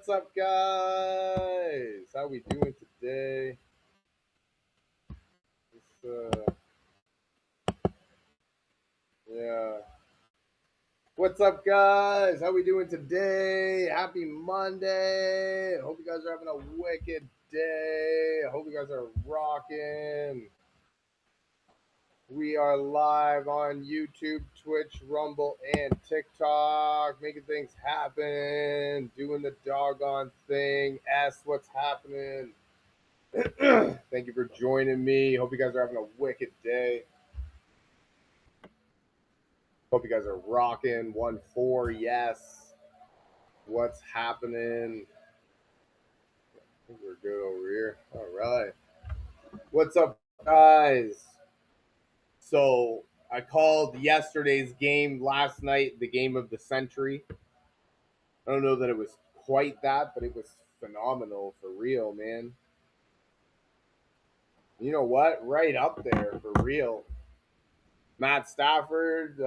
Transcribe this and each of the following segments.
What's up, guys? How we doing today? It's, yeah. What's up, guys? How we doing today? Happy Monday. I hope you guys are having a wicked day. I hope you guys are rocking. We are live on YouTube, Twitch, Rumble, and TikTok, making things happen, doing the doggone thing. Ask what's happening. Thank you for joining me. Hope you guys are having a wicked day. Hope you guys are rocking. 1-4, yes. What's happening? I think we're good over here. All right. What's up, guys? So I called yesterday's game last night the game of the century. I don't know that it was quite that, but it was phenomenal for real, man. You know what? Right up there for real. Matt Stafford,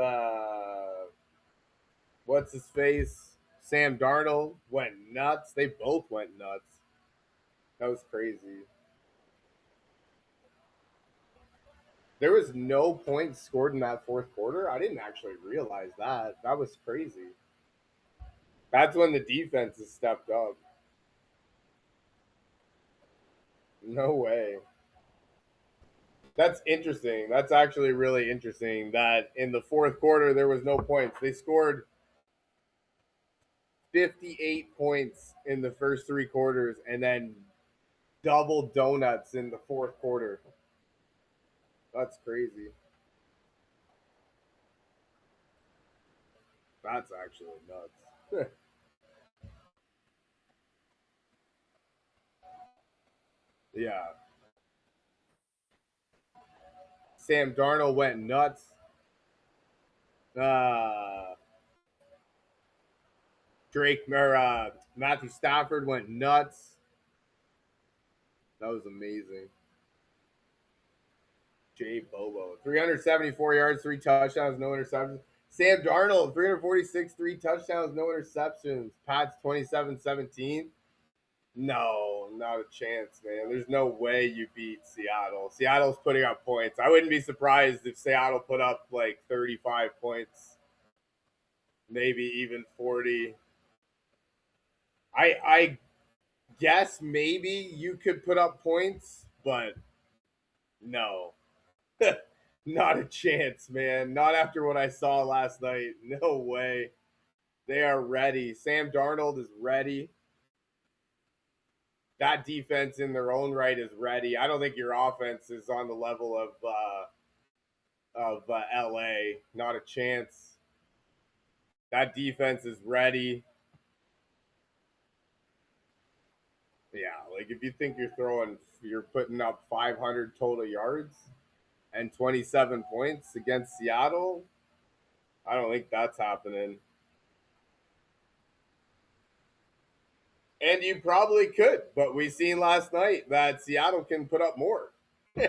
what's his face? Sam Darnold went nuts. They both went nuts. That was crazy. There was no points scored in that fourth quarter. I didn't actually realize that. That was crazy. That's when the defense has stepped up. No way. That's interesting. That's actually really interesting that in the fourth quarter there was no points. They scored 58 points in the first three quarters and then double donuts in the fourth quarter. That's crazy. That's actually nuts. Yeah. Sam Darnold went nuts. Uh, Matthew Stafford went nuts. That was amazing. Jay Bobo, 374 yards, 3 touchdowns, no interceptions. Sam Darnold, 346, 3 touchdowns, no interceptions. Pats 27-17. No, not a chance, man. There's no way you beat Seattle. Seattle's putting up points. I wouldn't be surprised if Seattle put up like 35 points, maybe even 40. I guess maybe you could put up points, but no. Not a chance, man. Not after what I saw last night. No way. They are ready. Sam Darnold is ready. That defense in their own right is ready. I don't think your offense is on the level of LA. Not a chance. That defense is ready. Yeah, like if you think you're putting up 500 total yards and 27 points against Seattle, I don't think that's happening. And you probably could, but we seen last night that Seattle can put up more. You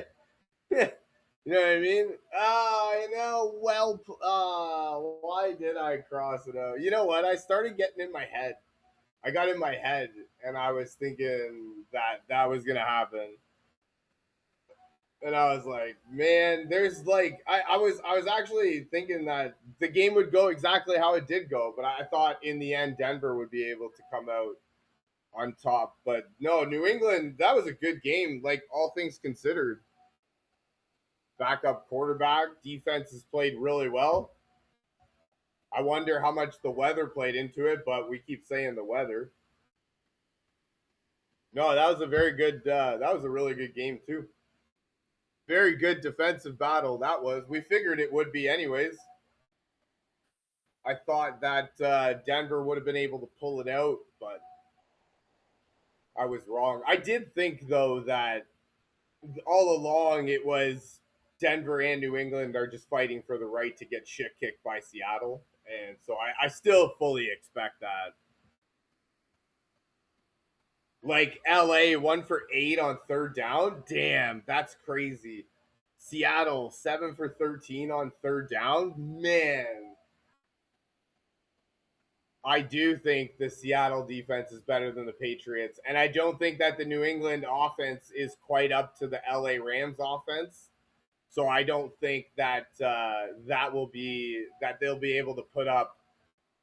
know what I mean? I know. Well, why did I cross it out? You know what? I started getting in my head. I got in my head, and I was thinking that that was gonna happen. And I was like, man, there's like, I was actually thinking that the game would go exactly how it did go, but I thought in the end Denver would be able to come out on top. But no, New England, that was a good game, like all things considered. Backup quarterback, defense has played really well. I wonder how much the weather played into it, but we keep saying the weather. No, that was a very good. That was a really good game too. Very good defensive battle. That was. We figured it would be anyways. I thought that Denver would have been able to pull it out, but I was wrong. I did think though that all along it was Denver and New England are just fighting for the right to get shit kicked by Seattle. And so I still fully expect that. Like LA, 1 for 8 on third down. Damn, that's crazy. Seattle, 7 for 13 on third down. Man, I do think the Seattle defense is better than the Patriots, and I don't think that the New England offense is quite up to the LA Rams offense. So I don't think that that they'll be able to put up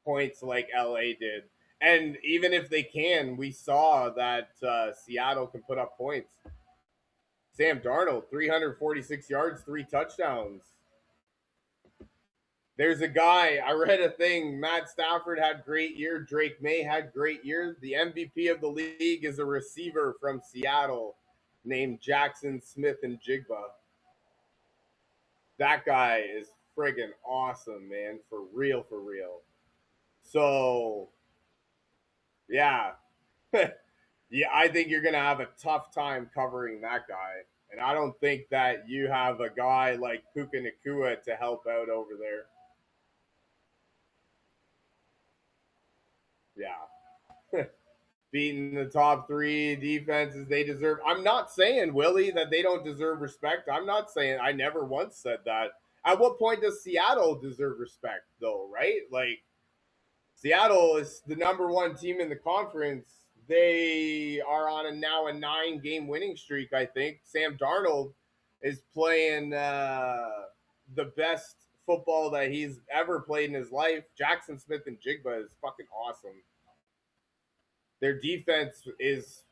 points like LA did. And even if they can, we saw that Seattle can put up points. Sam Darnold, 346 yards, 3 touchdowns. There's a guy, I read a thing, Matt Stafford had great year, Drake May had great year. The MVP of the league is a receiver from Seattle named Jackson Smith and Jigba. That guy is friggin' awesome, man. For real, for real. So, yeah. Yeah, I think you're going to have a tough time covering that guy. And I don't think that you have a guy like Puka Nakua to help out over there. Yeah. Beating the top three defenses they deserve. I'm not saying, Willie, that they don't deserve respect. I'm not saying, I never once said that. At what point does Seattle deserve respect, though, right? Like, Seattle is the number one team in the conference. They are on now a 9-game winning streak, I think. Sam Darnold is playing the best football that he's ever played in his life. Jackson Smith and Jigba is fucking awesome. Their defense is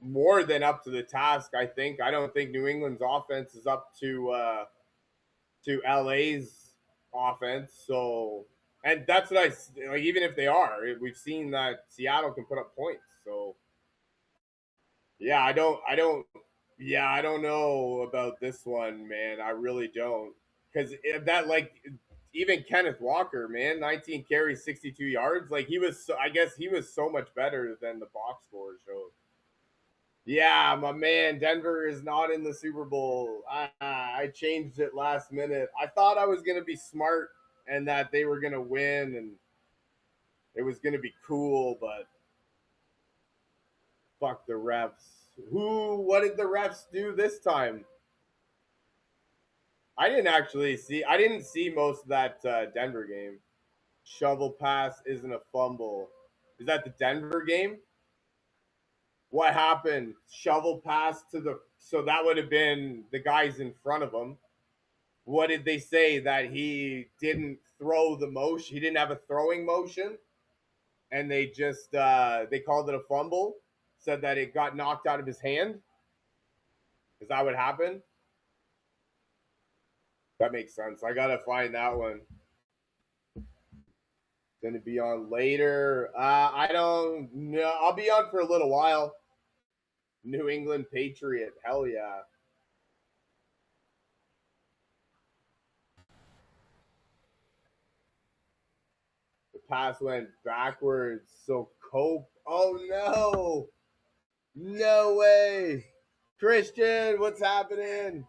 more than up to the task, I think. I don't think New England's offense is up to LA's offense. So, and that's what I like. Even if they are, we've seen that Seattle can put up points. So, yeah, yeah, I don't know about this one, man. I really don't, because that like even Kenneth Walker, man, 19 carries, 62 yards. Like he was, I guess he was so much better than the box score showed. Yeah, my man, Denver is not in the Super Bowl. I changed it last minute. I thought I was gonna be smart and that they were gonna win and it was gonna be cool, but fuck the refs. Who? What did the refs do this time? I didn't actually see. I didn't see most of that Denver game. Shovel pass isn't a fumble. Is that the Denver game? What happened? Shovel pass to the. So that would have been the guys in front of him. What did they say? That he didn't throw the motion. He didn't have a throwing motion, and they just they called it a fumble. Said that it got knocked out of his hand. Is that what happened? That makes sense. I gotta find that one. Gonna be on later. I don't know. I'll be on for a little while. New England Patriot. Hell yeah. The pass went backwards. So Cope. Oh no. No way. Christian, what's happening?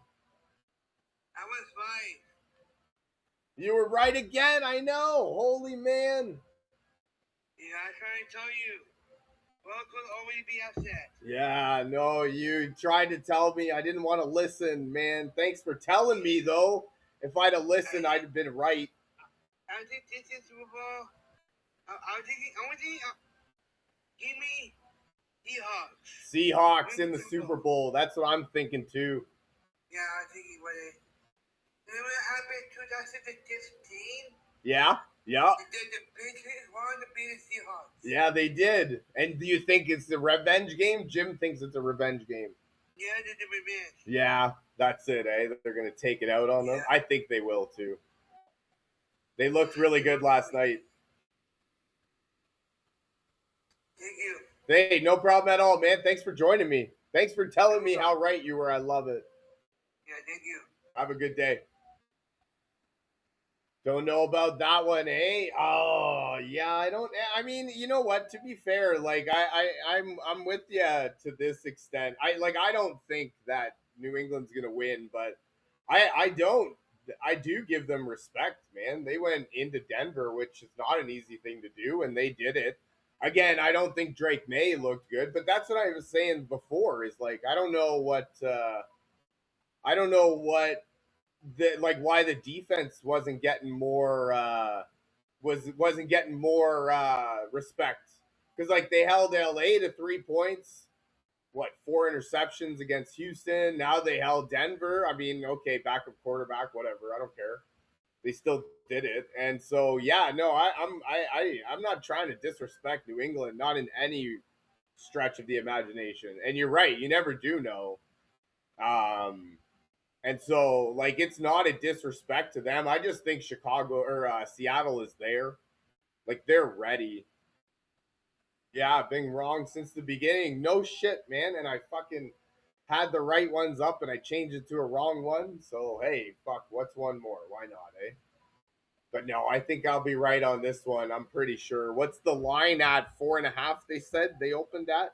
I was right. You were right again. I know. Holy man. Yeah, I trying to tell you. Well, could already be upset. Yeah, no, you tried to tell me. I didn't want to listen, man. Thanks for telling me, though. If I'd have listened, I'd have been right. I think this is Super Bowl. I'm thinking, give me Seahawks. Seahawks in the Super Bowl. That's what I'm thinking, too. Yeah, I think it was. Remember what happened in 2015? Yeah, yeah. The Patriots wanted to beat the Seahawks. Yeah, they did. And do you think it's the revenge game? Jim thinks it's a revenge game. Yeah, the revenge. Yeah, that's it, eh? They're going to take it out on them. I think they will, too. They looked really good last night. Thank you. Hey, no problem at all, man. Thanks for joining me. Thanks for telling me how right you were. I love it. Yeah, thank you. Have a good day. Don't know about that one, eh? Oh, yeah, I don't. I mean, you know what? To be fair, like I'm with you to this extent. I don't think that New England's gonna win, but I don't. I do give them respect, man. They went into Denver, which is not an easy thing to do, and they did it. Again, I don't think Drake May looked good, but that's what I was saying before. Is like I don't know what why the defense wasn't getting more wasn't getting more respect because like they held LA to 3 points, what, 4 interceptions against Houston. Now they held Denver. I mean, okay, backup quarterback, whatever. I don't care. They still did it, and so yeah, no, I'm not trying to disrespect New England, not in any stretch of the imagination. And you're right, you never do know. Um, and so like it's not a disrespect to them. I just think Chicago or Seattle is there, like they're ready. Yeah, I've been wrong since the beginning. No shit, man. And I fucking had the right ones up and I changed it to a wrong one. So hey, fuck, what's one more? Why not, eh? But no, I think I'll be right on this one. I'm pretty sure. What's the line at 4.5? They said they opened at.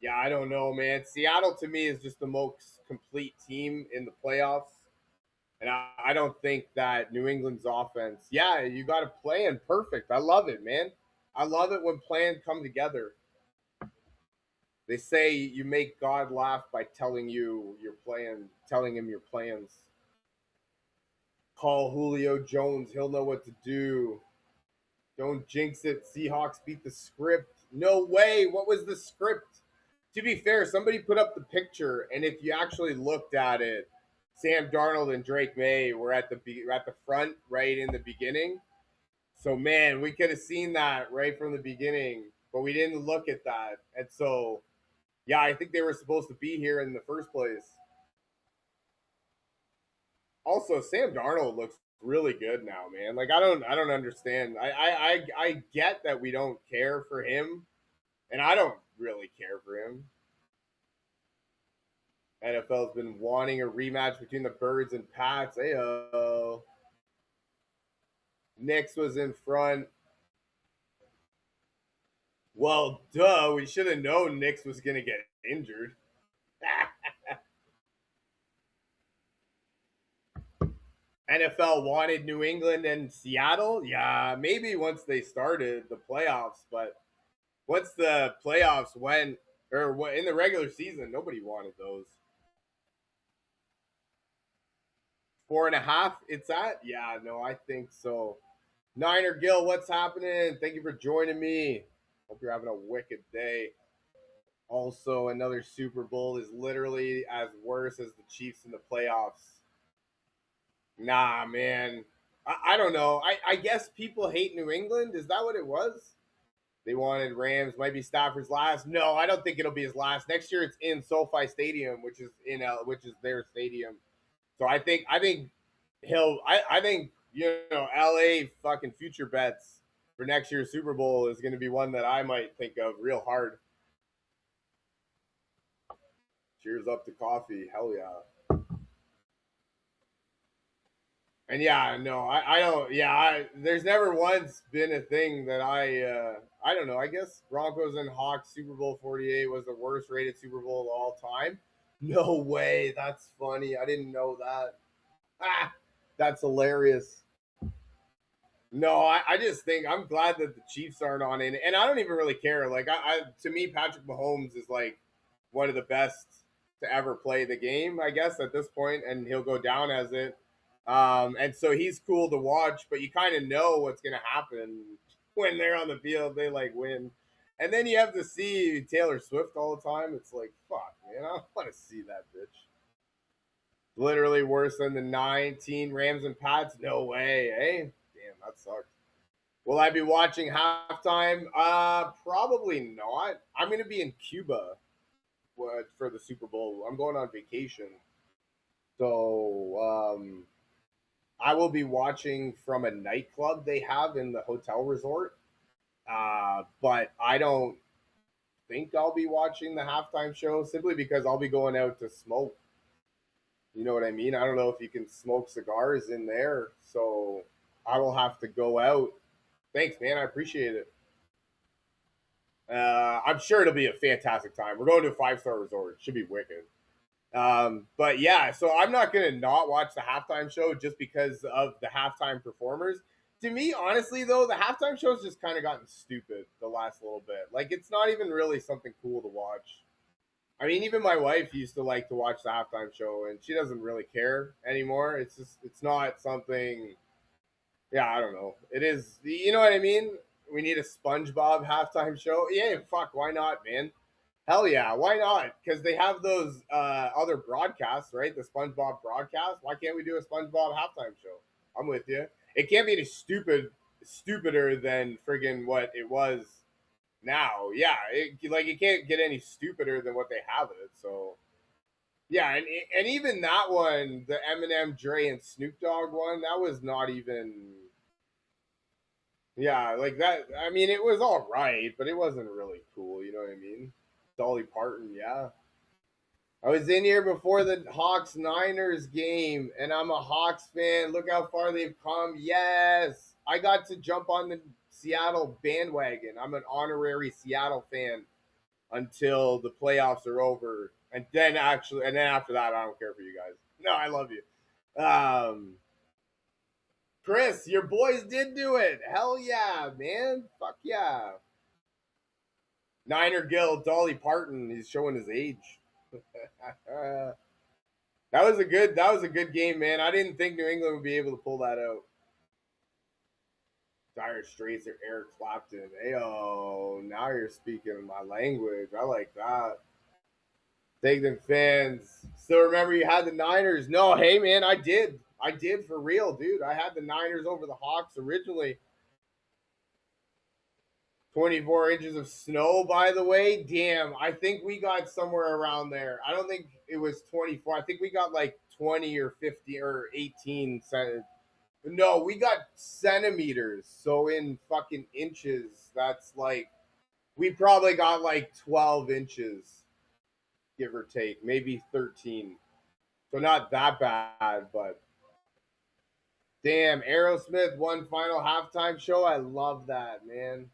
Yeah, I don't know, man. Seattle to me is just the most complete team in the playoffs. And I don't think that New England's offense, yeah, you got to play in perfect. I love it, man. I love it when plans come together. They say you make God laugh by telling him your plans. Call Julio Jones. He'll know what to do. Don't jinx it. Seahawks beat the script. No way. What was the script? To be fair, somebody put up the picture, and if you actually looked at it, Sam Darnold and Drake May were at the front right in the beginning. So man, we could have seen that right from the beginning, but we didn't look at that. And so, yeah, I think they were supposed to be here in the first place. Also, Sam Darnold looks really good now, man. Like I don't understand. I get that we don't care for him, and I don't really care for him. NFL's been wanting a rematch between the Birds and Pats. Ayo. Knicks was in front. Well, duh. We should have known Knicks was gonna get injured. NFL wanted New England and Seattle. Yeah, maybe once they started the playoffs, but once the playoffs went or in the regular season, nobody wanted those. 4.5, it's at? Yeah, no, I think so. Niner Gill, what's happening? Thank you for joining me. Hope you're having a wicked day. Also, another Super Bowl is literally as worse as the Chiefs in the playoffs. Nah, man. I don't know. I guess people hate New England. Is that what it was? They wanted Rams, might be Stafford's last. No, I don't think it'll be his last. Next year it's in SoFi Stadium, which is their stadium. So I think I think LA fucking future bets for next year's Super Bowl is going to be one that I might think of real hard. Cheers up to coffee. Hell yeah. And yeah, no, I don't. Yeah, there's never once been a thing that I don't know. I guess Broncos and Hawks Super Bowl 48 was the worst rated Super Bowl of all time. No way. That's funny. I didn't know that. Ah, that's hilarious. No, I just think I'm glad that the Chiefs aren't on it, and I don't even really care. Like to me, Patrick Mahomes is like one of the best to ever play the game, I guess, at this point, and he'll go down as it. And so he's cool to watch, but you kind of know what's gonna happen when they're on the field. They like win, and then you have to see Taylor Swift all the time. It's like fuck, man, I don't want to see that bitch. Literally worse than the 19 Rams and Pats. No way, eh? Damn, that sucks. Will I be watching halftime? Probably not. I'm gonna be in Cuba for the Super Bowl. I'm going on vacation, so I will be watching from a nightclub they have in the hotel resort. But I don't think I'll be watching the halftime show simply because I'll be going out to smoke. You know what I mean? I don't know if you can smoke cigars in there, so I will have to go out. Thanks, man. I appreciate it. I'm sure it'll be a fantastic time. We're going to a 5-star resort. It should be wicked. But yeah, so I'm not gonna not watch the halftime show just because of the halftime performers. To me, honestly, though, the halftime show's just kind of gotten stupid the last little bit. Like, it's not even really something cool to watch. I mean, even my wife used to like to watch the halftime show, and she doesn't really care anymore. It's not something Yeah, I don't know. It is. You know what I mean? We need a SpongeBob halftime show. Yeah, fuck. Why not, man? Hell yeah, why not? Because they have those other broadcasts, right? The SpongeBob broadcast. Why can't we do a SpongeBob halftime show? I'm with you. It can't be any stupider than friggin' what it was now. Yeah, it can't get any stupider than what they have it. So yeah, and even that one, the Eminem, Dre, and Snoop Dogg one, that was not even. Yeah, like that. I mean, it was all right, but it wasn't really cool. You know what I mean? Dolly Parton, yeah. I was in here before the Hawks Niners game, and I'm a Hawks fan. Look how far they've come. Yes, I got to jump on the Seattle bandwagon. I'm an honorary Seattle fan until the playoffs are over, and then after that, I don't care for you guys. No, I love you. Chris, your boys did do it. Hell yeah, man. Fuck yeah. Niner Gill, Dolly Parton. He's showing his age. That was a good game, man. I didn't think New England would be able to pull that out. Dire Straits or Eric Clapton. Ayo, now you're speaking my language. I like that. Take them fans. Still remember you had the Niners. No, hey man, I did. I did for real, dude. I had the Niners over the Hawks originally. 24 inches of snow, by the way. Damn, I think we got somewhere around there. I don't think it was 24. I think we got like 20 or 50 or 18 cent. No, we got centimeters. So in fucking inches, that's like we probably got like 12 inches, give or take, maybe 13. So not that bad, but damn, Aerosmith one final halftime show. I love that, man.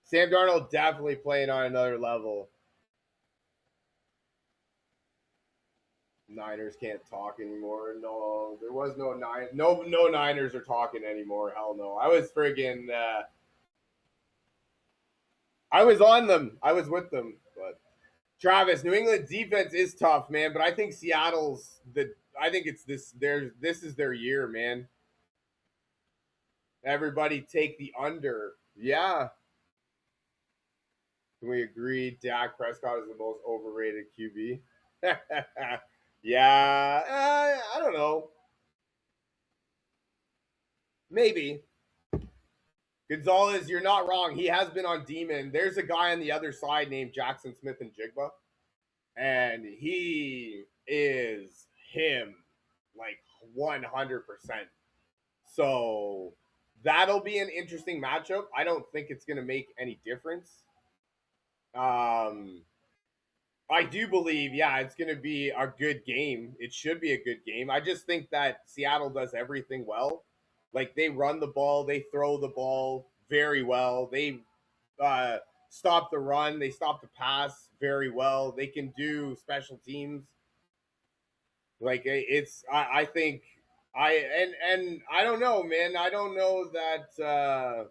Sam Darnold definitely playing on another level. Niners can't talk anymore. No, there was no Niners are talking anymore. Hell no. I was friggin' I was on them. I was with them. But Travis, New England defense is tough, man. But I think Seattle's the. I think it's this is their year, man. Everybody take the under. Yeah. Can we agree Dak Prescott is the most overrated QB? Yeah. I don't know. Maybe. Gonzalez, you're not wrong. He has been on Demon. There's a guy on the other side named Jackson Smith and Jigba, and he is him like 100%. So that'll be an interesting matchup. I don't think it's going to make any difference. Um, I do believe, yeah, it's going to be a good game. It should be a good game. I just think that Seattle does everything well. Like they run the ball, they throw the ball very well. They uh, stop the run, they stop the pass very well. They can do special teams. Like I think and I don't know, man. I don't know that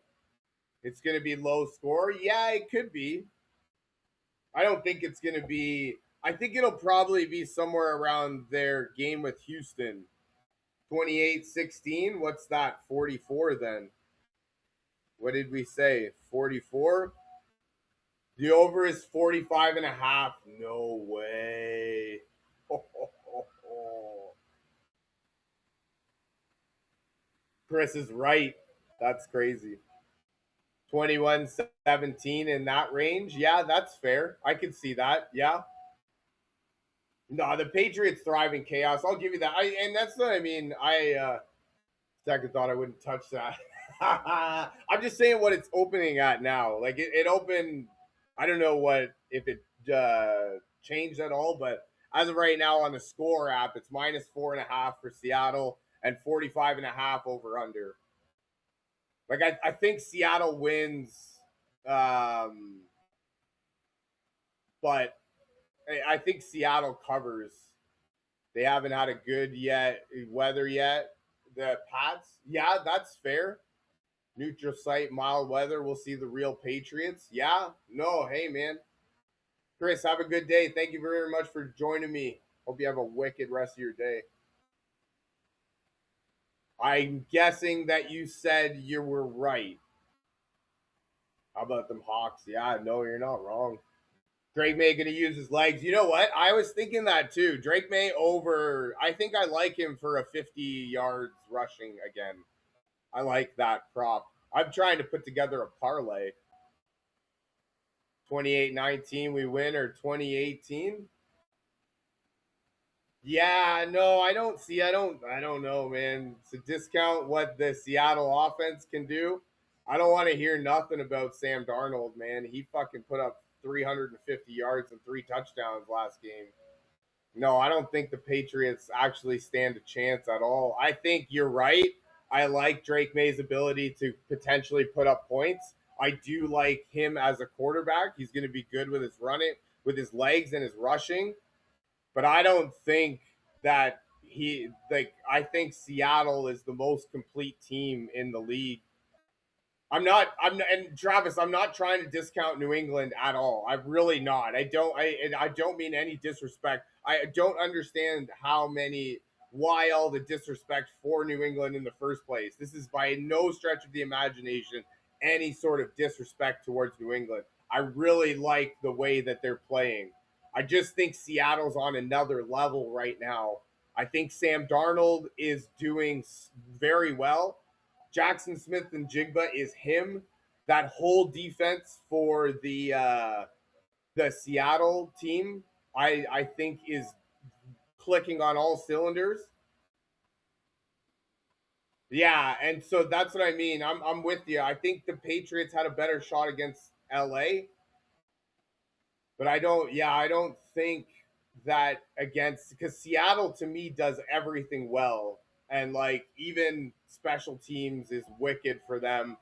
it's going to be low score. Yeah, it could be. I don't think it's going to be. I think it'll probably be somewhere around their game with Houston. 28-16. What's that? 44 then. What did we say? 44? The over is 45 and a half. No way. Chris is right. That's crazy. 21-17 in that range. Yeah, that's fair. I can see that. Yeah. No, the Patriots thrive in chaos. I'll give you that. And that's what I mean. Second thought I wouldn't touch that. I'm just saying what it's opening at now. Like it opened. I don't know what if it changed at all, but as of right now on the score app, it's -4.5 for Seattle and 45.5 over under. Like I think Seattle wins, um, but I think Seattle covers. They haven't had a good weather yet. The Pats, yeah, that's fair. Neutral site, mild weather. We'll see the real Patriots. Yeah, no, hey man, Chris, have a good day. Thank you very much for joining me. Hope you have a wicked rest of your day. I'm guessing that you said you were right. How about them Hawks? Yeah, no, you're not wrong. Drake May going to use his legs. You know what? I was thinking that too. Drake May over. I think I like him for a 50 yards rushing again. I like that prop. I'm trying to put together a parlay. 28-19 we win or 2018? Yeah, no, I don't see. I don't know, man. To discount what the Seattle offense can do, I don't want to hear nothing about Sam Darnold, man. He fucking put up 350 yards and 3 touchdowns last game. No, I don't think the Patriots actually stand a chance at all. I think you're right. I like Drake May's ability to potentially put up points. I do like him as a quarterback. He's going to be good with his running, with his legs and his rushing. But I don't think that I think Seattle is the most complete team in the league. And Travis, I'm not trying to discount New England at all. I'm really not. I don't mean any disrespect. I don't understand why all the disrespect for New England in the first place. This is by no stretch of the imagination any sort of disrespect towards New England. I really like the way that they're playing. I just think Seattle's on another level right now. I think Sam Darnold is doing very well. Jackson Smith and Jigba is him. That whole defense for the Seattle team, I think is clicking on all cylinders. Yeah, and so that's what I mean. I'm with you. I think the Patriots had a better shot against LA, but I don't think that against, because Seattle to me does everything well, and like even special teams is wicked for them.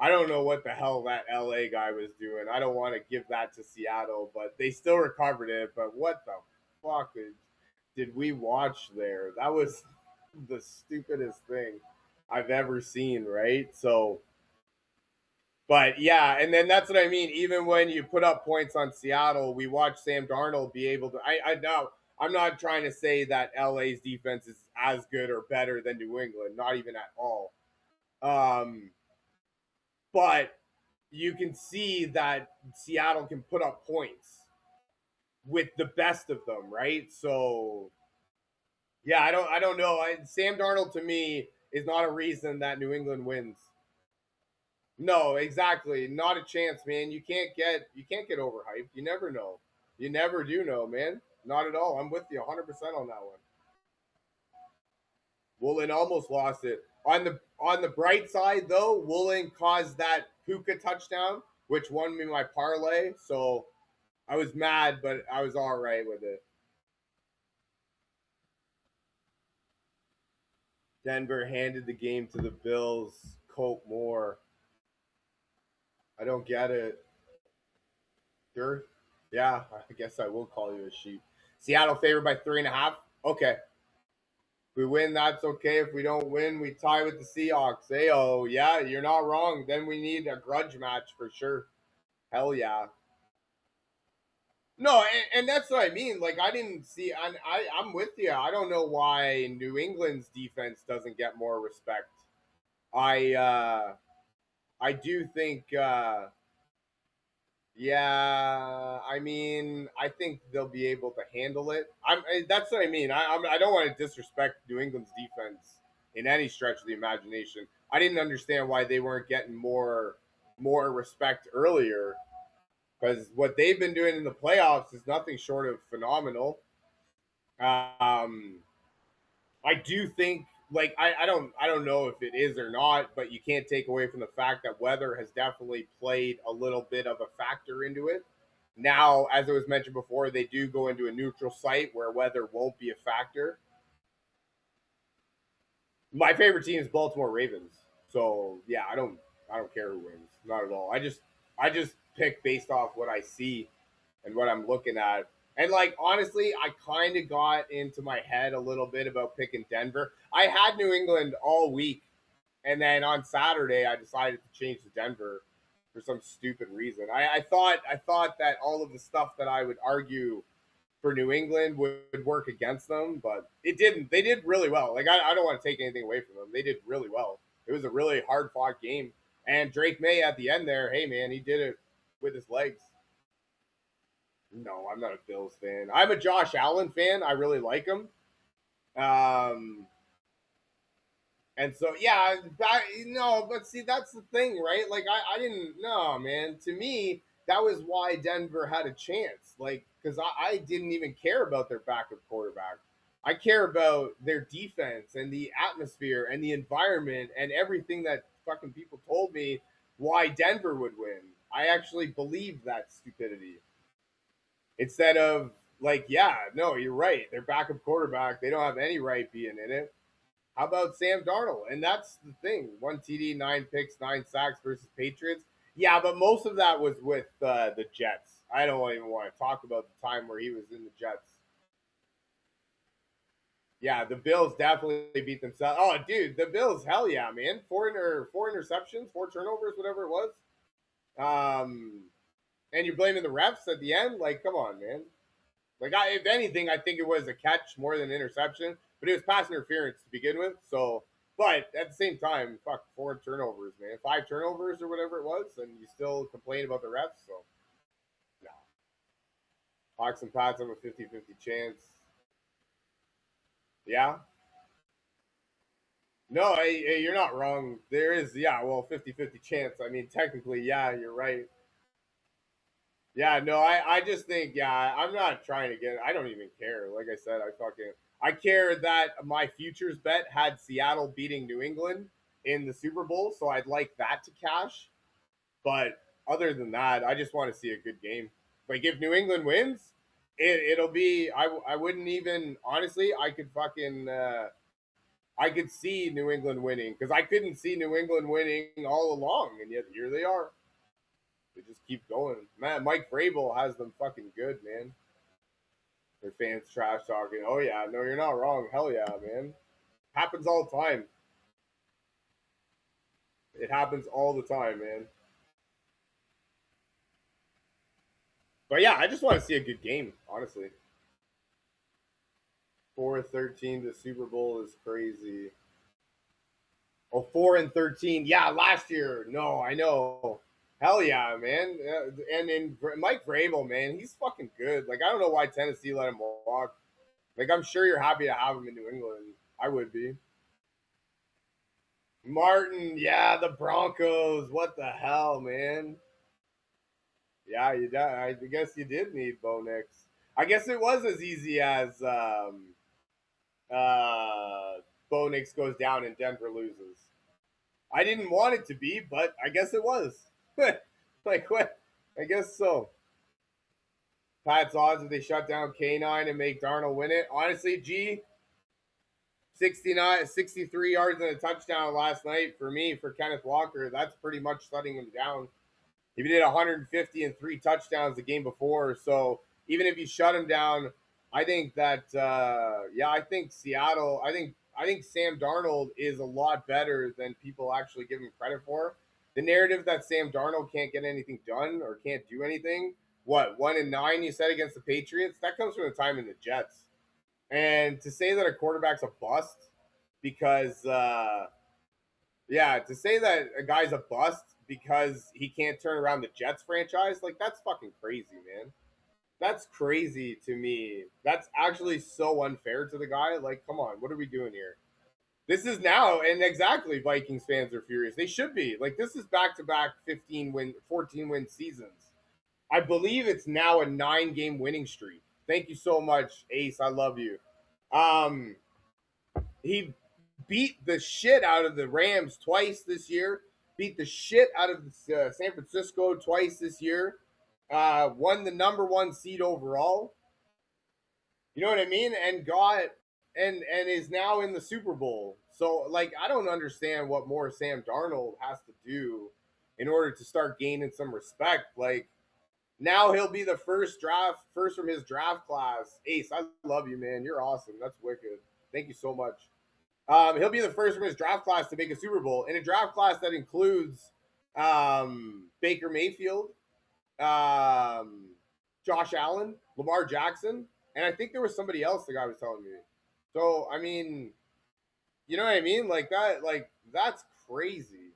I don't know what the hell that LA guy was doing. I don't want to give that to Seattle, but they still recovered it. But what the fuck did we watch there? That was the stupidest thing I've ever seen, right? So, but yeah, and then that's what I mean. Even when you put up points on Seattle, we watch Sam Darnold be able to. I know I'm not trying to say that LA's defense is as good or better than New England, not even at all. Um, but you can see that Seattle can put up points with the best of them, right? So yeah, I don't know. Sam Darnold to me is not a reason that New England wins. No, exactly. Not a chance, man. You can't get overhyped. You never know. You never do know, man. Not at all. I'm with you 100% on that one. Woolen almost lost it. On the bright side though, Woolen caused that Puka touchdown, which won me my parlay. So I was mad, but I was all right with it. Denver handed the game to the Bills. Colt Moore. I don't get it. Sure. Yeah, I guess I will call you a sheep. Seattle favored by 3.5. Okay. If we win, that's okay. If we don't win, we tie with the Seahawks. Hey, oh, yeah, you're not wrong. Then we need a grudge match for sure. Hell yeah. No, and that's what I mean. Like, I didn't see, I'm with you. I don't know why New England's defense doesn't get more respect. I, uh, I do think, yeah, I mean, I think they'll be able to handle it. That's what I mean. I don't want to disrespect New England's defense in any stretch of the imagination. I didn't understand why they weren't getting more respect earlier, because what they've been doing in the playoffs is nothing short of phenomenal. Um, I do think like I don't know if it is or not, but you can't take away from the fact that weather has definitely played a little bit of a factor into it. Now, as it was mentioned before, they do go into a neutral site where weather won't be a factor. My favorite team is Baltimore Ravens. So yeah, I don't care who wins. Not at all. I just pick based off what I see and what I'm looking at. And like honestly, I kind of got into my head a little bit about picking Denver. I had New England all week, and then on Saturday I decided to change to Denver for some stupid reason. I thought that all of the stuff that I would argue for New England would work against them, but it didn't. They did really well. Like I don't want to take anything away from them. They did really well. It was a really hard fought game, and Drake May at the end there, hey man, he did it with his legs. No, I'm not a Bills fan. I'm a Josh Allen fan. I really like him. Um, and so yeah, no, but see that's the thing, right? Like I didn't no man. To me, that was why Denver had a chance. Like because I didn't even care about their backup quarterback. I care about their defense and the atmosphere and the environment and everything that fucking people told me why Denver would win. I actually believed that stupidity instead of like, yeah, no, you're right. Their backup quarterback, they don't have any right being in it. How about Sam Darnold? And that's the thing: 1 TD, 9 picks, 9 sacks versus Patriots. Yeah, but most of that was with the Jets. I don't even want to talk about the time where he was in the Jets. Yeah, the Bills definitely beat themselves. Oh, dude, the Bills, hell yeah, man! Four interceptions, 4 turnovers, whatever it was. And you're blaming the refs at the end. Like, come on, man. Like, if anything, I think it was a catch more than an interception, but it was pass interference to begin with. So, but at the same time, fuck, 4 turnovers, man, 5 turnovers or whatever it was, and you still complain about the refs. So, no, Hawks and Pats have a 50-50 chance. Yeah, no, hey, you're not wrong. There is, yeah, well, 50-50 chance. I mean, technically, yeah, you're right. Yeah, no, I just think, yeah, I'm not trying to get, I don't even care. Like I said, I care that my futures bet had Seattle beating New England in the Super Bowl, so I'd like that to cash. But other than that, I just want to see a good game. Like, if New England wins, it'll be, I wouldn't even, honestly, I could see New England winning because I couldn't see New England winning all along, and yet here they are. They just keep going. Man, Mike Vrabel has them fucking good, man. Their fans trash talking. Oh yeah, no, you're not wrong. Hell yeah, man. Happens all the time. It happens all the time, man. But yeah, I just want to see a good game, honestly. 4-13 to Super Bowl is crazy. Oh, 4-13. Yeah, last year. No, I know. Hell yeah, man. And Mike Vrabel, man, he's fucking good. Like I don't know why Tennessee let him walk. Like I'm sure you're happy to have him in New England. I would be. Martin, yeah, the Broncos. What the hell, man? Yeah, I guess you did need Bo Nix. I guess it was as easy as uh, Bo Nix goes down and Denver loses. I didn't want it to be, but I guess it was. Like what? I guess so. Pat's odds if they shut down K9 and make Darnold win it. Honestly, G, 63 yards and a touchdown last night for me for Kenneth Walker. That's pretty much shutting him down. He did 150 and 3 touchdowns the game before. So even if you shut him down, I think that yeah, I think Seattle. I think Sam Darnold is a lot better than people actually give him credit for. The narrative that Sam Darnold can't get anything done or can't do anything. What 1-9 you said against the Patriots? That comes from the time in the Jets. And to say that a quarterback's a bust because yeah, to say that a guy's a bust because he can't turn around the Jets franchise, like that's fucking crazy, man. That's crazy to me. That's actually so unfair to the guy. Like, come on, what are we doing here? This is now, and exactly, Vikings fans are furious. They should be. Like, this is back to back 14 win seasons. I believe it's now a 9 game winning streak. Thank you so much, Ace. I love you. Um, he beat the shit out of the Rams twice this year. Beat the shit out of San Francisco twice this year. Won the number 1 seed overall. You know what I mean? And got and is now in the Super Bowl. So like I don't understand what more Sam Darnold has to do in order to start gaining some respect. Like now he'll be the first from his draft class. Ace, I love you, man. You're awesome. That's wicked. Thank you so much. He'll be the first from his draft class to make a Super Bowl in a draft class that includes Baker Mayfield, Josh Allen, Lamar Jackson. and I think there was somebody else the guy was telling me. So I mean, you know what I mean? Like that, like that's crazy.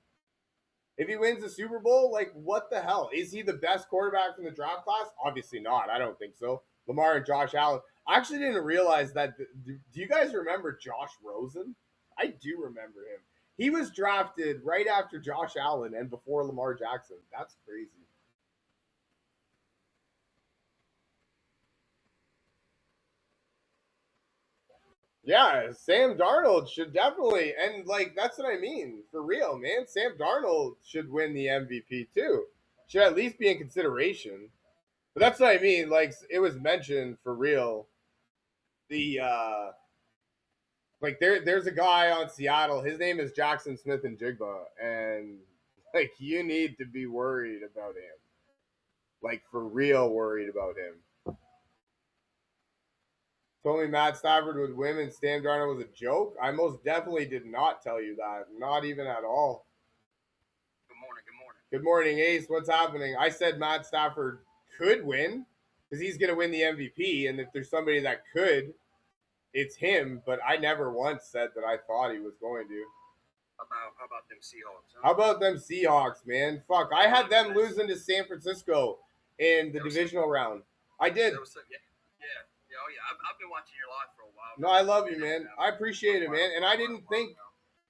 If he wins the Super Bowl, like what the hell? Is he the best quarterback from the draft class? Obviously not. I don't think so. Lamar and Josh Allen. I actually didn't realize that. Do you guys remember Josh Rosen? I do remember him. He was drafted right after Josh Allen and before Lamar Jackson. That's crazy. Yeah, Sam Darnold should definitely, and like that's what I mean for real, man. Sam Darnold should win the MVP too. Should at least be in consideration. But that's what I mean. Like it was mentioned for real. The there's a guy on Seattle. His name is Jackson Smith and Jigba, and like you need to be worried about him. Like for real, worried about him. Told me Matt Stafford would win and Sam Darnold was a joke. I most definitely did not tell you that. Not even at all. Good morning. Good morning. Good morning, Ace. What's happening? I said Matt Stafford could win because he's going to win the MVP, and if there's somebody that could, it's him. But I never once said that I thought he was going to. How about them Seahawks? Huh? How about them Seahawks, man? Fuck, I had them losing to San Francisco in the divisional round. I did. Yeah. Oh, yeah. I've been watching your live for a while. No, I love you, man. I appreciate it, man. And I didn't think,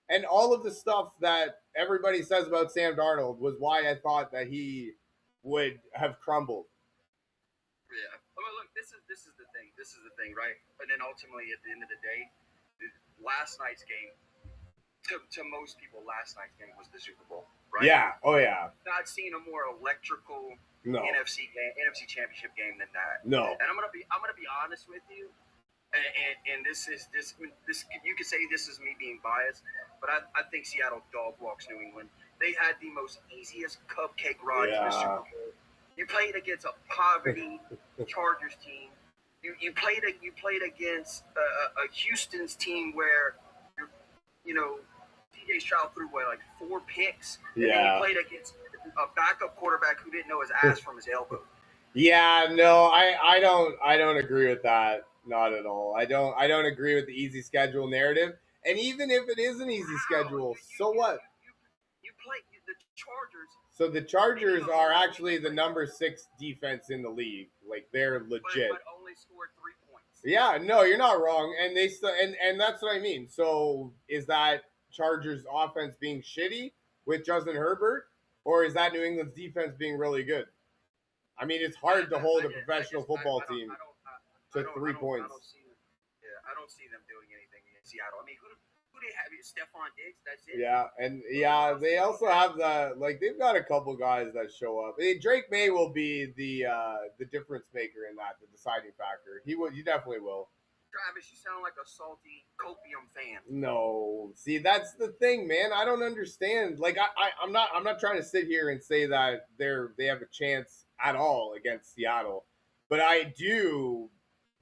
and all of the stuff that everybody says about Sam Darnold was why I thought that he would have crumbled. Yeah. Well, look, this is the thing. This is the thing, right? And then ultimately, at the end of the day, last night's game, to most people, last night's game was the Super Bowl, right? Yeah. Oh yeah. Not seen a more electrical NFC Championship game than that. No. And I'm gonna be honest with you. And this you could say this is me being biased, but I think Seattle dog walks New England. They had the most easiest cupcake ride to the Super Bowl. You played against a poverty Chargers team. You played against a Houston's team where DJ Stroud threw like 4 picks. And then you played against a backup quarterback who didn't know his ass from his elbow. Yeah, no, I don't agree with that. Not at all. I don't agree with the easy schedule narrative. And even if it is an easy schedule, so what? You play the Chargers. So the Chargers are actually the number 6 defense in the league. Like they're legit. But only scored 3 points. Yeah, no, you're not wrong. And they still and that's what I mean. So is that Chargers offense being shitty with Justin Herbert, or is that New England's defense being really good? I mean, it's hard to hold a professional football team to 3 points. I don't see them doing anything in Seattle. I mean, who do they have? Stephon Diggs. That's it. Yeah, and they also have they've got a couple guys that show up. I mean, Drake May will be the difference maker in that, the deciding factor. He definitely will. Travis, you sound like a salty Copium fan. No, see, that's the thing, man. I don't understand. Like, I'm not trying to sit here and say that they have a chance at all against Seattle, but I do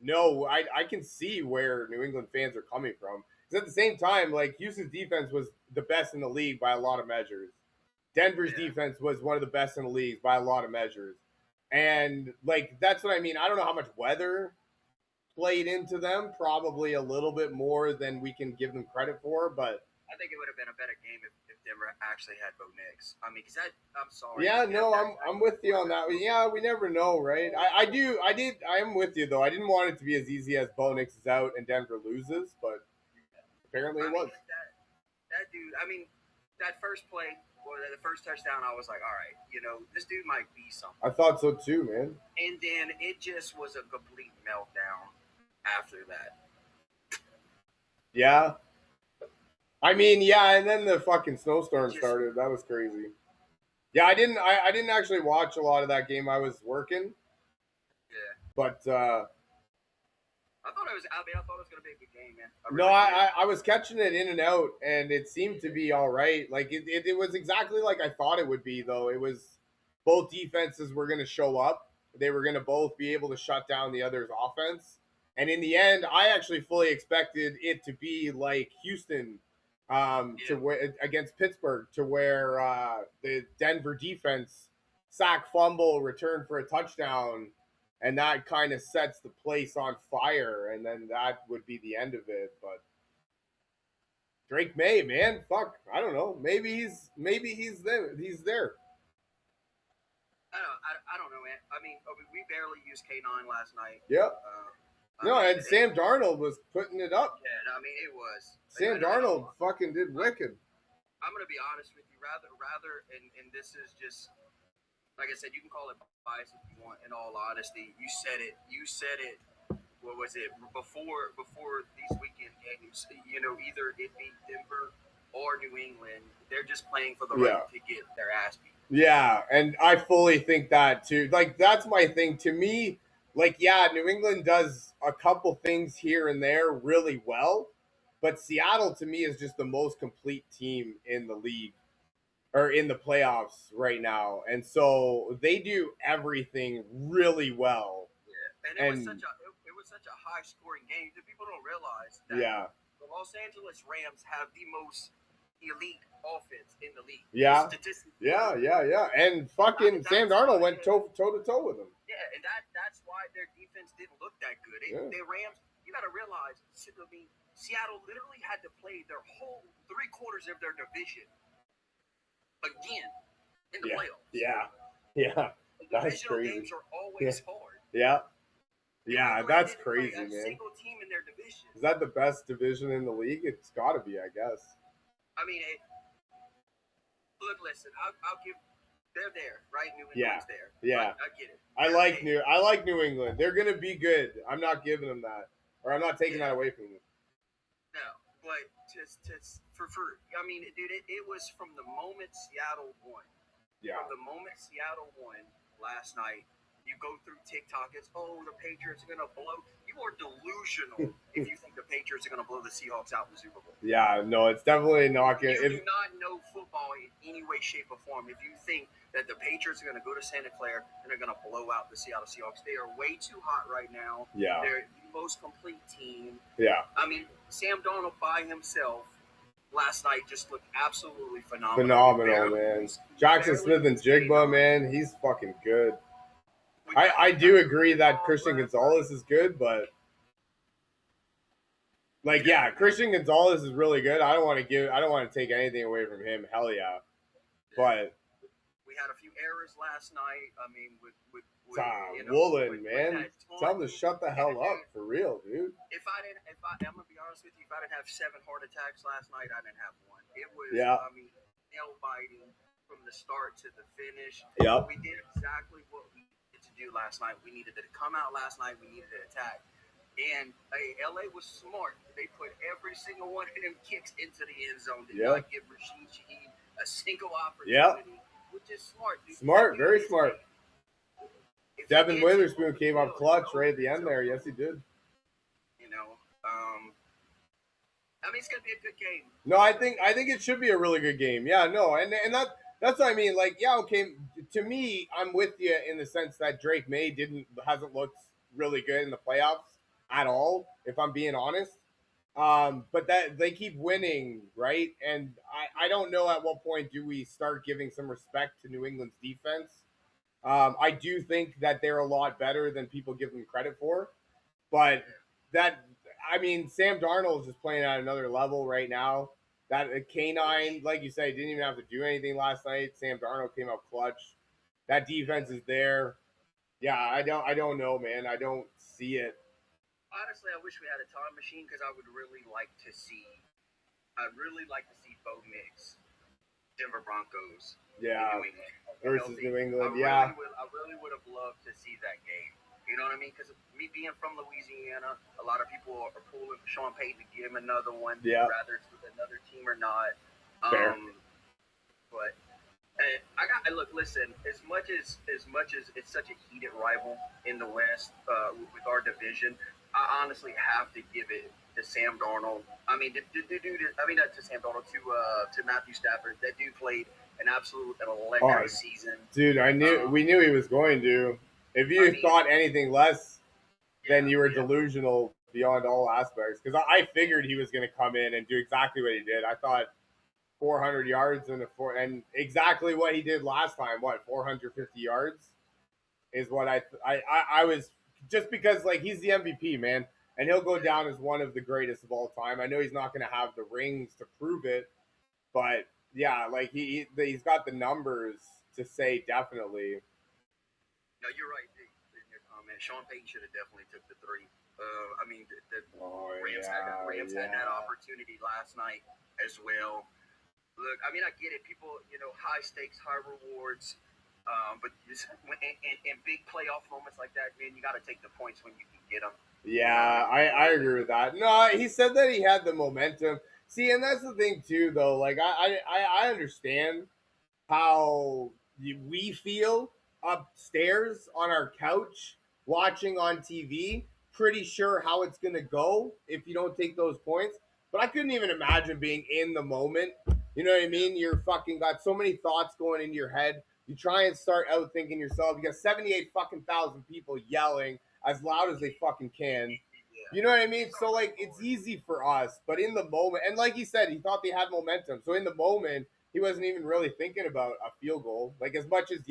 know I can see where New England fans are coming from. Because at the same time, like Houston's defense was the best in the league by a lot of measures. Denver's defense was one of the best in the league by a lot of measures, and like that's what I mean. I don't know how much weather played into them, probably a little bit more than we can give them credit for, but I think it would have been a better game if Denver actually had Bo Nix. I mean, because I'm sorry. Yeah, no, I'm with you on that. Yeah, we never know, right? I am with you though. I didn't want it to be as easy as Bo Nix is out and Denver loses, but apparently it was. That dude. I mean, that first play. Well, the first touchdown, I was like, all right, this dude might be something. I thought so too, man. And then it just was a complete meltdown after that. Yeah. I mean, yeah, and then the fucking snowstorm started. That was crazy. Yeah, I didn't actually watch a lot of that game. I was working. Yeah. But I thought it was gonna be a good game, man. I was catching it in and out, and it seemed to be all right. Like it was exactly like I thought it would be, though. It was both defenses were going to show up. They were going to both be able to shut down the other's offense. And in the end, I actually fully expected it to be like Houston against Pittsburgh, to where the Denver defense sack, fumble, return for a touchdown, and that kind of sets the place on fire, and then that would be the end of it. But Drake May, man, fuck, I don't know. Maybe he's there. He's there. I don't know, man. I mean, we barely used K9 last night. Yep. I No, mean, and Sam Darnold was putting it up. yeah, I mean, it was. Sam Darnold fucking did wicked. I'm gonna be honest with you. Rather, and this is just like I said. You can call it bias if you want. In all honesty, you said it. What was it before these weekend games? You know, either it be Denver or New England. They're just playing for the right to get their ass beat. Yeah, and I fully think that too. Like, that's my thing. To me, like, yeah, New England does a couple things here and there really well, but Seattle to me is just the most complete team in the league or in the playoffs right now. And so they do everything really well. Yeah. And it was such a high scoring game that people don't realize that the Los Angeles Rams have the most elite offense in the league. Yeah. Statistically. Yeah. And fucking Sam Darnold went toe to toe with him. Yeah, and that's why their defense didn't look that good. The Rams, you got to realize, I mean, Seattle literally had to play their whole 3/4 of their division again in the playoffs. Yeah. The divisional games are always hard. Yeah, that's crazy, man. Man. Single team in their division. Is that the best division in the league? It's got to be, I guess. I mean, look, listen, I'll give. They're there, right? New England's there. Yeah. I get it. I like New England. They're gonna be good. I'm not giving them that, or I'm not taking that away from them. No, but just for I mean, dude, it was from the moment Seattle won. Yeah. From the moment Seattle won last night, you go through TikTok. It's the Patriots are gonna blow. You are delusional if you think the Patriots are gonna blow the Seahawks out in the Super Bowl. Yeah, no, it's definitely not gonna. You do not know football in any way, shape, or form if you think that the Patriots are gonna go to Santa Clara and they're gonna blow out the Seattle Seahawks. They are way too hot right now. Yeah. They're the most complete team. Yeah. I mean, Sam Darnold by himself last night just looked absolutely phenomenal. Man. Jackson Smith and Jigba, man, he's fucking good. I do agree that Christian Gonzalez is good, but Christian Gonzalez is really good. I don't want to take anything away from him. Hell yeah. But we had a few errors last night. I mean, with Woolen, man, tell him to shut the hell up for real, dude. I'm gonna be honest with you, if I didn't have 7 heart attacks last night, I didn't have one. It was, I mean, nail biting from the start to the finish. Yep. We did exactly what we needed to do last night. We needed to come out last night. We needed to attack. And LA was smart. They put every single one of them kicks into the end zone. Did not give Rashid Shaheed a single opportunity, which is smart. Dude. Smart, very smart. Devin Witherspoon came up clutch right at the end there. Yes, he did. You know, I mean, it's gonna be a good game. No, I think it should be a really good game. Yeah, no, and that's what I mean. Like, yeah, okay. To me, I'm with you in the sense that Drake May hasn't looked really good in the playoffs at all, if I'm being honest. But that they keep winning, right? And I don't know at what point do we start giving some respect to New England's defense. I do think that they're a lot better than people give them credit for, but Sam Darnold is just playing at another level right now. That K9, like you said, didn't even have to do anything last night. Sam Darnold came up clutch. That defense is there. Yeah, I don't know, man. I don't see it. Honestly, I wish we had a time machine because I would really like to see. I'd really like to see Bo Nix, Denver Broncos. Yeah. Versus New England. I really would have loved to see that game. You know what I mean? Because me being from Louisiana, a lot of people are pulling for Sean Payton to give him another one, whether it's with another team or not. Fair. But look. Listen, as much as it's such a heated rival in the West with our division, I honestly have to give it to Sam Darnold. I mean, not to Sam Darnold, to Matthew Stafford. That dude played an absolute electric season. Dude, we knew he was going to. If you thought anything less, then you were delusional beyond all aspects. Because I figured he was going to come in and do exactly what he did. I thought 400 yards and exactly what he did last time. 450 yards? is what I was, just because like he's the MVP, man, and he'll go down as one of the greatest of all time. I know he's not going to have the rings to prove it, but yeah, like he's got the numbers to say definitely. No, you're right, Dave, in your comment. Sean Payton should have definitely took the three. I mean, the Rams had that opportunity last night as well. Look, I mean, I get it. People, high stakes, high rewards. But in big playoff moments like that, man, you got to take the points when you can get them. Yeah, I agree with that. No, he said that he had the momentum. See, and that's the thing too, though. Like I understand how we feel upstairs on our couch watching on TV. Pretty sure how it's gonna go if you don't take those points. But I couldn't even imagine being in the moment. You know what I mean? You're fucking got so many thoughts going into your head. You try and start out thinking yourself. You got 78 fucking thousand people yelling as loud as they fucking can. You know what I mean? So like it's easy for us, but in the moment, and like he said, he thought they had momentum. So in the moment, he wasn't even really thinking about a field goal. Like as much as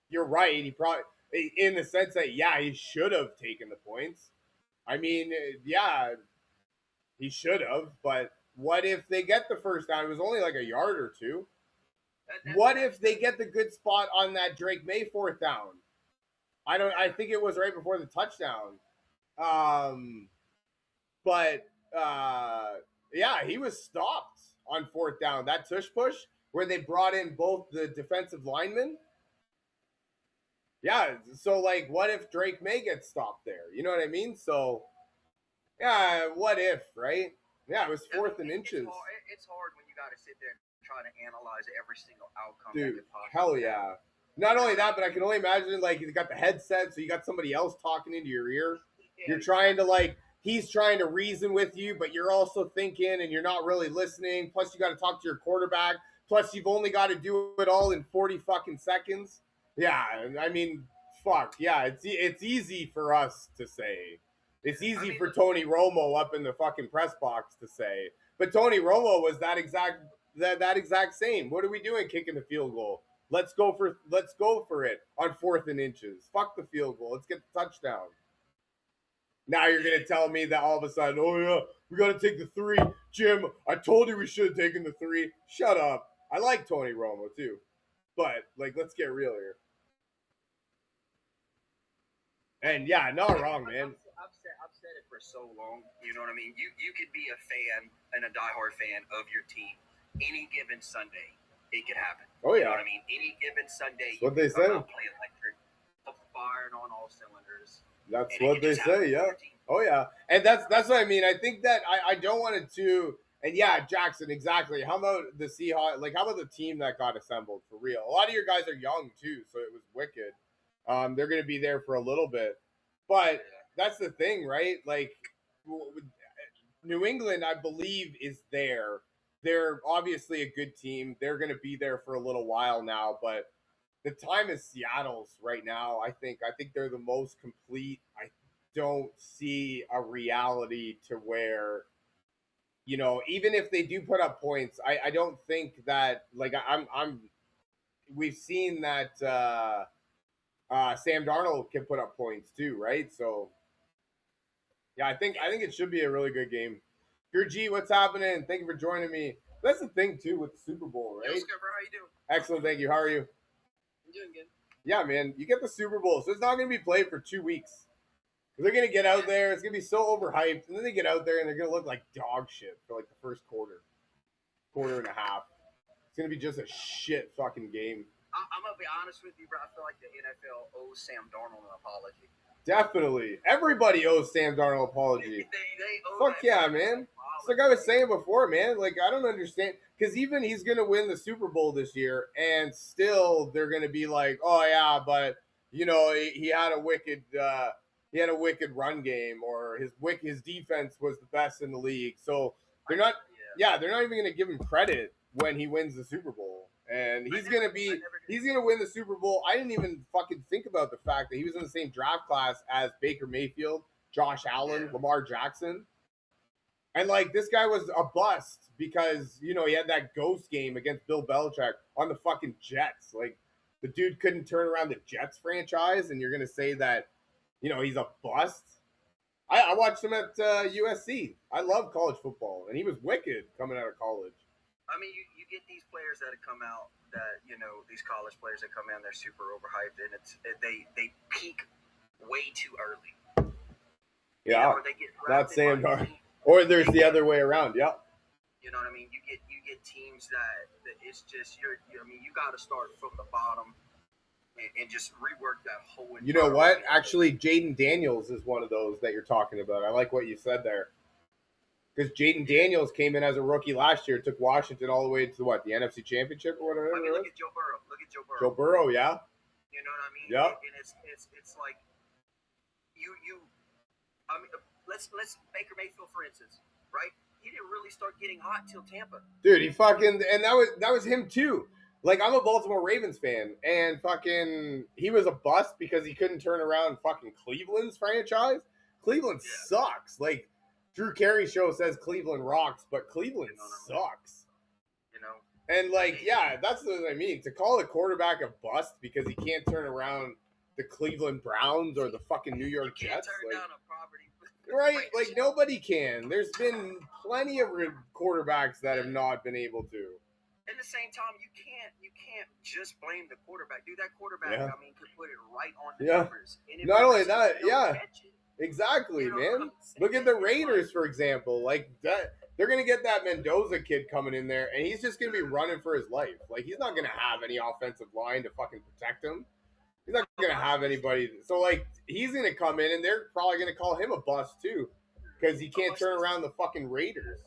you're right. He probably in the sense that he should have taken the points. I mean, he should have. But what if they get the first down? It was only like a yard or two. What if they get the good spot on that Drake May fourth down? I think it was right before the touchdown. But he was stopped on fourth down. That tush push where they brought in both the defensive linemen. Yeah, so like, what if Drake May gets stopped there? You know what I mean? So, yeah, what if, right? Yeah, it was fourth and inches. It's hard when you got to sit there and try to analyze every single outcome. Dude, hell yeah. Not only that, but I can only imagine, like, you got the headset, so you got somebody else talking into your ear. You're trying to, like, he's trying to reason with you, but you're also thinking and you're not really listening. Plus, you got to talk to your quarterback. Plus, you've only got to do it all in 40 fucking seconds. Yeah, I mean, fuck. Yeah, it's easy for us to say. It's easy for Tony Romo up in the fucking press box to say. But Tony Romo was that exact same. What are we doing kicking the field goal? Let's go for it on fourth and inches. Fuck the field goal. Let's get the touchdown. Now you're gonna tell me that all of a sudden, oh yeah, we gotta take the three. Jim, I told you we should have taken the three. Shut up. I like Tony Romo too. But like, let's get real here. And yeah, not wrong, man. I've said it for so long. You know what I mean? You could be a fan and a diehard fan of your team any given Sunday. It could happen. Oh yeah. You know what I mean? Any given Sunday. What they say. Play electric, firing on all cylinders. That's what they say. Yeah. Oh yeah. And that's what I mean. I think that I don't want it to. And yeah, Jackson, exactly. How about the Seahawks? Like, how about the team that got assembled for real? A lot of your guys are young too, so it was wicked. They're going to be there for a little bit, but that's the thing, right? Like, New England, I believe, is there. They're obviously a good team. They're going to be there for a little while now, but the time is Seattle's right now. I think they're the most complete. I don't see a reality to where, even if they do put up points, I don't think that, like, we've seen that Sam Darnold can put up points too, right? So yeah, I think it should be a really good game. Your G, what's happening? Thank you for joining me. That's the thing too with the Super Bowl, right? Yo, Skipper, how you doing? Excellent, thank you. How are you? I'm doing good. Yeah, man, you get the Super Bowl, so it's not going to be played for 2 weeks. They're going to get out there. It's going to be so overhyped, and then they get out there and they're going to look like dog shit for like the first quarter and a half. It's going to be just a shit fucking game. I'm going to be honest with you, bro. I feel like the NFL owes Sam Darnold an apology. Definitely. Everybody owes Sam Darnold an apology. they Fuck yeah, man. It's like I was saying before, man. Like, I don't understand. Because even he's going to win the Super Bowl this year, and still they're going to be like, oh, yeah, but, he had a wicked run game, or his defense was the best in the league. So they're not even going to give him credit when he wins the Super Bowl. And he's going to win the Super Bowl. I didn't even fucking think about the fact that he was in the same draft class as Baker Mayfield, Josh Allen, Lamar Jackson. And, like, this guy was a bust because, he had that ghost game against Bill Belichick on the fucking Jets. Like, The dude couldn't turn around the Jets franchise, and you're gonna say that, he's a bust. I watched him at USC. I love college football, and he was wicked coming out of college. I mean, you get these players that have come out that these college players that come in, they're super overhyped, and they peak way too early. Yeah, or they get not Sam by Darnold. Or there's the other way around. Yeah. You know what I mean? You get teams that it's just you got to start from the bottom and just rework that whole. You know what? Actually, Jaden Daniels is one of those that you're talking about. I like what you said there. Because Jaden Daniels came in as a rookie last year, took Washington all the way to the NFC Championship or whatever. I mean, look at Joe Burrow. Joe Burrow, yeah. You know what I mean? Yeah. And it's like you. I mean, let's Baker Mayfield for instance, right? He didn't really start getting hot till Tampa. Dude, he fucking and that was him too. Like, I'm a Baltimore Ravens fan, and fucking he was a bust because he couldn't turn around fucking Cleveland's franchise. Cleveland sucks. Like, Drew Carey show says Cleveland rocks, but Cleveland sucks. And like, yeah, that's what I mean. To call a quarterback a bust because he can't turn around the Cleveland Browns or the fucking New York Jets. Turn down a property. Right? Like, nobody can. There's been plenty of quarterbacks that have not been able to. At the same time, you can't just blame the quarterback. Dude, that quarterback, I mean, could put it right on the numbers. Not only that, exactly, man. Look at the Raiders, for example. Like, that, they're going to get that Mendoza kid coming in there, and he's just going to be running for his life. Like, he's not going to have any offensive line to fucking protect him. He's not going to have anybody. So, like, he's going to come in, and they're probably going to call him a bust, too, because he can't turn around the fucking Raiders.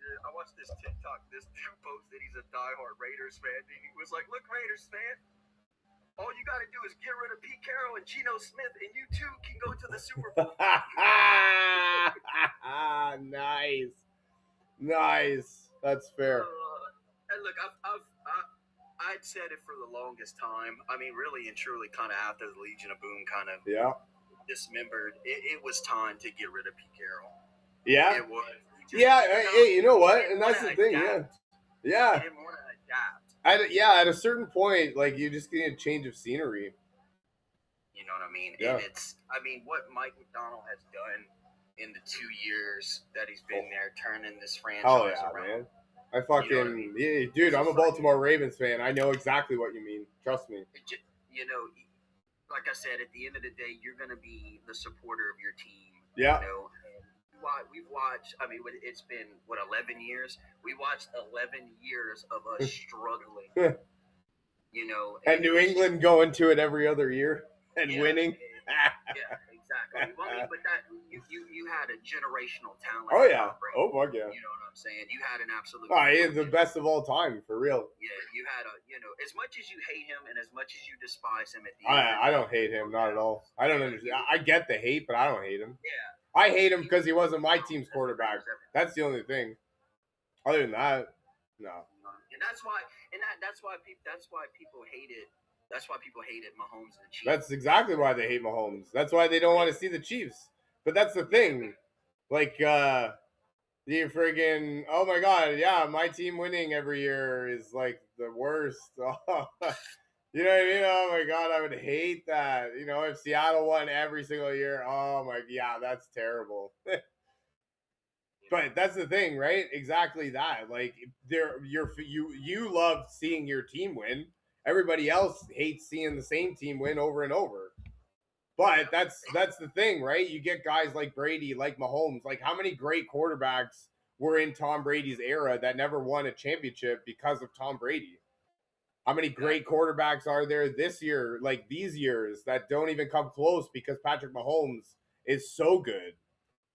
I watched this TikTok. This dude posted he's a diehard Raiders fan. And he was like, look, Raiders fan, all you got to do is get rid of Pete Carroll and Geno Smith, and you too can go to the Super Bowl. Nice. That's fair. And look, I'd said it for the longest time. I mean, really and truly, kind of after the Legion of Boom kind of dismembered, it was time to get rid of Pete Carroll. Yeah. It was. Hey, you know what? And that's the thing, yeah. Yeah. He didn't want to adapt. At a certain point, like, you just need a change of scenery. You know what I mean? Yeah. And what Mike McDonald has done in the 2 years that he's been there, turning this franchise around. Man. I fucking, dude, I'm a Baltimore Ravens fan. I know exactly what you mean. Trust me. You know, like I said, at the end of the day, you're going to be the supporter of your team. Yeah. You know, we've watched, I mean, it's been, 11 years? We watched 11 years of us struggling, you know. And New England going to it every other year and winning. Yeah, exactly. Well, I mean, but that, you had a generational talent. Oh, yeah. Oh, fuck yeah. You know what I'm saying? You had an absolute. He is the best of all time, for real. Yeah, you had as much as you hate him and as much as you despise him at the end. I don't hate him, not at all. I don't understand. I get the hate, but I don't hate him. Yeah. I hate him because he wasn't my team's quarterback. That's the only thing. Other than that, no. And that's why people hated. That's why people hated Mahomes and the Chiefs. That's exactly why they hate Mahomes. That's why they don't want to see the Chiefs. But that's the thing. Like, the friggin', oh my God, yeah, my team winning every year is like the worst. You know what I mean? Oh my God, I would hate that. You know, if Seattle won every single year, oh my, yeah, that's terrible. But that's the thing, right? Exactly that. Like, you love seeing your team win. Everybody else hates seeing the same team win over and over. But that's the thing, right? You get guys like Brady, like Mahomes. Like, how many great quarterbacks were in Tom Brady's era that never won a championship because of Tom Brady? How many great quarterbacks are there this year, like these years, that don't even come close because Patrick Mahomes is so good,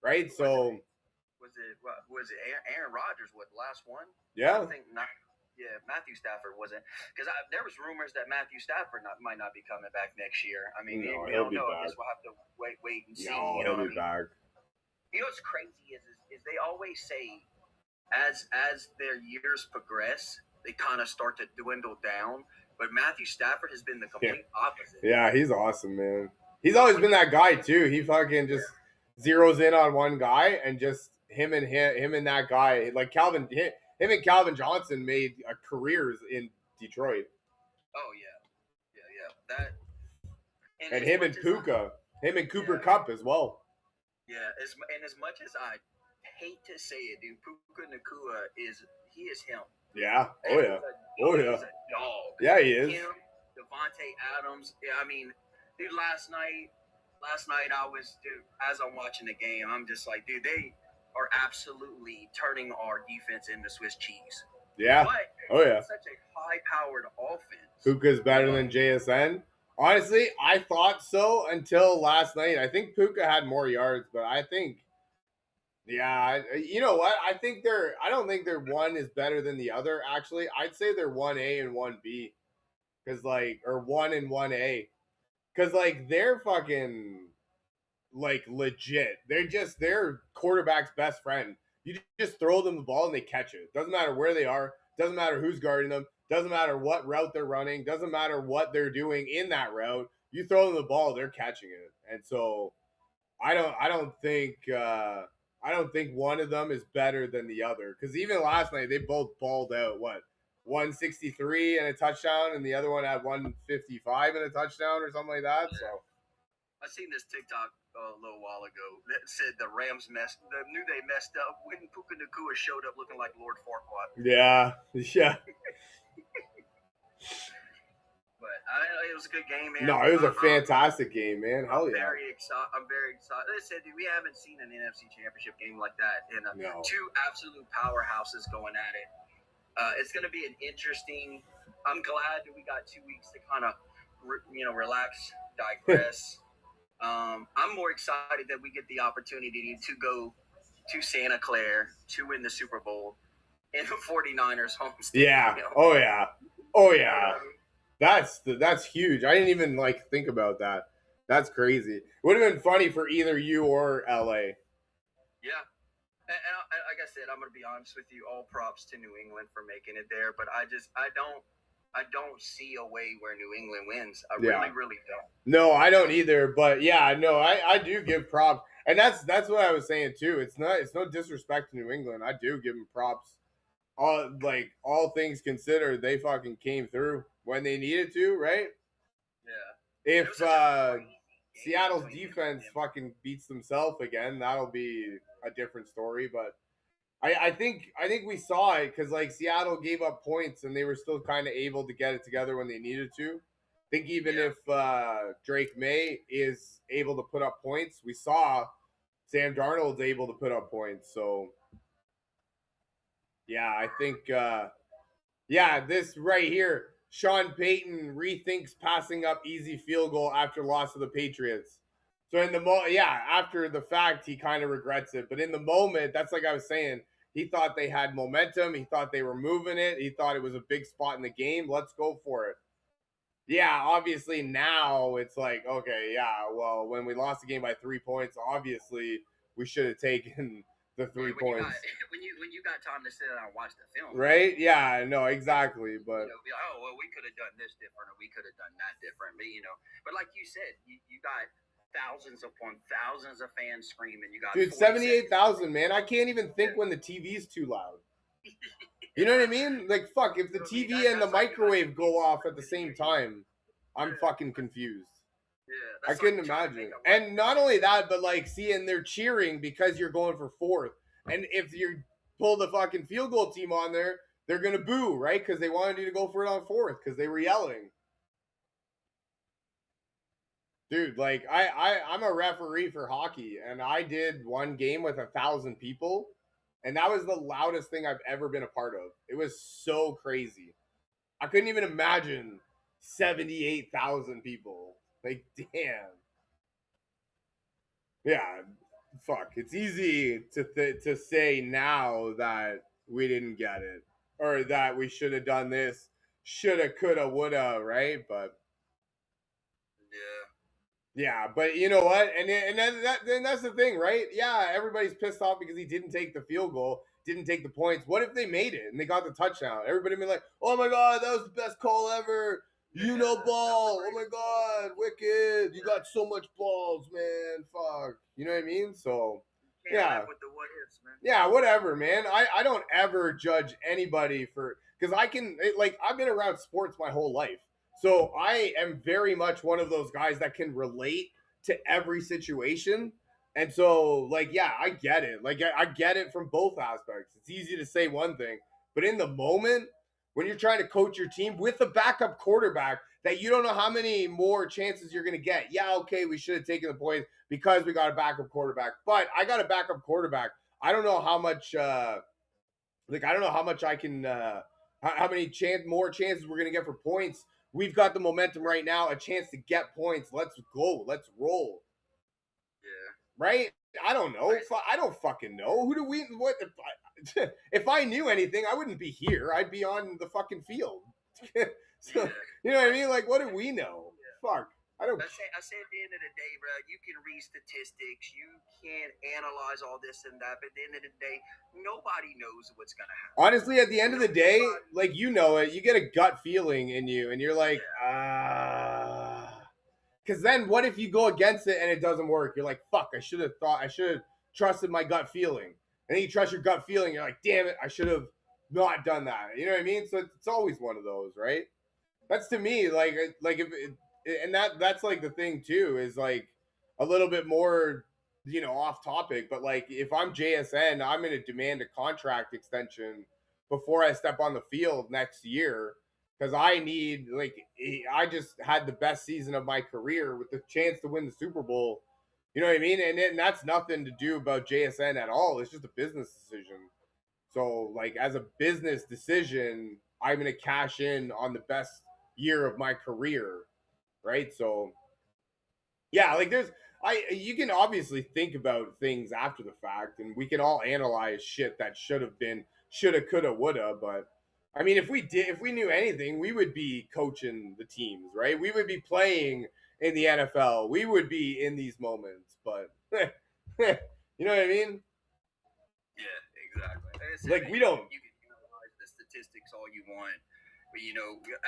right? So was it Aaron Rodgers? What, the last one? Yeah. I think not. Yeah, Matthew Stafford wasn't, because there was rumors that Matthew Stafford might not be coming back next year. I mean, we don't know. I guess we'll have to wait and see. No, he'll be back. You know what's crazy is they always say as their years progress, they kind of start to dwindle down. But Matthew Stafford has been the complete opposite. Yeah, he's awesome, man. He's always been that guy too. He fucking just zeroes in on one guy and just him and that guy, like him and Calvin Johnson made careers in Detroit. Oh yeah. That And as him much and as Puka, him and Cooper yeah, Cup as well. yeah, as much as I hate to say it, dude, Puka Nakua he is him. Yeah. And Oh yeah. Oh he yeah. is a dog. Yeah, he is. Him, Devontae Adams. Yeah, I mean, dude, last night I was, dude, as I'm watching the game, I'm just like, dude, they are absolutely turning our defense into Swiss cheese. Yeah. But Oh yeah. it's such a high-powered offense. Puka's better than JSN. Honestly, I thought so until last night. I think Puka had more yards, but I think, yeah, you know what? I don't think their one is better than the other. Actually, I'd say they're 1A and 1B, because like, or 1 and 1A, because like they're fucking like legit. They're quarterback's best friend. You just throw them the ball and they catch it. Doesn't matter where they are. Doesn't matter who's guarding them. Doesn't matter what route they're running. Doesn't matter what they're doing in that route. You throw them the ball, they're catching it. And so I don't think one of them is better than the other. Because even last night they both balled out. What, 163 and a touchdown, and the other one had 155 and a touchdown or something like that. So I seen this TikTok a little while ago that said the Rams knew they messed up when Puka Nakua showed up looking like Lord Farquaad. yeah, yeah. But it was a good game, man. No, it was a fantastic game, man. Hell I'm yeah. very excited. I'm very excited. Like I said, dude, we haven't seen an NFC Championship game like that, and No. two absolute powerhouses going at it. It's going to be an interesting. I'm glad that we got 2 weeks to kind of, relax, digress. I'm more excited that we get the opportunity to go to Santa Clara to win the Super Bowl in the 49ers home stadium. Yeah. Oh yeah. Oh yeah. That's huge. I didn't even like think about that. That's crazy. Would have been funny for either you or LA. Yeah. And like I said, I'm going to be honest with you. All props to New England for making it there, but I don't see a way where New England wins. I really don't. No, I don't either. But yeah, no, I do give props, and that's what I was saying too. It's no disrespect to New England. I do give them props. All things considered, they fucking came through when they needed to, right? Yeah. If Seattle's defense fucking beats themselves again, that'll be a different story. But I think we saw it because like Seattle gave up points and they were still kind of able to get it together when they needed to. I think even if Drake May is able to put up points, we saw Sam Darnold's able to put up points. So yeah, I think this right here. Sean Payton rethinks passing up easy field goal after loss of the Patriots. So in the after the fact, he kind of regrets it. But in the moment, that's like I was saying, he thought they had momentum. He thought they were moving it. He thought it was a big spot in the game. Let's go for it. Yeah, obviously now it's like, okay, yeah, well, when we lost the game by 3 points, obviously we should have taken the 3 points. When you got time to sit down and watch the film, right? Yeah, no, exactly. But be like, oh well, we could have done this different, or we could have done that different. But like you said, you got thousands upon thousands of fans screaming. You got 78,000, man. I can't even think when the TV's too loud. You know what I mean? Like, fuck, if the TV and the microwave go off at the same time, I'm fucking confused. Yeah, I couldn't imagine. And not only that, but like, seeing they're cheering because you're going for fourth. And if you pull the fucking field goal team on there, they're going to boo, right? Because they wanted you to go for it on fourth because they were yelling. Dude, like, I'm a referee for hockey, and I did one game with 1,000 people, and that was the loudest thing I've ever been a part of. It was so crazy. I couldn't even imagine 78,000 people. Like, damn. Yeah, fuck. It's easy to say now that we didn't get it, or that we should have done this, shoulda, coulda, woulda, right? But yeah, but you know what? And then that's the thing, right? Yeah, everybody's pissed off because he didn't take the field goal, didn't take the points. What if they made it and they got the touchdown? Everybody would be like, "Oh my god, that was the best call ever! You know ball! Oh my god, wicked! You got so much balls, man! Fuck!" You know what I mean? So yeah, with the what ifs, man. Yeah, whatever, man. I don't ever judge anybody for, because I can, like, I've been around sports my whole life. So I am very much one of those guys that can relate to every situation. And so, like, yeah, I get it. Like, I get it from both aspects. It's easy to say one thing, but in the moment, when you're trying to coach your team with a backup quarterback that you don't know how many more chances you're going to get. Yeah, okay, we should have taken the points because we got a backup quarterback, but I got a backup quarterback. I don't know how much, I don't know how much I can, how many more chances we're going to get for points. We've got the momentum right now, a chance to get points. Let's go. Let's roll. Yeah. Right? I don't know. I don't fucking know. Who do we? What? If I knew anything, I wouldn't be here. I'd be on the fucking field. So, Yeah. you know what I mean? Like, what do we know? Yeah. Fuck. I don't. I say at the end of the day, bro, you can read statistics, you can analyze all this and that, but at the end of the day, nobody knows what's gonna happen. Honestly, at the end of the day, like, you know it, you get a gut feeling in you, and you're like, because then what if you go against it and it doesn't work? You're like, fuck, I should have trusted my gut feeling. And then you trust your gut feeling, you're like, damn it, I should have not done that. You know what I mean? So it's always one of those, right? That's to me like if it, and that's like the thing too is like a little bit more, off topic, but like if I'm JSN, I'm going to demand a contract extension before I step on the field next year because I need, like, I just had the best season of my career with the chance to win the Super Bowl. You know what I mean? And that's nothing to do about JSN at all. It's just a business decision. So, like, as a business decision, I'm going to cash in on the best year of my career, right? So, yeah, like you can obviously think about things after the fact, and we can all analyze shit that should have been, shoulda, coulda, woulda. But I mean, if we knew anything, we would be coaching the teams, right? We would be playing in the NFL. We would be in these moments, but you know what I mean? Yeah, exactly. Like, we don't. You can analyze the statistics all you want, but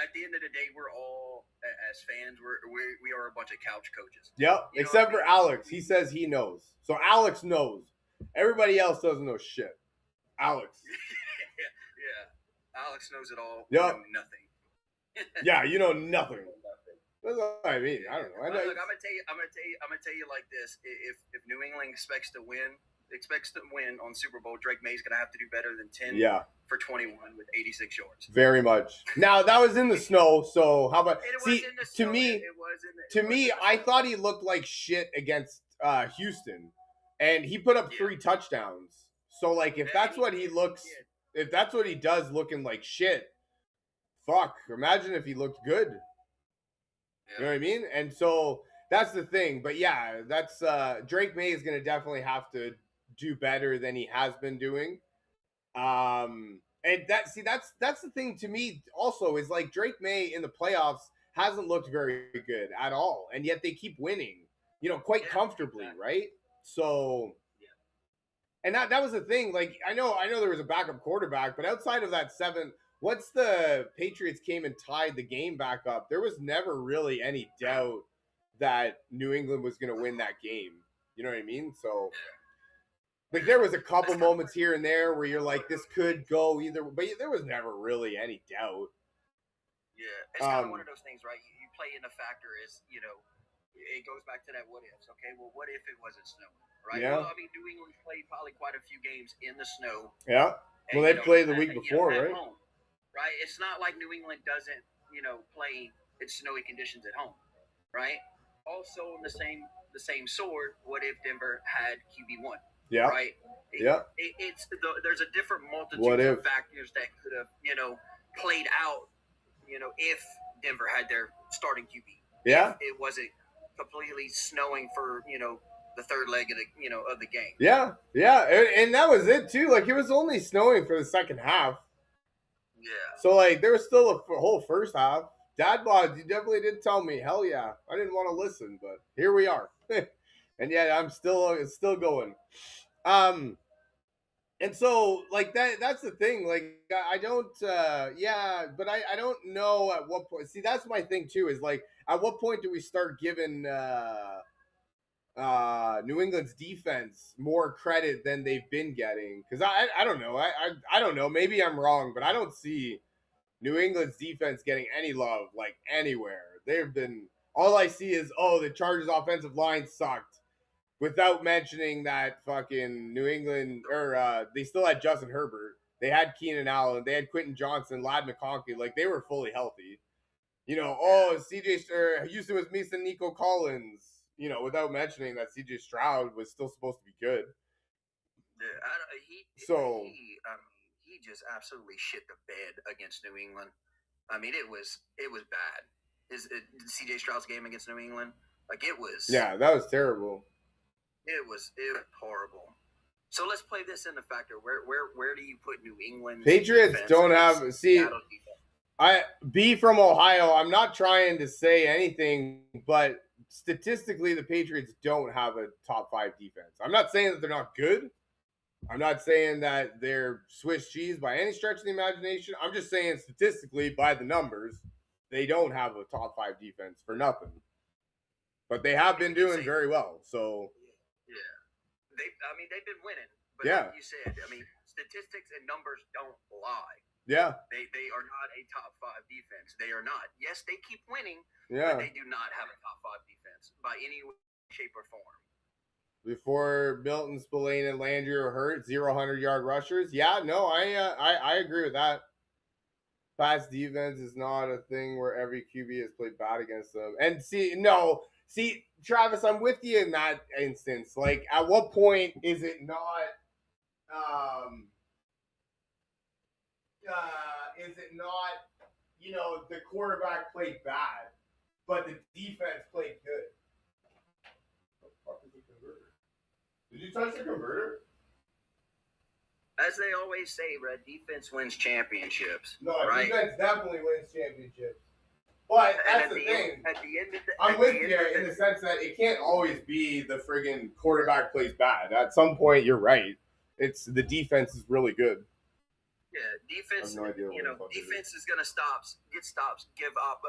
at the end of the day, we're all as fans, we are a bunch of couch coaches. Yep, except for Alex. He says he knows. So Alex knows. Everybody else doesn't know shit. Alex. Yeah. Alex knows it all. Yep. Nothing. Yeah, you know nothing. That's what I mean. I don't know. Look, I'm gonna tell you like this. If New England expects to win on Super Bowl, Drake May's gonna have to do better than 10 for 21 with 86 yards. Very much. Now that was in the snow, so how about to me, I thought he looked like shit against Houston, and he put up 3 touchdowns. So, like, if that's what he looks, if that's what he does, looking like shit, fuck. Imagine if he looked good. You know what I mean? And so that's the thing. But yeah, that's Drake May is gonna definitely have to do better than he has been doing. And that's the thing to me also is, like, Drake May in the playoffs hasn't looked very good at all, and yet they keep winning, quite comfortably, right? So, and that was the thing. Like, I know there was a backup quarterback, but outside of that once the Patriots came and tied the game back up, there was never really any doubt that New England was going to win that game. You know what I mean? So, like, there was a couple moments here and there where you're like, this could go either, but there was never really any doubt. Yeah, it's kind of one of those things, right? You play in a factor is, it goes back to that what ifs. Okay, well, what if it wasn't snowing, right? Yeah. Well, I mean, New England played probably quite a few games in the snow. Yeah. Well, they played the week before, right? Home, right? It's not like New England doesn't, play in snowy conditions at home, right? Also, in the same sword, what if Denver had QB1? Yeah. Right. There's a different multitude of factors that could have, played out, if Denver had their starting QB. Yeah. If it wasn't completely snowing for, the third leg of the game. Yeah. Yeah. And that was it too. Like, it was only snowing for the second half. Yeah. So, like, there was still a whole first half. Dad bod, you definitely did tell me. Hell yeah. I didn't want to listen, but here we are. And yeah, I'm still going. And so, like, that's the thing. Like, I don't but I don't know at what point. See, that's my thing too, is like, at what point do we start giving New England's defense more credit than they've been getting? Because I don't know. I don't know. Maybe I'm wrong, but I don't see New England's defense getting any love, like anywhere. They've been, all I see is, oh, the Chargers' offensive line sucked. Without mentioning that fucking New England, or they still had Justin Herbert. They had Keenan Allen. They had Quentin Johnson, Ladd McConkey. Like, they were fully healthy. You know, Houston was missing Nico Collins. You know, without mentioning that CJ Stroud was still supposed to be good. He just absolutely shit the bed against New England. I mean, it was bad. CJ Stroud's game against New England, like it was. Yeah, that was terrible. It was horrible. So let's play this in the factor. Where do you put New England? Patriots don't have B from Ohio. I'm not trying to say anything, but statistically, the Patriots don't have a top 5 defense. I'm not saying that they're not good. I'm not saying that they're Swiss cheese by any stretch of the imagination. I'm just saying statistically, by the numbers, they don't have a top 5 defense for nothing. But they have been doing very well. So yeah, they've been winning. But yeah, like you said, I mean, statistics and numbers don't lie. Yeah, they are not a top 5 defense. They are not. Yes, they keep winning. Yeah, but they do not have a top 5 defense by any shape or form. Before Milton, Spillane, and Landry are hurt, 0 100-yard rushers. Yeah, no, I agree with that. Pass defense is not a thing where every QB has played bad against them. And see, Travis, I'm with you in that instance. Like, at what point is it not? You know, the quarterback played bad, but the defense played good. What the fuck is a converter? Did you touch the converter? As they always say, Red, defense wins championships. No, right? Defense definitely wins championships. But that's the thing. I'm with you in the sense that it can't always be the friggin' quarterback plays bad. At some point, you're right. It's the defense is really good. Yeah, defense. Defense is gonna get stops, give up.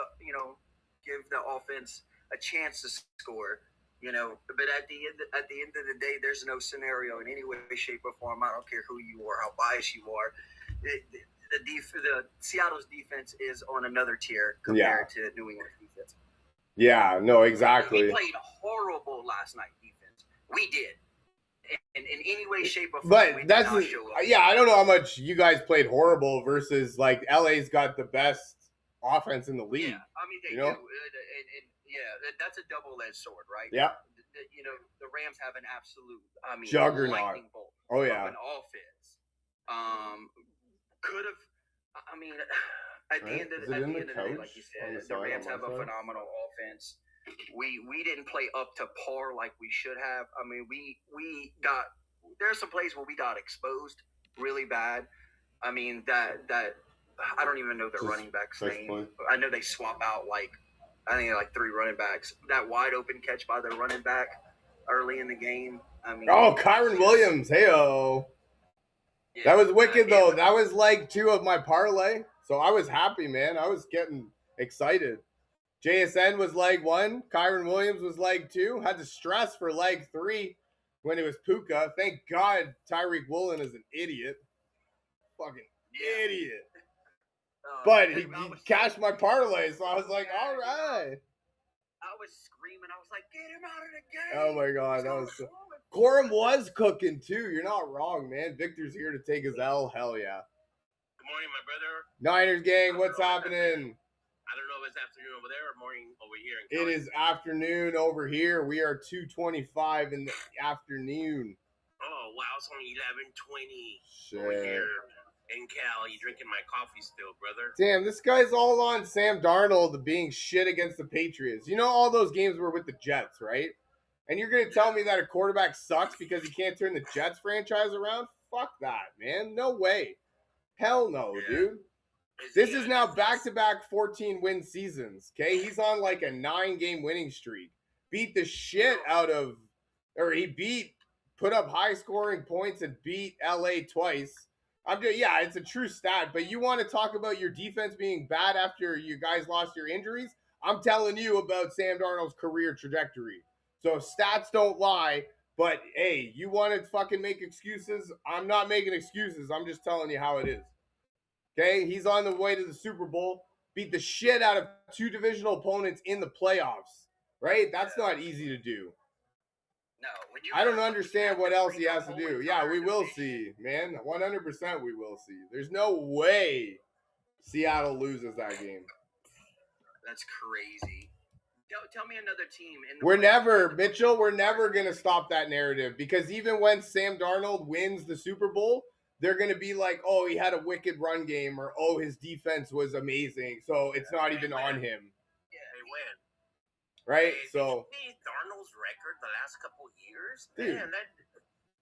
Give the offense a chance to score. But at the end of the day, there's no scenario in any way, shape, or form. I don't care who you are, how biased you are. The Seattle's defense is on another tier compared to New England's defense. Yeah, no, exactly. We played horrible last night, defense. We did. In any way, shape, or form. But I don't know how much you guys played horrible versus like LA's got the best offense in the league. Yeah, I mean they do. That's a double-edged sword, right? Yeah. The Rams have an absolute, juggernaut. lightning bolt of an offense. Could have. At the end of the day, like you said, the Rams have a phenomenal offense. We didn't play up to par like we should have. I mean, there's some plays where we got exposed really bad. I mean, that I don't even know their running back's name. I know they swap out I think 3 running backs. That wide open catch by their running back early in the game. Kyron Williams, hey-o. Yeah, that was wicked, though. That was 2 of my parlay. So I was happy, man. I was getting excited. JSN was 1. Kyron Williams was 2. Had to stress for 3 when it was Puka. Thank God Tyreek Woolen is an idiot. Fucking idiot. But he cashed my parlay, so I was like, all right. I was screaming. I was like, get him out of the game. Oh, my God. That was Corum was cooking, too. You're not wrong, man. Victor's here to take his L. Hell yeah. Good morning, my brother. Niners gang, what's happening? I don't know if it's afternoon over there or morning over here in Cali. It is afternoon over here. We are 2:25 in the afternoon. Oh, wow. It's only 11:20 Shit. Over here in Cali. Drinking my coffee still, brother. Damn, this guy's all on Sam Darnold being shit against the Patriots. You know all those games were with the Jets, right? And you're going to tell me that a quarterback sucks because he can't turn the Jets franchise around? Fuck that, man. No way. Hell no, dude. This is now back-to-back 14-win seasons, okay? He's on a 9-game winning streak. Beat the shit out of – put up high-scoring points and beat L.A. twice. It's a true stat, but you want to talk about your defense being bad after you guys lost your injuries? I'm telling you about Sam Darnold's career trajectory. So stats don't lie, but, hey, you want to fucking make excuses? I'm not making excuses. I'm just telling you how it is. Okay, he's on the way to the Super Bowl. Beat the shit out of 2 divisional opponents in the playoffs. Right? That's not easy to do. No, when you I don't got- understand you what have to else bring he your has to whole do. Yeah, entire we will division. see, man. 100% we will see. There's no way Seattle loses that game. That's crazy. Tell me another team in the We're playoffs never, that- Mitchell, we're never going to stop that narrative because even when Sam Darnold wins the Super Bowl, they're going to be like, oh, he had a wicked run game or, oh, his defense was amazing. So it's not even on him. Yeah, they win. Right? Hey, So, did you see Darnold's record the last couple of years? Dude. Man, that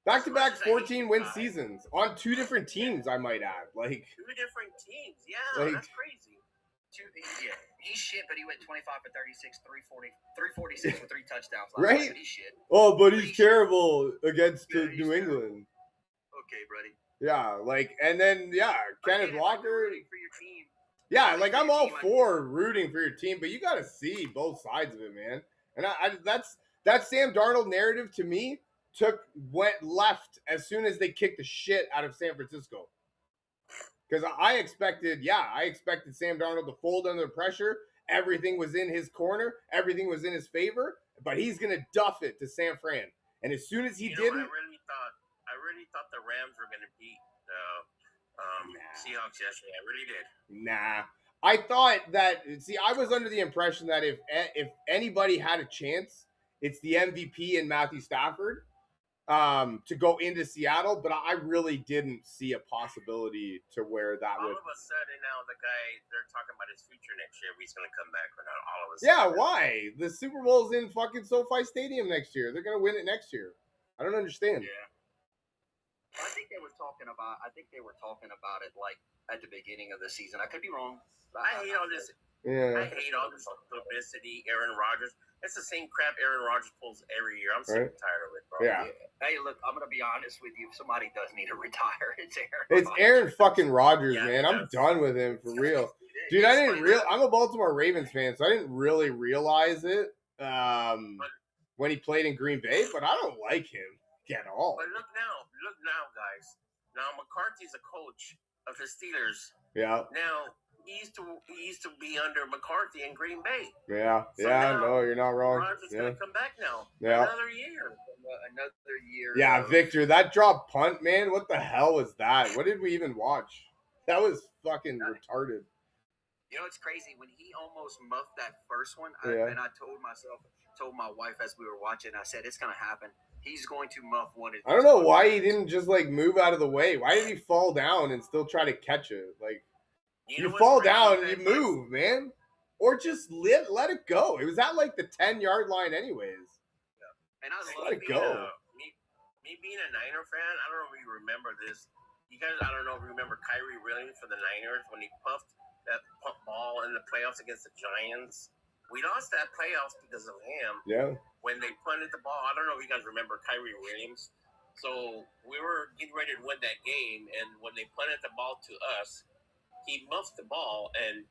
back-to-back as much as I hate 14 the win guy, seasons on 2 different teams, I might add. Like, 2 different teams. Yeah, Like- that's crazy. Yeah, he's shit, but he went 25 for 36, 346 with 3 touchdowns last Right? night. But he's shit. oh, but he's terrible against Yeah, he's New England. Okay, buddy. Yeah, like, and then, yeah, Kenneth Walker. Rooting for your team. Yeah, like I'm all for rooting for your team, but you got to see both sides of it, man. And that Sam Darnold narrative to me went left as soon as they kicked the shit out of San Francisco. Because I expected Sam Darnold to fold under the pressure. Everything was in his corner. Everything was in his favor. But he's gonna duff it to San Fran. And as soon as he didn't, I really thought the Rams were going to beat the Seahawks yesterday. I really did. nah. I thought that. See, I was under the impression that if anybody had a chance, it's the MVP and Matthew Stafford to go into Seattle. But I really didn't see a possibility to where that All would. of a sudden now the guy, they're talking about his future next year. If he's going to come back or not. All of a Yeah, sudden. why? The Super Bowl's in fucking SoFi Stadium next year. They're gonna win it next year. I don't understand. Yeah. I think they were talking about it like at the beginning of the season. I could be wrong. I hate all this. Yeah. I hate all this publicity. Aaron Rodgers. It's the same crap Aaron Rodgers pulls every year. I'm sick and tired of it, bro. Yeah. Hey, look, I'm gonna be honest with you. If somebody does need to retire, it's Aaron. It's Rodgers. Aaron fucking Rodgers, Yeah, man. I'm that's- done with him for real. Dude, I'm a Baltimore Ravens fan, so I didn't really realize it when he played in Green Bay, but I don't like him at all. But look now, guys. Now McCarthy's a coach of the Steelers. Yeah, Now he used to be under McCarthy in Green Bay. yeah, So yeah. now No, you're not wrong. Rodgers Yeah, gonna come back now. Yeah. Another year. Another year. yeah. of- Victor, that drop punt, man. What the hell was that? What did we even watch? That was fucking retarded. You know, it's crazy when he almost muffed that first one. Yeah. And I told my wife as we were watching, I said, it's gonna happen. He's going to muff one. Of I don't know why he didn't just like move out of the way. Why did he fall down and still try to catch it? Like you know what's fall crazy? down and you move, man, or just let it go. It was at like the 10-yard line, anyways. And I Let love it go. Me being a Niner fan, I don't know if you remember this. You guys, I don't know if you remember Kyrie Williams for the Niners when he puffed that ball in the playoffs against the Giants. We lost that playoffs because of him. Yeah. When they punted the ball, I don't know if you guys remember Kyrie Williams. So we were getting ready to win that game, and when they punted the ball to us, he muffed the ball, and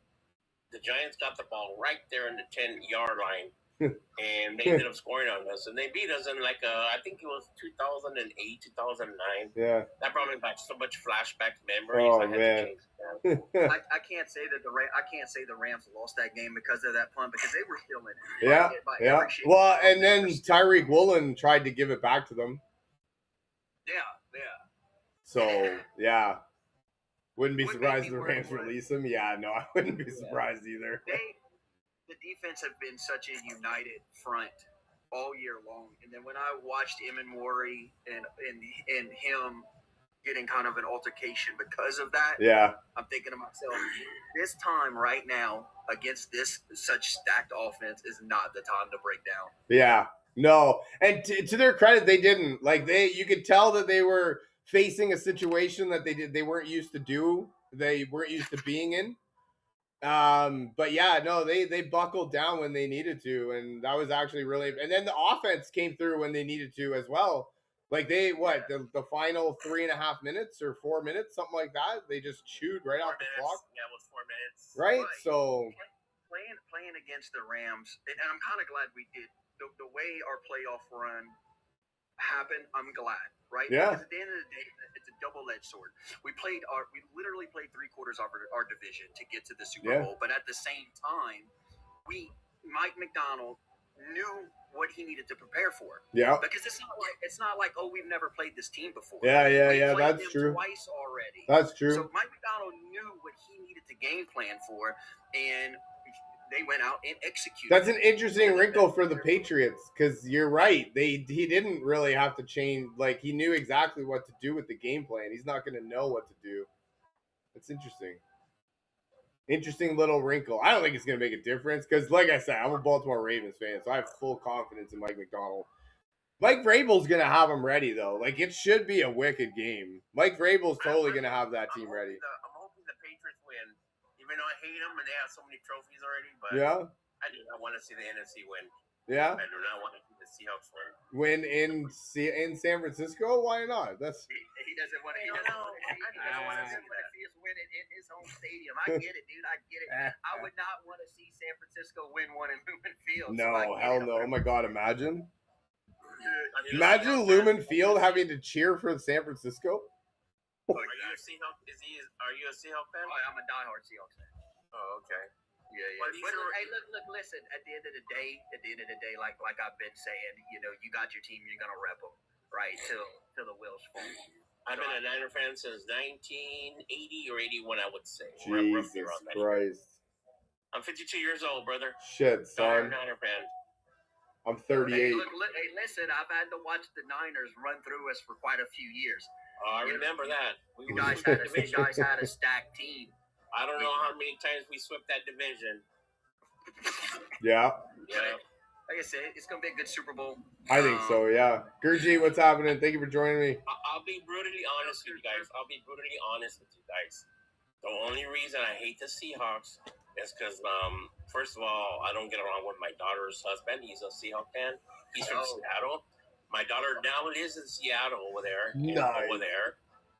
the Giants got the ball right there in the 10-yard line. And they ended up scoring on us, and they beat us in like I think it was 2008, 2009. Yeah. That brought me back so much flashback memories. Oh, I had to man. change that. I can't say that the Rams lost that game because of that punt because they were still in it. Yeah. By Yeah. every shape Well, and form, and they then were still- Tyreek Woolen tried to give it back to them. Yeah. So yeah, wouldn't be Wouldn't surprised make if me the worry Rams about it. release him. Yeah, no, I wouldn't be surprised either. The defense have been such a united front all year long. And then when I watched Murray and him getting kind of an altercation because of that, Yeah. I'm thinking to myself, this time right now against this such stacked offense is not the time to break down. Yeah, no, and to their credit, they didn't. Like you could tell that they were facing a situation that they weren't used to they weren't used to being in. But yeah, no, they buckled down when they needed to, and that was actually really. And then the offense came through when they needed to as well. Like the final 3.5 minutes or 4 minutes, something like that. They just chewed right off the clock. Yeah, it was 4 minutes. Right, Right. so. Playing against the Rams, and I'm kind of glad we did. The way our playoff run happened, I'm glad, right? Yeah. Because at the end of the day, it's a double-edged sword. We literally played 3/4 of our division to get to the Super Bowl, but at the same time, Mike McDonald knew what he needed to prepare for. Yeah. Because it's not like oh, we've never played this team before. Yeah. We played That's them true. twice already. That's true. So Mike McDonald knew what he needed to game plan for, and they went out and executed. That's an interesting wrinkle for the Patriots, because you're right. He didn't really have to change. Like, he knew exactly what to do with the game plan. He's not going to know what to do. It's interesting. Interesting little wrinkle. I don't think it's going to make a difference because, like I said, I'm a Baltimore Ravens fan, so I have full confidence in Mike McDonald. Mike Vrabel's going to have him ready, though. Like, it should be a wicked game. Mike Vrabel's totally going to have that team ready. I'm hoping the Patriots win. Even though I hate them and they have so many trophies already, but yeah, I do not want to see the NFC win. Yeah, I do not want to see the Seahawks win win. in San Francisco. Why not? That's he doesn't want to. He doesn't want to see us win it in his home stadium. I get it, dude. I get it. I would not want to see San Francisco win one in Lumen Field. no, hell no. Oh my God, imagine. Imagine Lumen Field having to cheer for San Francisco. Are you a Seahawks? Are you a Seahawks fan? Oh, I'm a diehard Seahawks fan. Oh, okay. Yeah. But hey, look, listen. At the end of the day, like I've been saying, you got your team, you're gonna rep them, right? Till the wheels fall. I've been a Niner fan since 1980 or 81, I would say. Jesus Christ. I'm 52 years old, brother. Shit, son. Niner fan. I'm 38. Hey, listen, I've had to watch the Niners run through us for quite a few years. Oh, I remember that. You guys had a stacked team. I don't know how many times we swept that division. Yeah. Like I said, it's going to be a good Super Bowl. I think so, yeah. Gurji, what's happening? Thank you for joining me. I'll be brutally honest with you guys. The only reason I hate the Seahawks is because, first of all, I don't get along with my daughter's husband. He's a Seahawks fan. He's from Seattle. My daughter now lives in Seattle over there.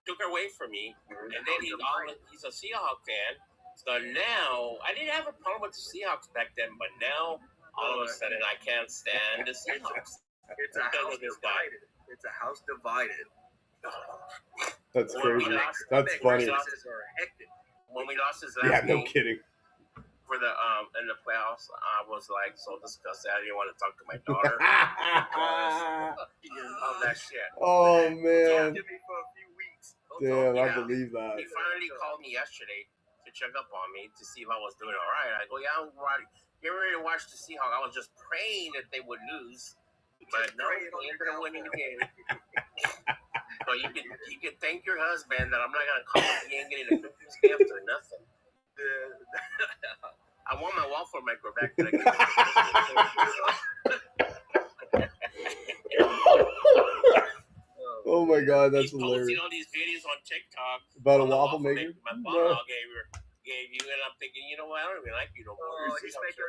Took her away from me. And then he's a Seahawks fan. So now, I didn't have a problem with the Seahawks back then, but now, all of a sudden, I can't stand the Seahawks. It's a house divided. It's a house divided. That's crazy. That's funny. When we lost his last game, no kidding. For the in the playoffs, I was like so disgusted. I didn't want to talk to my daughter because of that shit. Oh man! Give me for a few weeks. Damn, I believe that. He finally called me yesterday to check up on me to see if I was doing all right. I go, yeah, I'm ready. Get ready to watch the Seahawks. I was just praying that they would lose, but no, they ended up winning the game. So you can thank your husband that I'm not gonna call him. He ain't getting a Christmas gift or nothing. I want my waffle maker back. Oh my God, that's hilarious. Posting all these videos on TikTok about a waffle maker. My father gave you, and I'm thinking, you know what? I don't even like you no more. He's making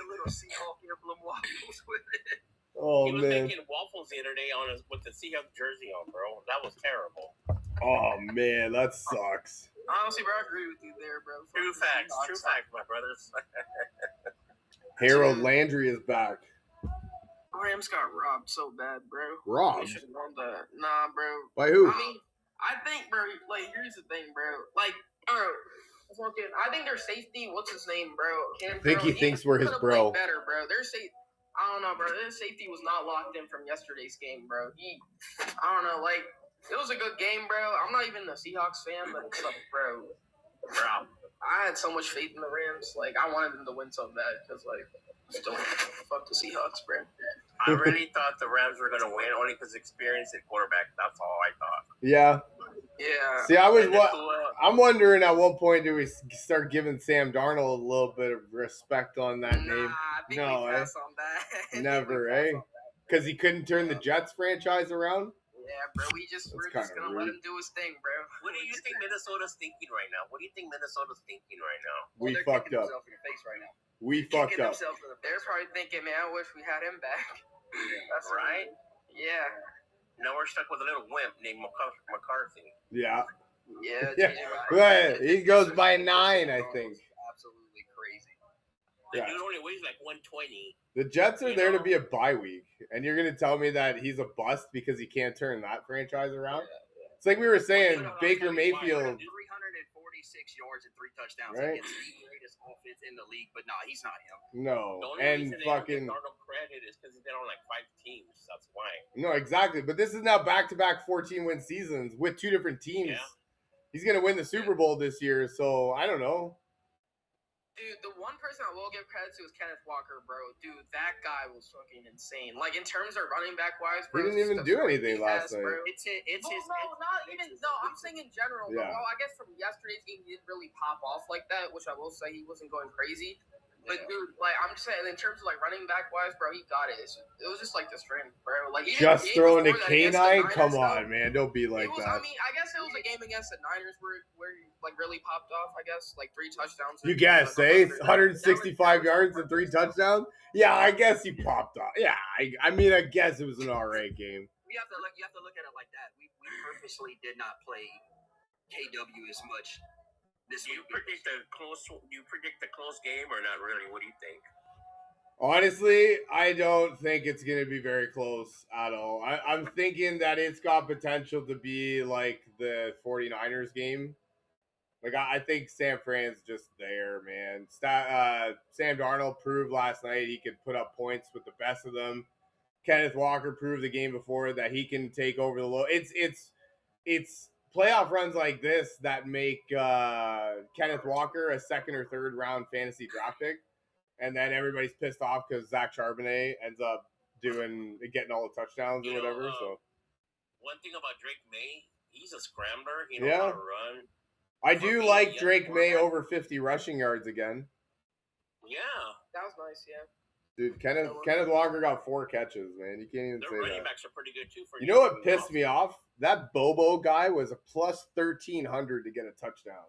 little Seahawk emblem waffles with it. Oh, he was man. making waffles the other day with the Seahawks jersey on, bro. That was terrible. Oh man, that sucks. Honestly, bro, I agree with you there, bro. True facts, my brothers. Harold Landry is back. Rams got robbed so bad, bro. Robbed? They should have won that. Nah, bro. By who? I mean, I think, bro, like, here's the thing, bro. Like, I think their safety, what's his name, bro? I think he thinks we're his bro. Better, bro. I don't know, bro. Their safety was not locked in from yesterday's game, bro. I don't know, like, it was a good game, bro. I'm not even a Seahawks fan, but it's like, bro, I had so much faith in the Rams. Like, I wanted them to win so bad because, like, still fuck the Seahawks, bro. I really thought the Rams were going to win only because experience at quarterback. That's all I thought. Yeah. Yeah. See, I'm wondering at what point do we start giving Sam Darnold a little bit of respect on that name? I think we pass on that. Never, eh? Because he couldn't turn the Jets franchise around? Yeah, bro. We're just gonna let him do his thing, bro. What do you think Minnesota's thinking right now? We fucked up. We fucked up. They're probably thinking, man, I wish we had him back. That's right. Yeah. Now we're stuck with a little wimp named McCarthy. Yeah. Yeah. But he goes by 9, I think. Absolutely crazy. The dude only weighs like 120. The Jets are there to be a bye week, and you're going to tell me that he's a bust because he can't turn that franchise around? It's like we were saying, No, Baker I'll tell you why. Mayfield. 346 yards and 3 touchdowns Right. against the greatest offense in the league, but nah, he's not him. No, The only and reason they fucking don't give Darnold credit is because he's been on like 5 teams. That's why. no, exactly. But this is now back-to-back 14-win seasons with 2 different teams. Yeah. He's gonna win the Super Bowl this year, so I don't know. Dude, the one person I will give credit to is Kenneth Walker, bro. Dude, that guy was fucking insane. Like, in terms of running back wise, He bro. didn't even do anything last night. Bro. It's his. I'm saying in general. Yeah. Well, I guess from yesterday's game, he didn't really pop off like that, which I will say he wasn't going crazy. But dude, like I'm just saying, in terms of like running back wise, bro, he got it. It was just like the strength, bro. Like even Just the game throwing a before that against the canine? Niners, Come though, on, man. Don't be like it was, that. I mean, I guess it was a game against the Niners where he like really popped off. I guess like 3 touchdowns. You guess, eh? 165 yards and 3 touchdowns? Yeah, I guess he popped off. Yeah, I mean, I guess it was an alright game. You have to look at it like that. We purposely did not play KW as much this Do you week. predict a close game or not really? What do you think? Honestly, I don't think it's going to be very close at all. I'm thinking that it's got potential to be like the 49ers game. Like, I think San Fran's just there, man. Sam Darnold proved last night he could put up points with the best of them. Kenneth Walker proved the game before that he can take over the low. It's playoff runs like this that make Kenneth Walker a 2nd or 3rd round fantasy draft pick. And then everybody's pissed off because Zach Charbonnet ends up getting all the touchdowns or whatever. So one thing about Drake May, he's a scrambler. He knows how to run. I do like Drake May over 50 rushing yards again. Yeah, that was nice. Yeah, dude, Kenneth Walker got 4 catches, man. You can't even say that. Their running backs are pretty good too. You know what pissed me off? That Bobo guy was a plus 1,300 to get a touchdown.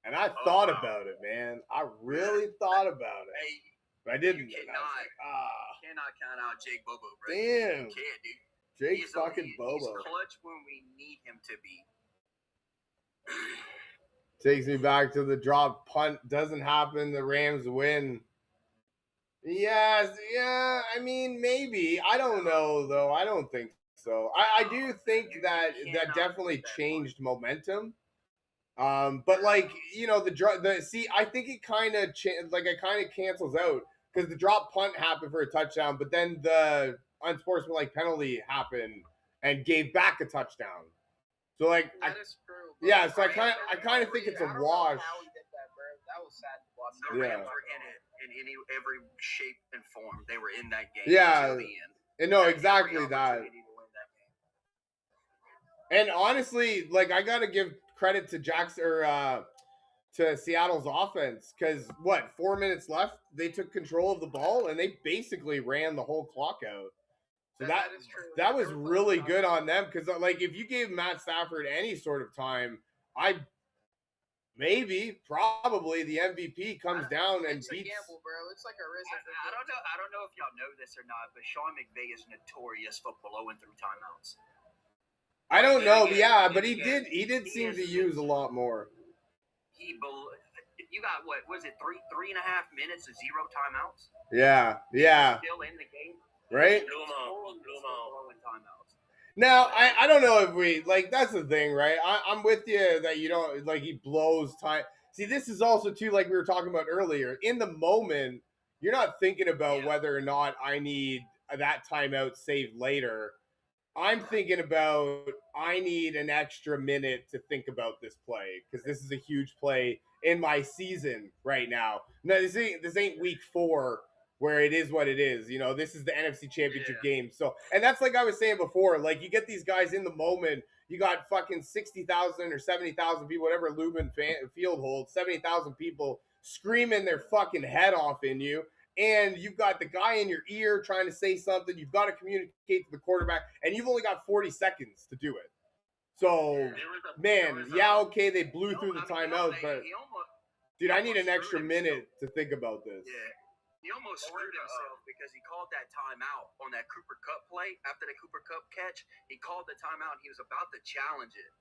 And I thought about it, man. I really thought about it. Hey, but I didn't. You cannot count out Jake Bobo, bro. Damn. You can't, dude. Jake fucking Bobo. He's clutch when we need him to be. Takes me back to the drop punt. Doesn't happen. The Rams win. Yes, yeah. I mean, maybe. I don't know, though. I don't think so. I do think that definitely changed momentum. But like, you know, I think it kind of cancels out because the drop punt happened for a touchdown, but then the unsportsmanlike penalty happened and gave back a touchdown. So like, that is true. Yeah, so I kind of think it's a wash. How he did that, bro. That was sad to watch. The Rams were in it in every shape and form. They were in that game. Yeah, until the end. And no, exactly that. And honestly, like I gotta give credit to to Seattle's offense because 4 minutes left, they took control of the ball and they basically ran the whole clock out. So that is true. That was really good on them because like if you gave Matt Stafford any sort of time, probably the MVP comes down and it's beats. a gamble, bro. It's like a risk. I don't know if y'all know this or not, but Sean McVay is notorious for blowing through timeouts. I don't know, but he did seem to use a lot more. You got what was it 3.5 minutes of 0 timeouts? Yeah. Still in the game, right? Blew them out. Timeouts. Now I don't know if we like that's the thing, right? I'm with you that you don't like he blows time. See, this is also too like we were talking about earlier. In the moment, you're not thinking about whether or not I need that timeout saved later. I'm thinking about I need an extra minute to think about this play because this is a huge play in my season right now. No, this ain't week 4 where it is what it is. You know, this is the NFC Championship game. So, and that's like I was saying before. Like you get these guys in the moment. You got fucking 60,000 or 70,000 people, whatever Lubin Field holds, 70,000 people screaming their fucking head off in you. And you've got the guy in your ear trying to say something. You've got to communicate to the quarterback, and you've only got 40 seconds to do it. So, okay, they blew through the timeout, but dude, I need an extra minute to think about this. Yeah, he almost screwed himself because he called that timeout on that Cooper Kupp play after the Cooper Kupp catch. He called the timeout, and he was about to challenge it.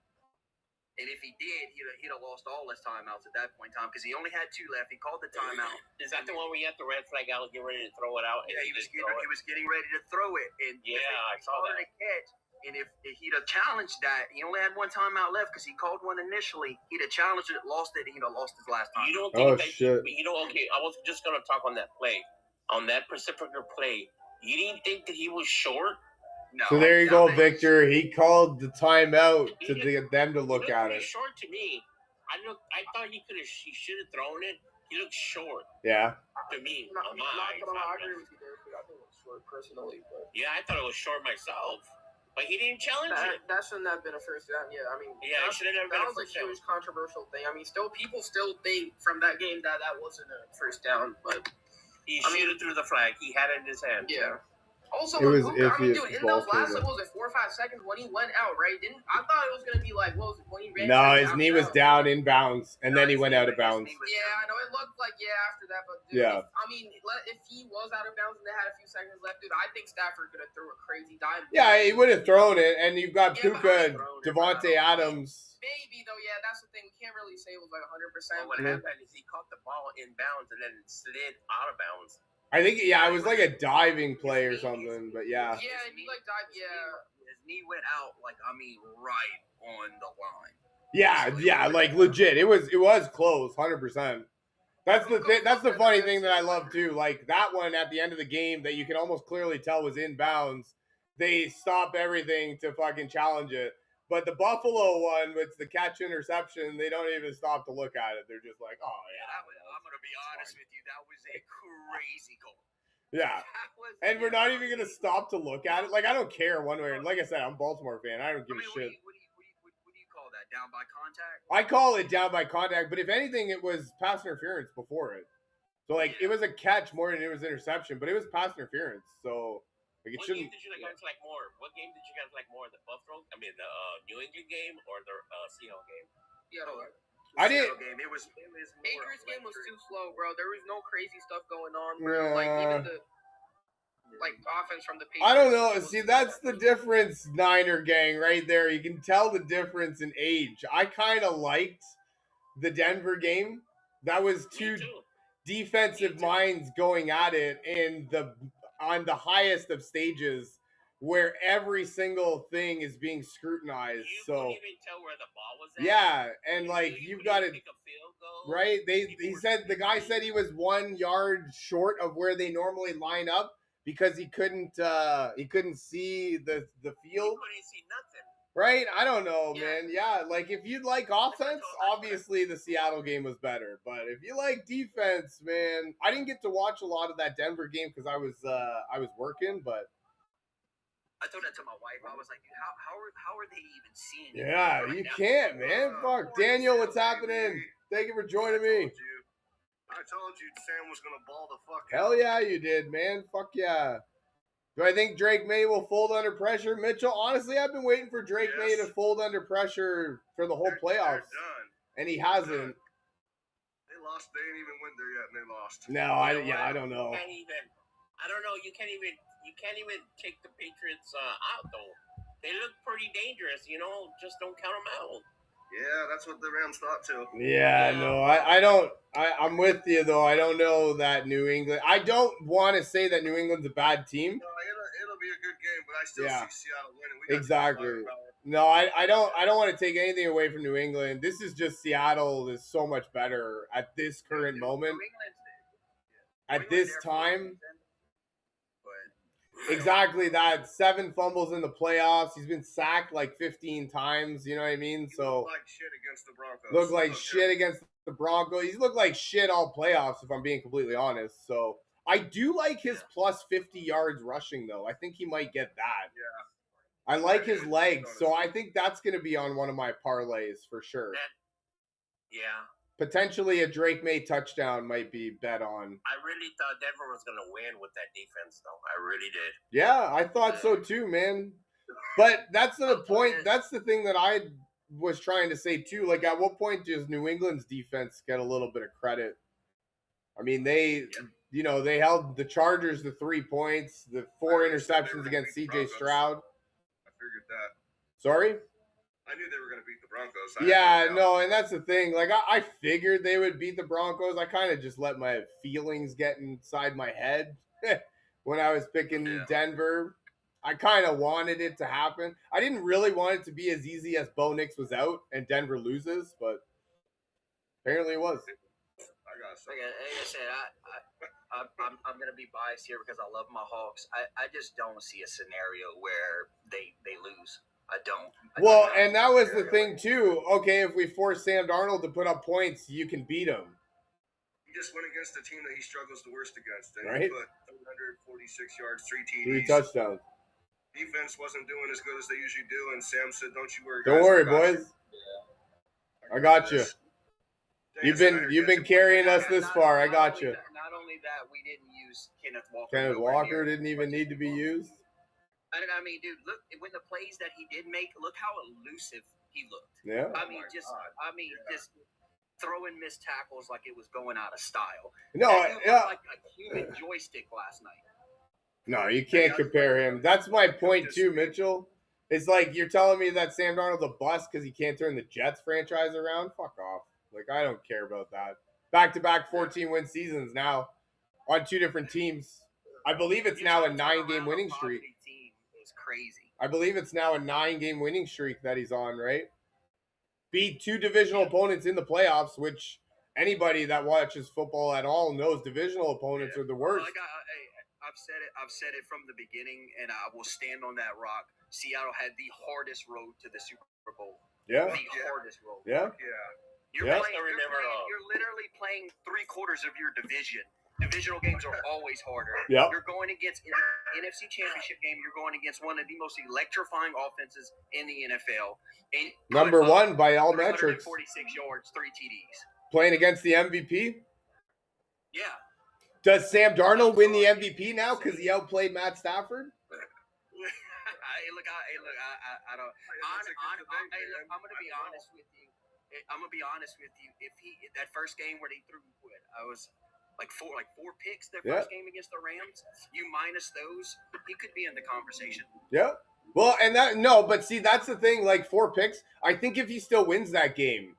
And if he did, he'd have lost all his timeouts at that point in time because he only had 2 left. He called the timeout. Is that the one where you had the red flag out, get ready to throw it out? Yeah, he was getting ready to throw it, and I saw that. Catch, And if he'd have challenged that, he only had one timeout left because he called one initially. He'd have challenged it, lost it, and he'd have lost his last time. You don't think Oh, that? shit. Okay. I was just gonna talk on that play, on that particular play. You didn't think that he was short? No. So there you that go, man- Victor. He called the timeout to get them to look he looked at pretty it. short to me. I thought he should have thrown it. He looked short Yeah. to me. Not On my gonna eyes. lie, I agree with you there. I think it's short personally, but Yeah, I thought it was short myself, but he didn't challenge it. that shouldn't have been a first down. Yeah, I mean, Yeah, it should have been that a was a first down. huge controversial thing. I mean, people still think from that game that wasn't a first down, but He should have threw the flag. He had it in his hand. yeah. Also, It was Luka, I mean, iffy dude, if the in ball those last, came in. what was it, 4 or 5 seconds when he went out, right? I thought it was gonna be like, what was it, when he ran? No, straight his out knee of was bounds. down inbounds, and then he his went knee- out of his bounds. knee was Yeah, down. I know it looked like after that, but dude, Yeah. if he was out of bounds and they had a few seconds left, dude, I think Stafford could have threw a crazy dive. Yeah, he would have thrown it, and you've got Yeah, but Puka, thrown it, Devontae Adams. Maybe though, yeah, that's the thing. We can't really say it was like 100%. Well, what Mhm. happened is he caught the ball in bounds and then it slid out of bounds. I think, yeah, it was like a diving play or something, but yeah. Yeah, it'd be like dive. Yeah. His knee went out, like, I mean, right on the line. Yeah, like legit. It was close, 100%. That's the funny thing that I love too. Like that one at the end of the game that you can almost clearly tell was inbounds. They stop everything to fucking challenge it. But the Buffalo one with the catch interception, they don't even stop to look at it. They're just like, oh I'm gonna be honest with you, that was a crazy goal. yeah. And we're not even gonna stop to look at it. Like I don't care one way. Like I said, I'm a Baltimore fan. I don't give a shit. What do you call that? Down by contact? I call it down by contact, but if anything, it was pass interference before it. So like it was a catch more than it was interception, but it was pass interference. So like it What shouldn't. game did you guys like more? What game did you guys like more? The Buffalo? I mean, the New England game or the Seattle game? Yeah. I did. Seattle game. It was more Patriots game was electric. too slow, bro. There was no crazy stuff going on, bro. Like even the offense from the Patriots. I don't know. was- See, that's the difference, Niner gang, right there. You can tell the difference in age. I kind of liked the Denver game. That was two Me too. defensive minds going at it on the highest of stages where every single thing is being scrutinized. You So couldn't even tell where the ball was at. yeah, and like you've got it Kick a field goal. right. The guy said he was 1 yard short of where they normally line up because he couldn't see the You field. couldn't see nothing. Right? I don't know, Yeah. man. Yeah, like if you'd like offense, obviously the Seattle game was better. But if you like defense, man, I didn't get to watch a lot of that Denver game because I was working. But I told that to my wife. I was like, dude, how are they even seeing it? yeah, right you now? can't, man. Fuck, Daniel, what's happening? Thank you for joining me. I told you Sam was gonna ball the fuck out. Hell yeah, you did, man. Fuck yeah. Do I think Drake May will fold under pressure? Mitchell, honestly, I've been waiting for Drake May Yes. to fold under pressure for the whole They're playoffs, done. and he hasn't. They lost. They ain't even went there yet, and they lost. No, I don't know. You can't even. I don't know. You can't even take the Patriots out though. They look pretty dangerous. Just don't count them out. Yeah, that's what the Rams thought too. Yeah, no, I don't. I'm with you though. I don't know that New England. I don't want to say that New England's a bad team. No, it'll be a good game, but I still Yeah. see Seattle winning. We got Exactly. firepower. No, I don't want to take anything away from New England. This is just Seattle is so much better at this current moment, New England's at this there for a time. reason, but Exactly that. 7 fumbles in the playoffs. He's been sacked like 15 times. You know what I mean? He So looked like shit against the Broncos. look like Okay. shit against the Broncos. He's looked like shit all playoffs, if I'm being completely honest. So I do like his plus 50 yards rushing, though. I think he might get that. Yeah. I like his legs, so I think that's going to be on one of my parlays for sure. Yeah, Potentially a Drake May touchdown might be bet on. I really thought Denver was gonna win with that defense, though. I really did. Yeah, I thought so too, man. But that's the point. That's the thing that I was trying to say too. Like, at what point does New England's defense get a little bit of credit? I mean, they held the Chargers to 3 points, the 4 interceptions against CJ Stroud. I figured that. Sorry? I knew they were going to beat the Broncos. Yeah, no, and that's the thing. Like, I figured they would beat the Broncos. I kind of just let my feelings get inside my head when I was picking Denver. I kind of wanted it to happen. I didn't really want it to be as easy as Bo Nix was out and Denver loses, but apparently it was. I got some. Like I said, I'm gonna be biased here because I love my Hawks. I just don't see a scenario where they lose. I don't. Well, and that was the thing too. Okay, if we force Sam Darnold to put up points, you can beat him. He just went against a team that he struggles the worst against, and Right. he put 346 yards, 3 TDs. 3 touchdowns. Defense wasn't doing as good as they usually do, and Sam said, "Don't you worry, Don't guys, worry, I got boys. you. I got you. this." You've been carrying us this far. I got you. Not only that, we didn't use Kenneth Walker. Kenneth nowhere Walker near didn't even need to be used. I mean, dude, look when the plays that he did make. Look how elusive he looked. Yeah. I mean, just throwing missed tackles like it was going out of style. No, That dude yeah. looked like a human joystick last night. No, you can't compare him. That's my point too, Mitchell. It's like you're telling me that Sam Darnold's a bust because he can't turn the Jets franchise around. Fuck off. Like, I don't care about that. Back-to-back 14-win seasons now on 2 different teams. I believe it's now a 9-game winning streak. Team is crazy. I believe it's now a 9-game winning streak that he's on, right? Beat 2 divisional opponents in the playoffs, which anybody that watches football at all knows divisional opponents are the worst. Like I've said it from the beginning, and I will stand on that rock. Seattle had the hardest road to the Super Bowl. Yeah. The hardest road. Yeah. You're Yeah. you're literally playing 3/4 of your division. Divisional games are always harder. Yep. You're going against in the NFC Championship game. You're going against one of the most electrifying offenses in the NFL. And Number 1 by all metrics. 46 yards, 3 TDs. Playing against the MVP. Yeah. Does Sam Darnold win the MVP now because he outplayed Matt Stafford? I don't. I'm gonna be honest with you. If he that first game where they threw, I was like four picks. Their first game against the Rams. You minus those, he could be in the conversation. Yeah. Well, and but see, that's the thing. Like 4 picks. I think if he still wins that game,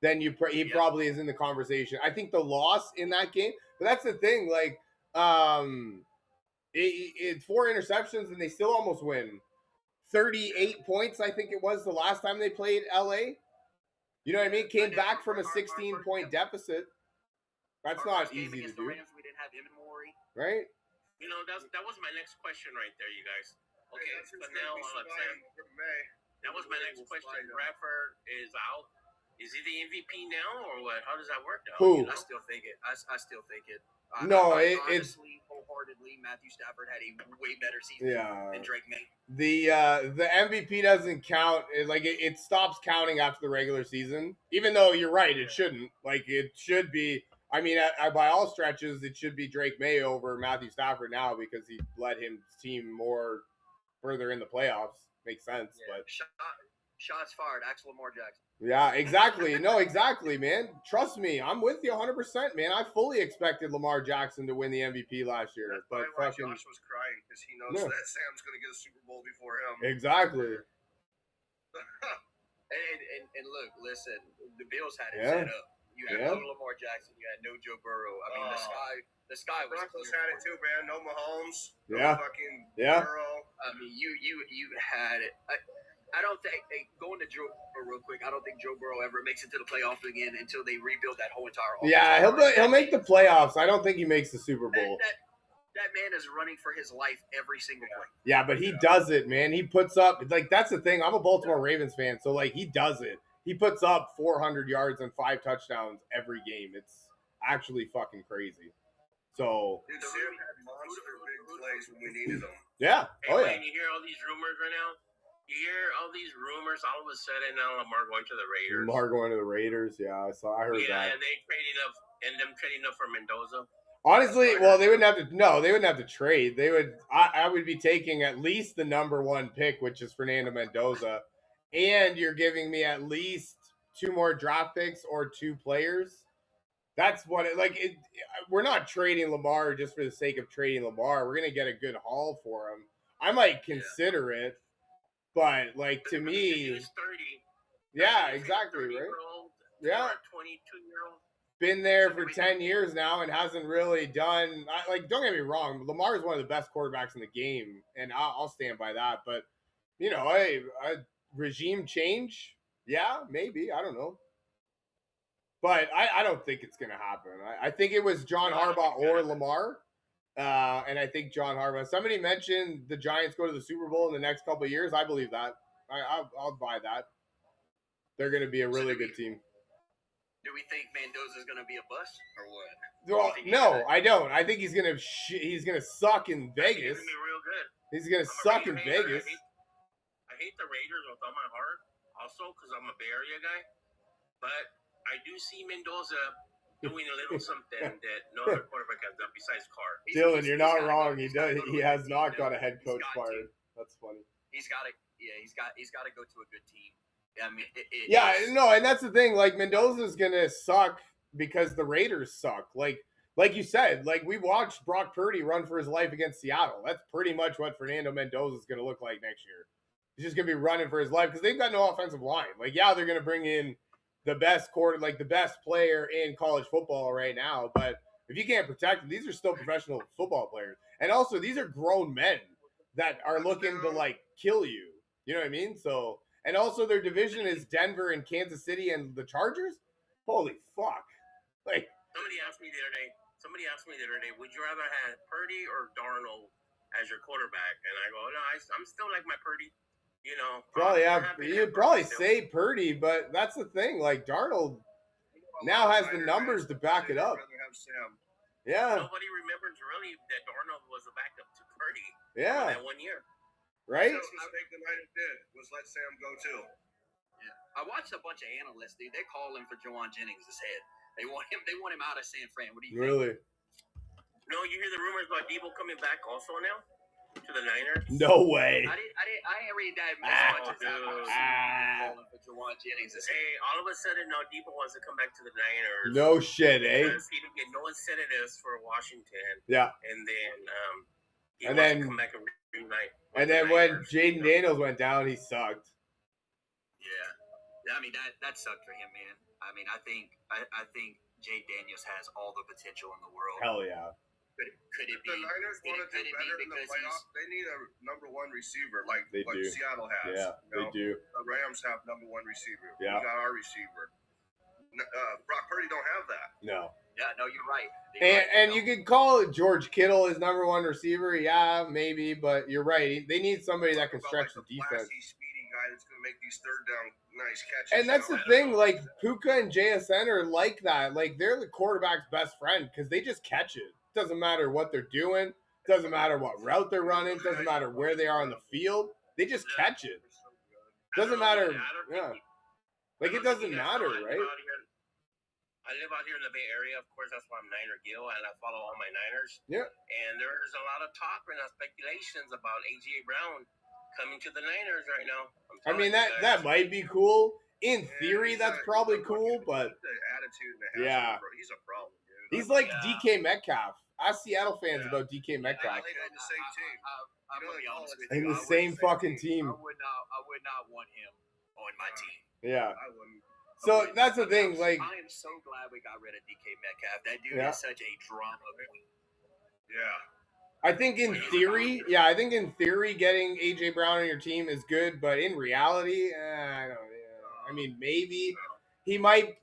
then he probably is in the conversation. I think the loss in that game, but that's the thing. Like, it's 4 interceptions and they still almost win. 38 points, I think it was the last time they played LA. You know what I mean? Came back from a 16-point deficit. That's not easy to do. Rams, we didn't have inventory. Right? You know, that was my next question right there, you guys. Okay, that was my next question. Bradford is out. Is he the MVP now, or what? How does that work now? Who? I still think it. Honestly, wholeheartedly, Matthew Stafford had a way better season than Drake May. The MVP doesn't count. It stops counting after the regular season. Even though you're right, it shouldn't. Like, it should be. I mean, by all stretches, it should be Drake May over Matthew Stafford now because he led his team more further in the playoffs. Makes sense, but shots fired. Axel Lamar Jackson. Yeah, exactly. No, exactly, man. Trust me, I'm with you 100%, man. I fully expected Lamar Jackson to win the MVP last year, That's but why fucking Josh was crying because he knows that Sam's going to get a Super Bowl before him. exactly. And look, listen, the Bills had it set up. You had no Lamar Jackson. You had no Joe Burrow. I mean, the sky was Broncos clear had it too, man. No Mahomes. No fucking Burrow. I mean, you had it. I don't think going to Joe real quick. I don't think Joe Burrow ever makes it to the playoffs again until they rebuild that whole entire offense. Yeah, he'll make the playoffs. I don't think he makes the Super Bowl. That man is running for his life every single play. Yeah, but he does it, man. He puts up that's the thing. I'm a Baltimore Ravens fan, so he does it. He puts up 400 yards and 5 touchdowns every game. It's actually fucking crazy. So Dude, Sam had monster big plays when we needed them. Yeah. And you hear all these rumors right now. You hear all these rumors. All of a sudden, now Lamar going to the Raiders. Lamar going to the Raiders. Yeah, I heard that. Yeah, and them trading up for Mendoza. Honestly, well, they wouldn't have to. No, they wouldn't have to trade. They would. I would be taking at least the number 1 pick, which is Fernando Mendoza, and you're giving me at least 2 more draft picks or 2 players. That's what it. We're not trading Lamar just for the sake of trading Lamar. We're gonna get a good haul for him. I might consider it, but to me, he's 30. Yeah, exactly, right? 30-year-old, Yeah. 22-year-old. been there for 10 years now and hasn't really done like. Don't get me wrong, Lamar is one of the best quarterbacks in the game, and I'll stand by that. But a regime change, yeah, maybe, I don't know. But I don't think it's going to happen. I think it was John Harbaugh or Lamar. And I think John Harbaugh. Somebody mentioned the Giants go to the Super Bowl in the next couple of years. I believe that. I'll buy that. They're going to be a really good team. Do we think Mendoza's going to be a bust or what? Well, no, I don't. I think he's going to suck in Vegas. He's going to be real good. He's going to suck in Vegas. I hate the Raiders with all my heart, also because I'm a Bay Area guy. But I do see Mendoza doing a little something that no other quarterback has done besides Carr. Dylan, you're not wrong. He does. He has not got a head coach fired. That's funny. He's got to. Yeah, he's got to go to a good team. I mean, and that's the thing. Like, Mendoza's gonna suck because the Raiders suck. Like you said, like, we watched Brock Purdy run for his life against Seattle. That's pretty much what Fernando Mendoza is gonna look like next year. He's just gonna be running for his life because they've got no offensive line. Like, yeah, they're gonna bring in the best the best player in college football right now, but if you can't protect them, these are still professional football players, and also these are grown men that are looking to like kill you. You know what I mean? So. And also their division is Denver and Kansas City and the Chargers. Holy fuck! Like, somebody asked me the other day, would you rather have Purdy or Darnold as your quarterback? And I go, no, I'm still like my Purdy. You'd probably say Purdy, but that's the thing. Like, Darnold now has the numbers to back it up. Yeah. Nobody remembers really that Darnold was a backup to Purdy. Yeah. For that 1 year. Right? That's the mistake the Niners did, was let Sam go too. Yeah. I watched a bunch of analysts, dude. They call him for Jawan Jennings' head. They want him out of San Fran. What do you think? Really? No, you hear the rumors about Debo coming back also now to the Niners? No way. I didn't read that as much as I calling for Jawan Jennings' head. Hey, all of a sudden now Debo wants to come back to the Niners. No shit, eh? Because he didn't get no incentives for Washington. Yeah. And then he and wants then to come back and reunite. And then when Jaden Daniels went down, he sucked. Yeah, I mean that sucked for him, man. I mean, I think Jaden Daniels has all the potential in the world. Hell yeah. Could it be? The Niners want to do better in the playoffs. They need a number one receiver like Seattle has. Yeah, they do. The Rams have number one receiver. Yeah. We got our receiver. Brock Purdy don't have that. No. Yeah, no, you're right. And you could call it George Kittle his number one receiver. Yeah, maybe, but you're right. They need somebody that can stretch the defense. Flashy, speedy guy that's going to make these third down nice catches. And that's the thing. Like, Puka and JSN are like that. Like, they're the quarterback's best friend because they just catch it. Doesn't matter what they're doing. Doesn't matter what route they're running. Doesn't matter where they are on the field. They just catch it. Doesn't matter. Yeah. Like, it doesn't matter, right? I live out here in the Bay Area. Of course, that's why I'm Niner Gill, and I follow all my Niners. Yeah. And there's a lot of talk right now, speculations about A.J. Brown coming to the Niners right now. I mean, that might be cool. In theory, that's probably cool, but the attitude and the he's a problem, dude. He's like DK Metcalf. Ask Seattle fans about DK Metcalf. They played in the same team. I'm gonna be honest with In you. the same fucking team. I would not want him on my team. Yeah. I wouldn't. So that's the thing. Like, I am so glad we got rid of DK Metcalf. That dude is such a drama queen. Yeah. I think in theory, getting AJ Brown on your team is good, but in reality, I don't know. I mean, maybe he might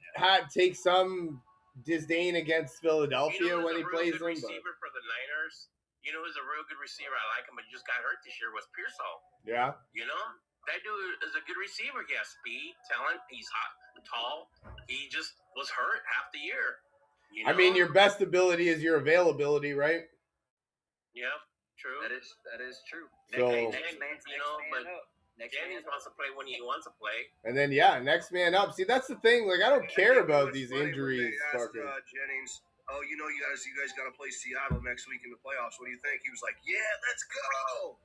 take some disdain against Philadelphia when he plays them. Receiver for the Niners. You know who's a real good receiver? I like him, but he just got hurt this year. Was Pearsall? Yeah. You know, that dude is a good receiver. He has speed, talent. He's hot, tall. He just was hurt half the year. You know? I mean, your best ability is your availability, right? Yeah, true. That is true. So, Jennings wants to play when he wants to play. And then next man up. See, that's the thing. Like, I don't care about these injuries. They asked Jennings, "Oh, you guys got to play Seattle next week in the playoffs. What do you think?" He was like, "Yeah, let's go."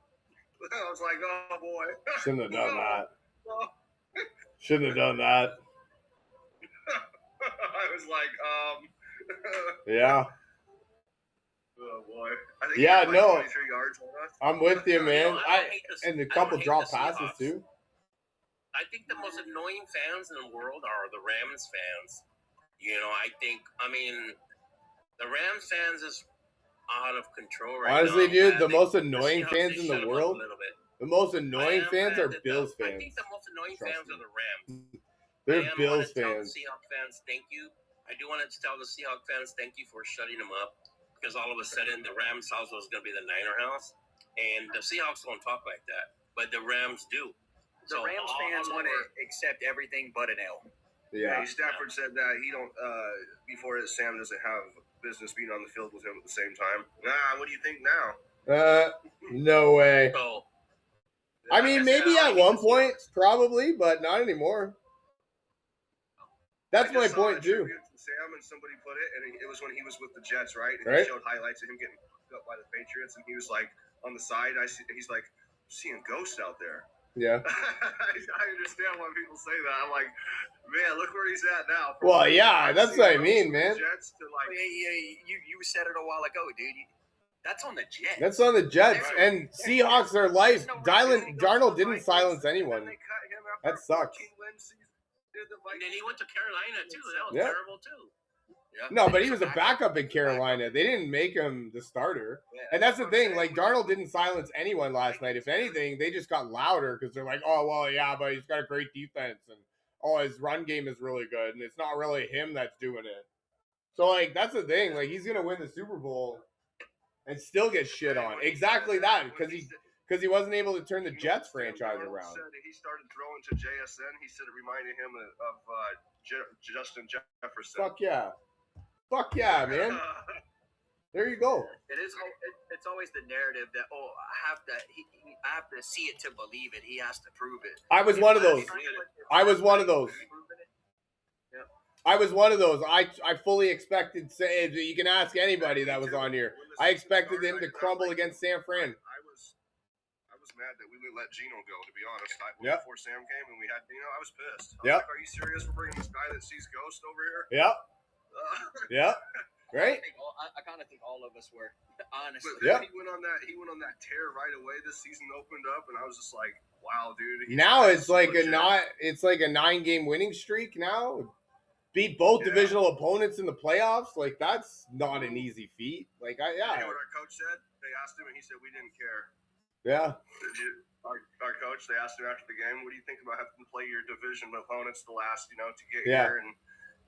I was like, "Oh boy." Shouldn't have done that. Shouldn't have done that. I was like, Yeah. Oh boy. I think 23 yards on us. I'm with you, man. And a couple drop passes Seahawks. too. I think the most annoying fans in the world are the Rams fans. I think, the Rams fans is out of control right Honestly, now. dude, the most The annoying Seahawks, fans they in the shut 'em up world, a little bit. the most annoying fans are I Bills think fans. the most annoying Trust fans me. are the Rams. They're I Bills want to tell the fans. Seahawks fans thank you. I do want to tell the Seahawks fans thank you for shutting them up, because all of a sudden the Rams house was going to be the Niner house, and the Seahawks don't talk like that, but the Rams do. The Rams fans want to accept everything but an L. Yeah. Stafford said that he don't before Sam doesn't have business being on the field with him at the same time. What do you think now? No way. So, I like mean, I said, maybe I at like one the point, Seahawks. probably, but not anymore. That's I my just saw point a too. tribute to Sam, and somebody put it, and it was when he was with the Jets, right? And Right. he showed highlights of him getting fucked up by the Patriots, and he was like on the side. He's like, I'm seeing ghosts out there. Yeah. I understand why people say that. I'm like, man, look where he's at now. Well, yeah, that's what I mean, man. Jets to like, You said it a while ago, dude. That's on the Jets. That's on the Jets, and Seahawks are life. Darnold didn't silence anyone. And they cut him That after sucks. 14-win season. Did the And then Vikings. he went to Carolina too. That was Yeah. terrible too. Yeah. No, but he was a backup in Carolina. They didn't make him the starter. And that's the thing. Like, Darnold didn't silence anyone last night. If anything, they just got louder because they're like, oh, well, yeah, but he's got a great defense. And, oh, his run game is really good. And it's not really him that's doing it. So, like, that's the thing. Like, he's going to win the Super Bowl and still get shit on. Exactly that. Because he wasn't able to turn the Jets franchise around. Said he started throwing to JSN. He said it reminded him of Justin Jefferson. Fuck yeah. Fuck yeah, man. There you go. It's always the narrative that I have to see it to believe it. He has to prove it. I was one of those. I was one of those. I was one of those. I fully expected. You can ask anybody that was on here. I expected him to crumble against San Fran. I was mad that we didn't let Gino go. To be honest, before Sam came and we had Gino, I was pissed. I was like, "Are you serious? We're bringing this guy that sees ghosts over here?" Yep. Yep. Right. I kind of think all of us were, honestly. Yeah. He went on that tear right away. This season opened up, and I was just like, "Wow, dude!" Now it's like a 9-game winning streak. Now, beat both divisional opponents in the playoffs. Like, that's not an easy feat. Like, You know what our coach said? They asked him, and he said, "We didn't care." Yeah. Our coach, they asked him after the game, "What do you think about having to play your division opponents the last, to get here?" And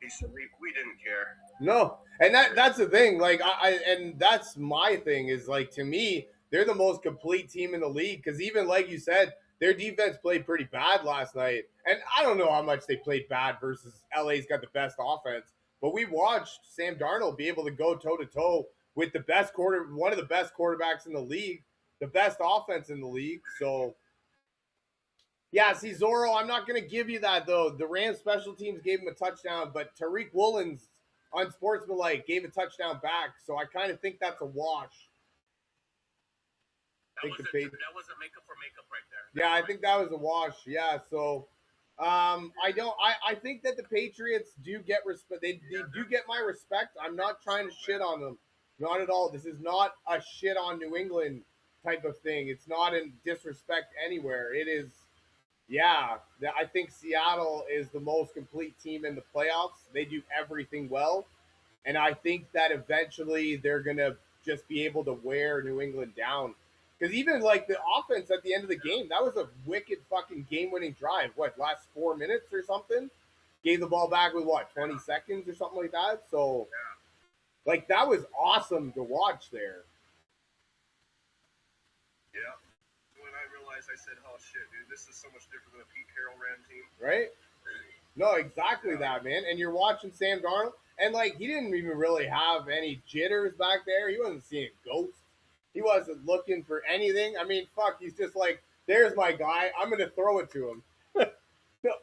he said, "We didn't care." No, and that's the thing. Like, and that's my thing is, like, to me, they're the most complete team in the league because even like you said, their defense played pretty bad last night, and I don't know how much they played bad versus LA's got the best offense, but we watched Sam Darnold be able to go toe to toe with one of the best quarterbacks in the league, the best offense in the league. So, yeah, see, Zorro, I'm not going to give you that, though. The Rams special teams gave him a touchdown, but Tariq Woolen's unsportsmanlike gave a touchdown back, so I kind of think that's a wash. That was a makeup for makeup right there. Yeah, I think that was a wash. Yeah, so I think that the Patriots do get respect. They do get my respect. I'm not trying to shit on them. Not at all. This is not a shit on New England type of thing. It's not in disrespect anywhere. It is, yeah, I think Seattle is the most complete team in the playoffs. They do everything well. And I think that eventually they're going to just be able to wear New England down. Because even like the offense at the end of the game, that was a wicked fucking game-winning drive. What, last 4 minutes or something? Gave the ball back with 20 seconds or something like that? So, like, that was awesome to watch there. Yeah. When I realized, I said, "Oh shit, dude, this is so much different than a Pete Carroll ran team." Right? No, exactly that, man. And you're watching Sam Darnold, and like he didn't even really have any jitters back there. He wasn't seeing ghosts. He wasn't looking for anything. I mean, fuck, he's just like, there's my guy. I'm gonna throw it to him.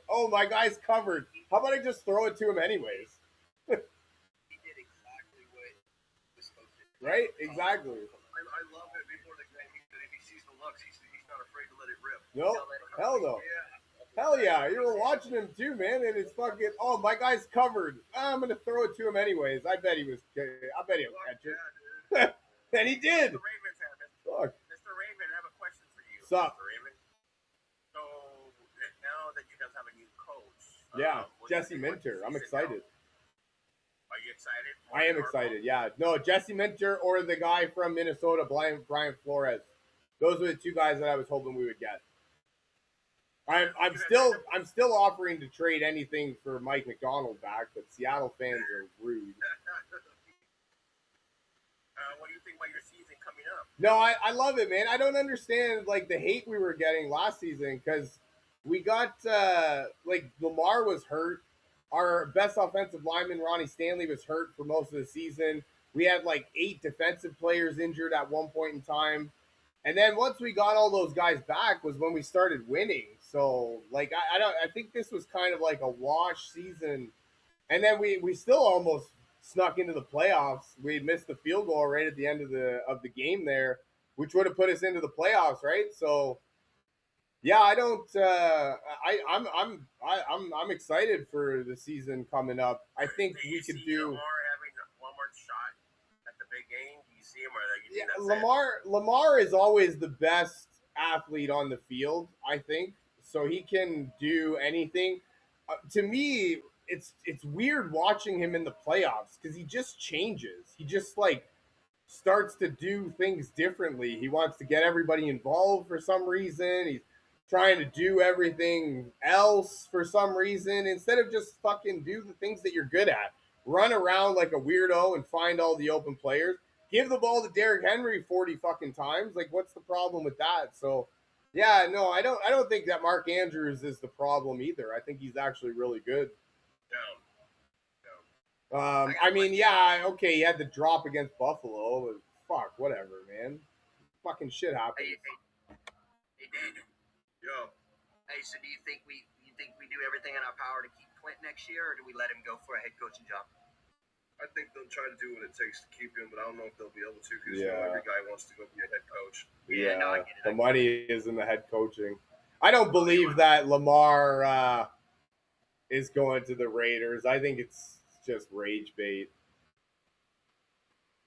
Oh, my guy's covered. How about I just throw it to him anyways? He did exactly what he was supposed to do. Right? Exactly. I love it. Before the game, he said if he sees the looks, he's not afraid to let it rip. No, hell no. Hell yeah, you were watching him too, man, and it's fucking, oh, my guy's covered. I'm going to throw it to him anyways. I bet he'll catch it. Yeah, And he did. Mr. Raven, Fuck. Mr. Raven, I have a question for you. What's up? Mr. Raven. So now that you guys have a new coach, Yeah, Jesse Minter. I'm excited. excited? I am excited. Yeah. No, Jesse Minter or the guy from Minnesota, Brian Flores. Those were the two guys that I was hoping we would get. I'm still offering to trade anything for Mike McDonald back, but Seattle fans are rude. What do you think about your season coming up? No, I love it, man. I don't understand like the hate we were getting last season because we got like Lamar was hurt. Our best offensive lineman Ronnie Stanley was hurt for most of the season. We had like 8 defensive players injured at one point in time. And then once we got all those guys back was when we started winning. So like I think this was kind of like a wash season. And then we still almost snuck into the playoffs. We missed the field goal right at the end of the game there, which would have put us into the playoffs, right? So yeah, I don't. I'm excited for the season coming up. I think Do we you could see do. Lamar having one more shot at the big game? Do you see him, or you Yeah, think that's it? Lamar is always the best athlete on the field. I think so. He can do anything. To me, it's weird watching him in the playoffs because he just changes. He just like starts to do things differently. He wants to get everybody involved for some reason. He's trying to do everything else for some reason instead of just fucking do the things that you're good at. Run around like a weirdo and find all the open players. Give the ball to Derrick Henry 40 fucking times. Like what's the problem with that? So yeah, no, I don't think that Mark Andrews is the problem either. I think he's actually really good. I mean, yeah, okay, he had the drop against Buffalo, but fuck, whatever, man. Fucking shit happens. Hey, Daniel. Yo, Hey, so do you think we do everything in our power to keep Clint next year, or do we let him go for a head coaching job? I think they'll try to do what it takes to keep him, but I don't know if they'll be able to because Yeah. every guy wants to go be a head coach. Yeah, no, I get it. The money is in the head coaching. I don't believe that Lamar is going to the Raiders. I think it's just rage bait.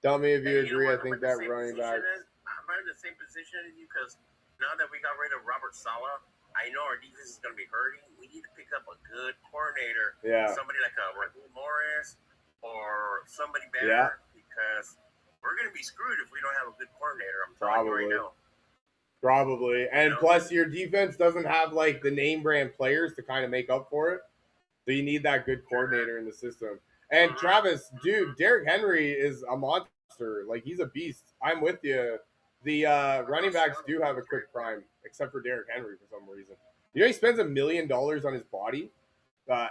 Tell me if you agree. I think that running back. I'm in the same position as you because now that we got rid of Robert Saleh, I know our defense is going to be hurting. We need to pick up a good coordinator. Yeah. Somebody like a Raheem Morris or somebody better Yeah. because we're going to be screwed if we don't have a good coordinator. I'm telling you right now. Probably. And You know? plus, your defense doesn't have like the name brand players to kind of make up for it. So you need that good coordinator in the system. And Travis, dude, Derrick Henry is a monster. Like he's a beast. I'm with you. The running backs do have a quick prime, except for Derrick Henry for some reason. You know, he spends $1 million on his body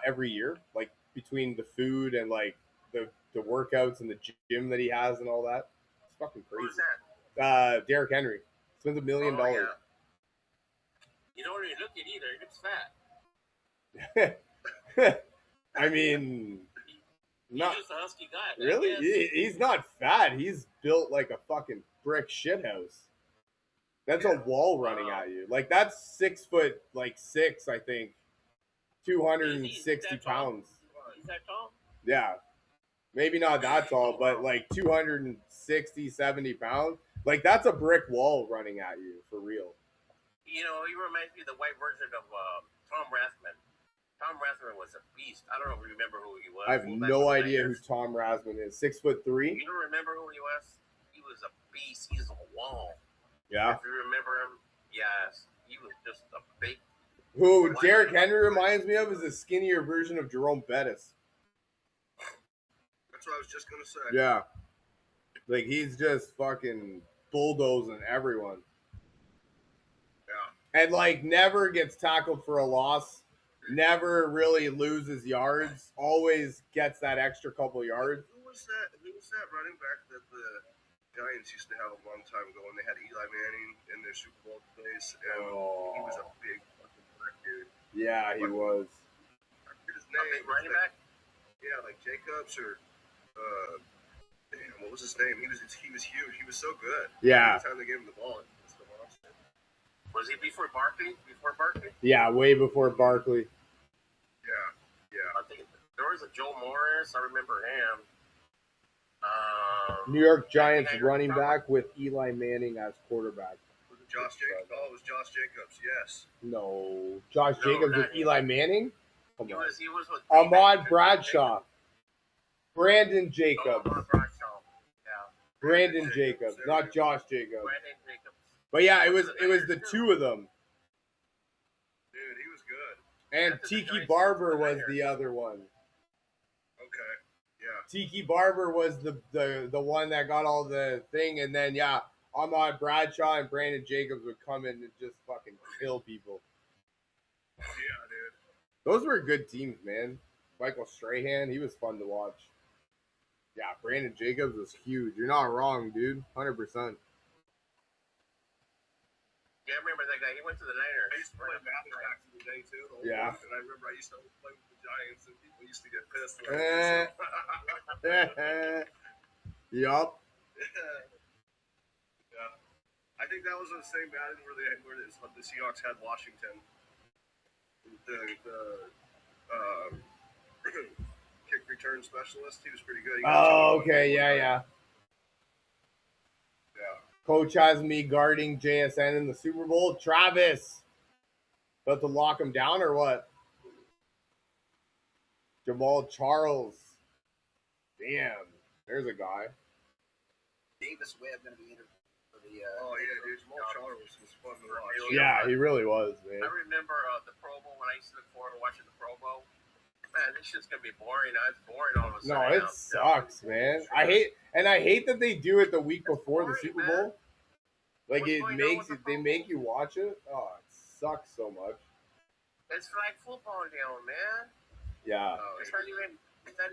every year, like between the food and like the workouts and the gym that he has and all that. It's fucking Who's crazy. that? Derrick Henry spends $1 million. Oh, yeah. You don't really look it either. He looks fat. I mean, He's not just a husky guy. I really. guess. He's not fat. He's built like a fucking brick shithouse. That's a wall running at you. Like that's 6'6", I think, 260 Is he that tall? pounds. He's that tall? Yeah, maybe not that tall, but like 260, 70 pounds. Like that's a brick wall running at you for real. You know, he reminds me of the white version of Tom Rathman. Tom Rathman was a beast. I don't know if you remember who he was. I have no idea who Tom Rasman is. 6'3". You don't remember who he was? He was a beast. He's a wall. Yeah. If you remember him, yes. He was just a big. Who Derrick Henry reminds me of is a skinnier version of Jerome Bettis. That's what I was just gonna say. Yeah. Like he's just fucking bulldozing everyone. Yeah. And like never gets tackled for a loss. Never really loses yards. Always gets that extra couple yards. Who was that? Who was that running back that the Giants used to have a long time ago when they had Eli Manning in their Super Bowl days? And he was a big fucking black dude. Yeah, he was. I forget his A name. big running back? Yeah, like Jacobs or damn, what was his name? He was huge. He was so good. Yeah. Every time they gave him the ball, it was the monster. Was he before Barkley? Yeah, way before Barkley. Yeah. I think there was a Joe Morris. I remember him. New York Giants running back with Eli Manning as quarterback. Was it Josh Jacobs? Oh, it was Josh Jacobs. Yes. No. Josh No, Jacobs not with him. Eli Manning? Come He on. was with Ahmad Bradshaw. Brandon Oh, Jacobs. Bradshaw. Yeah. Brandon Jacobs, not Josh Jacobs. Brandon Jacobs. But yeah, it was the two of them. Dude, he was good. And After the Tiki Giants Barber went to the was Niners. the other one. Okay. Yeah. Tiki Barber was the one that got all the thing, and then yeah, Ahmad Bradshaw and Brandon Jacobs would come in and just fucking kill people. Yeah, dude. Those were good teams, man. Michael Strahan, he was fun to watch. Yeah, Brandon Jacobs was huge. You're not wrong, dude. 100%. Yeah, I remember that guy. He went to the I Niners. used to play back in the day too. the old Yeah. ones, And I remember I used to play with the Giants, and people used to get pissed. Yup. Yeah. I think that was the same Madden where the Seahawks had Washington. The kick return specialist. He was pretty good. He got Oh, 21 okay. goals. Yeah. Yeah. Coach has me guarding JSN in the Super Bowl. Travis. About to lock him down or what? Jamal Charles. Damn. There's a guy. Davis Webb going to be in for the. Oh yeah, dude. Jamal Charles was fun to watch. Yeah, he really was, man. I remember the Pro Bowl when I used to look forward to watching the Pro Bowl. Man, this shit's gonna be boring. It's boring all of a sudden. No, it sucks, man. I hate that they do it the week before the boring, Super man. Bowl. Like What's going on with the they Pro make Bowl? you watch it. Oh, it sucks so much. It's like football now, man. Yeah. It's not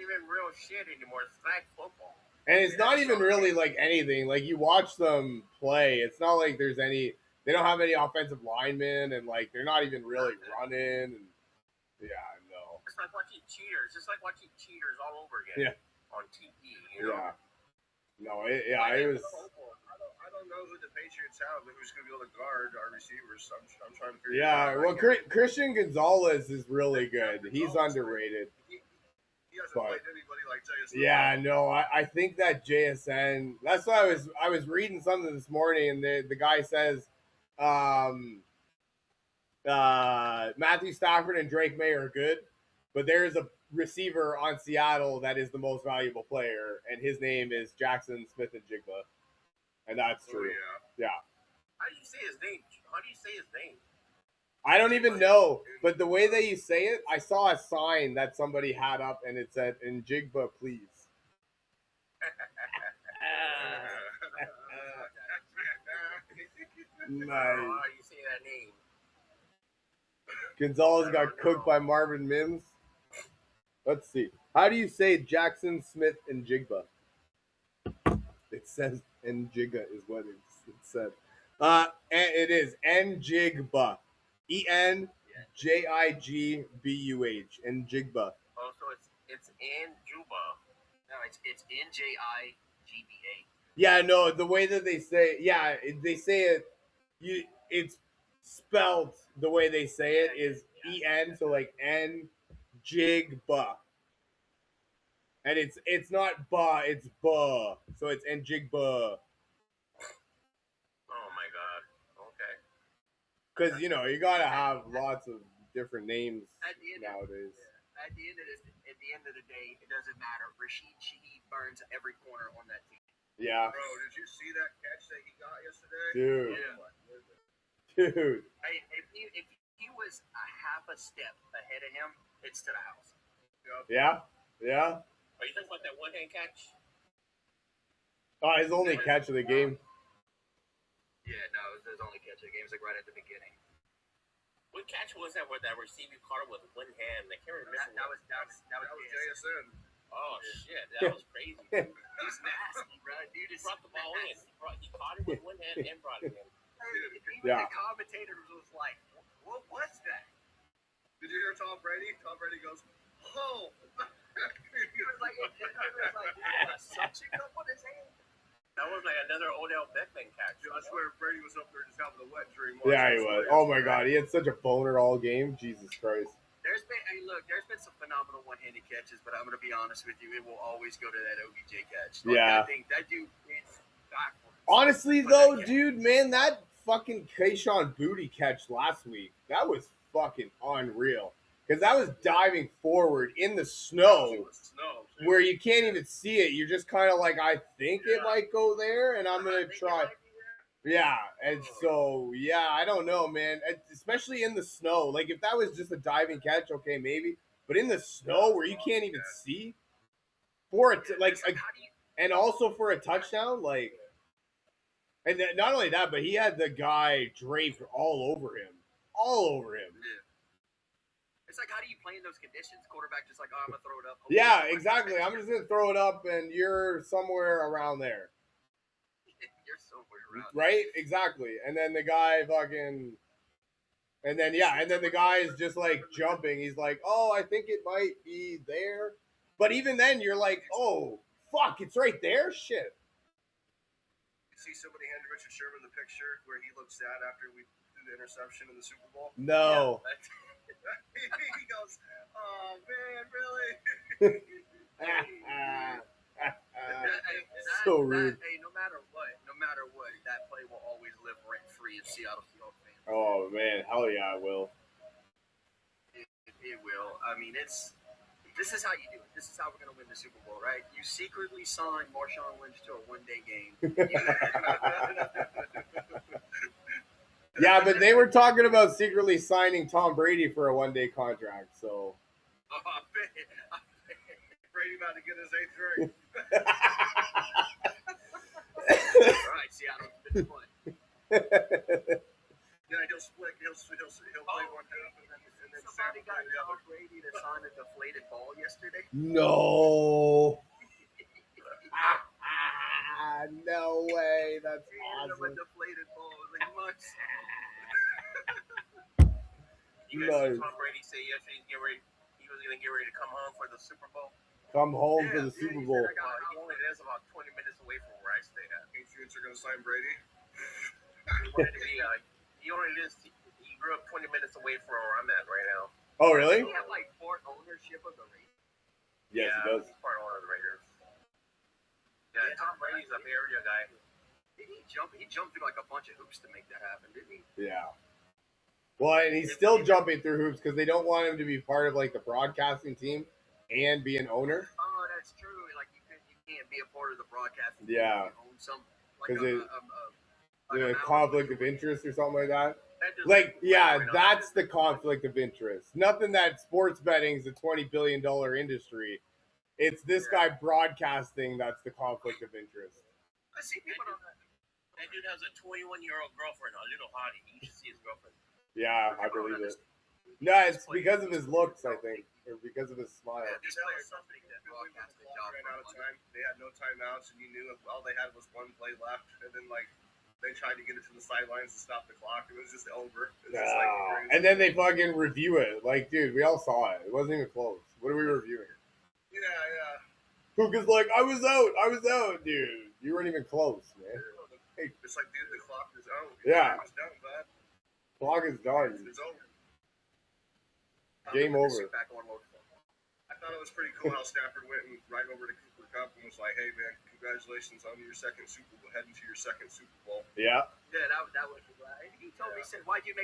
even real shit anymore. It's like football. And it's not even really like anything. Like you watch them play, it's not like there's any. They don't have any offensive linemen, and like they're not even really running. And yeah, no. It's like watching cheaters. It's like watching cheaters all over again. Yeah. On TV, you know. Yeah. No, it was. I don't know who the Patriots have, but who's going to be able to guard our receivers. I'm trying to figure Yeah, it out. well, Christian Gonzalez is really good. He's underrated. He hasn't but- played anybody like JSN. Yeah, no, I think that JSN. That's why I was reading something this morning, and the guy says, Matthew Stafford and Drake May are good, but there is a receiver on Seattle that is the most valuable player, and his name is Jackson Smith and Jigba, and that's Oh, true. yeah. Yeah. How do you say his name? How do you say his name? I don't even know, but the way that you say it, I saw a sign that somebody had up, and it said, "In Jigba, please." I don't know Nice. how you say that name. Gonzalez got cooked by Marvin Mims. Let's see. How do you say Jackson Smith and Jigba? It says Njigba is what it said. And it is Njigba. ENJIGBUH. Njigba. Oh, so it's in Juba. No, it's NJIGBA. Yeah, no, the way that they say, they say it. It's spelled the way they say it is EN, so like Njigba. And it's not ba, it's ba. So it's Njigba. Oh my god. Okay. Because, you gotta have lots of different names At the end of- nowadays. At the end of the day, it doesn't matter. Rashid Shaheed burns every corner on that team. Yeah. Bro, did you see that catch that he got yesterday? Dude. Oh, my goodness. Dude. Hey, if he was a half a step ahead of him, it's to the house. Yeah? Yeah? Are you talking about that one-hand catch? Oh, his only catch of the game. Yeah, no, it was his only catch of the game. It was like right at the beginning. What catch was that where that receiver caught him with one hand? I can't remember. That was That was JSN. Oh shit, that was crazy. He's nasty, bro. Dude He is brought the ball in. He caught him with one hand and brought it in. Even Yeah. the commentators was like, "What was that?" Did you hear Tom Brady? Tom Brady goes, "Oh." He was like, a suction cup on his hand. That was like another Odell Beckham catch. Dude, I swear Brady was up there just having a wet dream. Yeah, he was. Oh my god, he had such a boner all game. Jesus Christ. There's been some phenomenal one-handed catches, but I'm gonna be honest with you, it will always go to that OBJ catch. Yeah. I think that dude went backwards. Honestly, For though, that catch. dude, man, that fucking Kayshawn Booty catch last week, that was fucking unreal. Because that was diving forward in the snow. Snow. where you can't even see it. You're just kind of like, I think it might go there, and I'm gonna try. Yeah, and so yeah, I don't know, man. Especially in the snow. Like if that was just a diving catch, okay, maybe. But in the snow where you can't even see for it, and also for a touchdown, like, and not only that, but he had the guy draped all over him, Yeah. It's like, how do you play in those conditions? Quarterback just like, oh, I'm gonna throw it up. Okay, Yeah, so exactly. I'm just gonna throw it up, and you're somewhere around there. You're somewhere around. Right? Exactly. And then the guy fucking. And then, yeah, and then the guy is just like jumping. He's like, oh, I think it might be there. But even then, you're like, oh, fuck, it's right there? Shit. You see somebody hand Richard Sherman the picture where he looked sad after we threw the interception in the Super Bowl? No. He goes, oh, man, really? So rude. Hey, no matter what, that play will always live rent free in Seattle Seahawks fans. Oh, man. Hell yeah, I will. It will. I mean, this is how you do it. This is how we're going to win the Super Bowl, right? You secretly sign Marshawn Lynch to a one-day game. Yeah, but they were talking about secretly signing Tom Brady for a one-day contract, so. I bet. Brady about to get his 8th ring. All right, Seattle, it's been fun. Yeah, he'll split. He'll play one half and then Somebody got Tom Brady to sign a deflated ball yesterday. No. No way. That's A awesome. deflated ball. Like, much. You guys see Tom Brady say yesterday he was going to get ready to come home for the Super Bowl? Come home for the Super Bowl. He only lives about 20 minutes away from where I stay at. Patriots are going to sign Brady. He only lives. He grew up 20 minutes away from where I'm at right now. Oh, really? He have like part ownership of the Raiders. Yes, yeah, he does. He's part owner of the Raiders. Yeah, Tom Brady's a Bay Area guy. Did he jump? He jumped through like a bunch of hoops to make that happen, didn't he? Yeah. Well, and he's still jumping through hoops because they don't want him to be part of like the broadcasting team and be an owner. Oh, that's true. Like you can't be a part of the broadcasting. Yeah. You own some Because like a conflict of interest or something like that. just, Like, yeah, that's the conflict of interest. Nothing that sports betting is a $20 billion industry. It's this guy broadcasting that's the conflict of interest. I see people on that. That dude has a 21-year-old girlfriend, a little hottie. You should see his girlfriend. Yeah, I believe it. No, it's because of his looks, I think, or because of his smile. Yeah, these players don't think that broadcast the job Ran out of time. They had no timeouts, and you knew all they had was one play left. And then like they tried to get it to the sidelines to stop the clock. It was just over. It was just like crazy. And then they fucking review it. Like, dude, we all saw it. It wasn't even close. What are we reviewing? Yeah. Puka's like, I was out, dude. You weren't even close, man. It's like, dude, the clock is out. Yeah. It's done, bud. Clock is done. It's over. Game over. I thought it was pretty cool how Stafford went and right over to Cooper Kupp and was like, "Hey man, congratulations on your second Super Bowl, heading to your second Super Bowl." Yeah. Yeah, that was right. He told me, he said, why'd you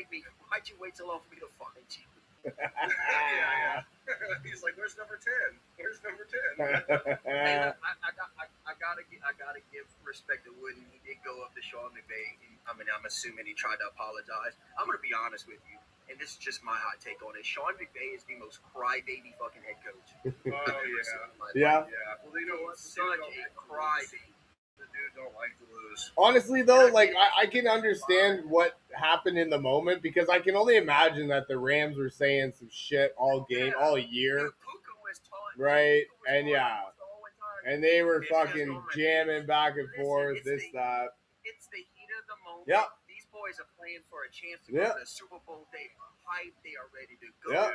wait so long for me to find you? Yeah. He's like, "Where's number 10? Where's number 10?" Hey, I gotta give respect to Wooden. He did go up to Sean McVay. I'm assuming he tried to apologize. I'm gonna be honest with you, and this is just my hot take on it. Sean McVay is the most crybaby fucking head coach. Oh Yeah. Well, they don't. Such a crybaby. The dude don't like to lose. Honestly, though, like I can understand what happened in the moment because I can only imagine that the Rams were saying some shit all game, all year, Dude, Puka was taunting. right? Puka was And taunting yeah, the whole entire and they were It's fucking just jamming back and Listen, forth, it's this, the- that. It's the heat of the moment. Yeah. These boys are playing for a chance to Yeah. go to the Super Bowl. They are hyped. They are ready to go. Yeah.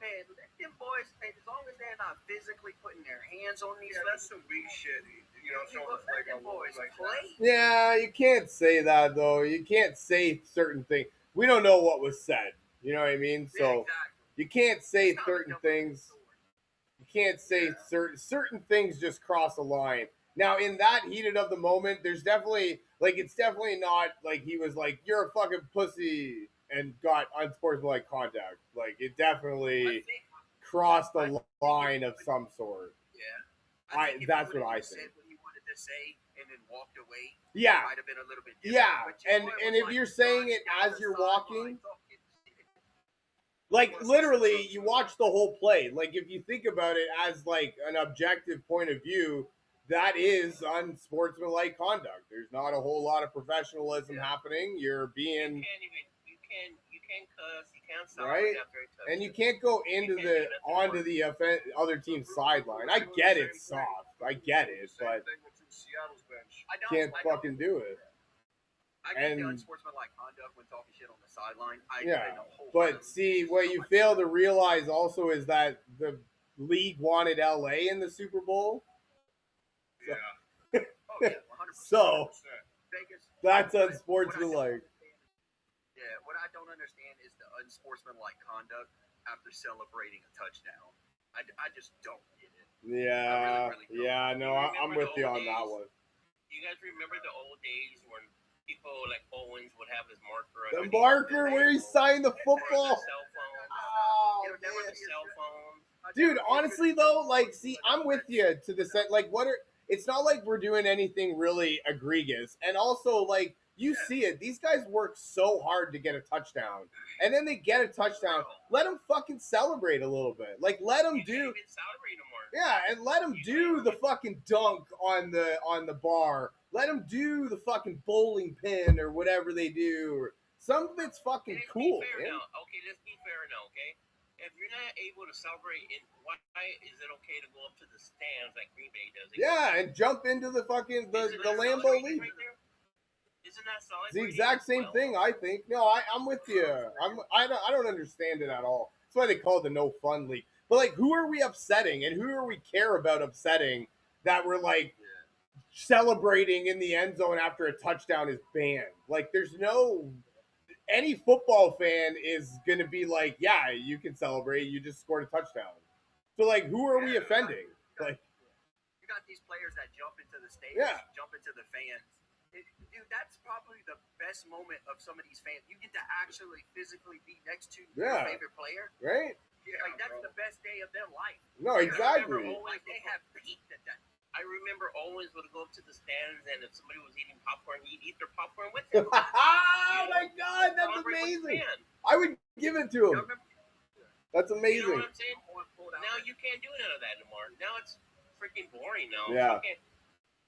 Man, them boys, as long as they're not physically putting their hands on these Yeah, that's some weak shit. You know, showing the flag them on boys like play. Yeah, you can't say that though. You can't say certain things. We don't know what was said. You know what I mean? Yeah, So exactly. you can't say It's not certain a double-edged things. sword. You can't say certain things just cross a line. Now, in that heated of the moment, there's definitely it's definitely not like he was like, "You're a fucking pussy," and got unsportsmanlike contact. Like it I definitely think, crossed a line of some sort. yeah. think if That's he what I would have think. said what he wanted to say and then walked away, Yeah. it might have been a little bit different. Yeah, But your and boy and was if like you're saying running it down as the you're sideline walking, talking shit. like literally, you watch the whole play. Like if you think about it as like an objective point of view, that is unsportsmanlike conduct. There's not a whole lot of professionalism happening. You're being You can't cuss, you can't right, celebrate after a touchdown. and you can't go into the onto the other team's sideline. I get it, soft. I get it, but Same thing with Seattle's bench. I don't, can't I don't- fucking do it. I get the and- unsportsmanlike conduct when talking shit on the sideline. Yeah, but see, what you fail to realize also is that the league wanted LA in the Super Bowl, Yeah. Oh yeah, 100%. so Vegas. that's What I unsportsmanlike. Yeah, what I don't understand is the unsportsmanlike conduct after celebrating a touchdown. I just don't get it. Yeah, really don't. yeah, no, I'm with you on that one. You guys remember the old days when people like Owens would have his marker? The underneath marker the where he table, signed the or football. the cell phone. Oh, There were man. the cell phones. Dude, honestly though, like, see, I'm with you to the set. Like, it's not like we're doing anything really egregious, and also like you see it. These guys work so hard to get a touchdown, and then they get a touchdown. Let them fucking celebrate a little bit. Like, let them You can't do. even celebrate no more. Yeah, and let them do the fucking dunk on the bar. Let them do the fucking bowling pin or whatever they do. Or some of it's fucking Let's cool, be fair man. now. Okay, let's be fair now, okay? If you're not able to celebrate, why is it okay to go up to the stands like Green Bay does? Yeah, and jump into the fucking the Lambeau celebrating Leap. right there? Isn't that It's celebrating? the exact same Well, thing, I think. No, I'm with you. I don't understand it at all. That's why they call it the no fun league. But like, who are we upsetting, and who are we care about upsetting that we're like celebrating in the end zone after a touchdown is banned? Like, there's no. Any football fan is gonna be like, yeah, you can celebrate. You just scored a touchdown. So like, who are we offending? Like, You got these players that jump into the stage, Yeah. jump into the fans. Dude, that's probably the best moment of some of these fans. You get to actually physically be next to Yeah. your favorite player. right? Like that's the best day of their life. No, exactly. Like they have peaked at that. I remember Owens would go up to the stands, and if somebody was eating popcorn, he'd eat their popcorn with them. Oh my god, that's Celebrate with the amazing. fan. I would give it to You him. remember That's You know amazing. what I'm saying? Now you can't do none of that anymore. Now it's freaking boring now. Yeah.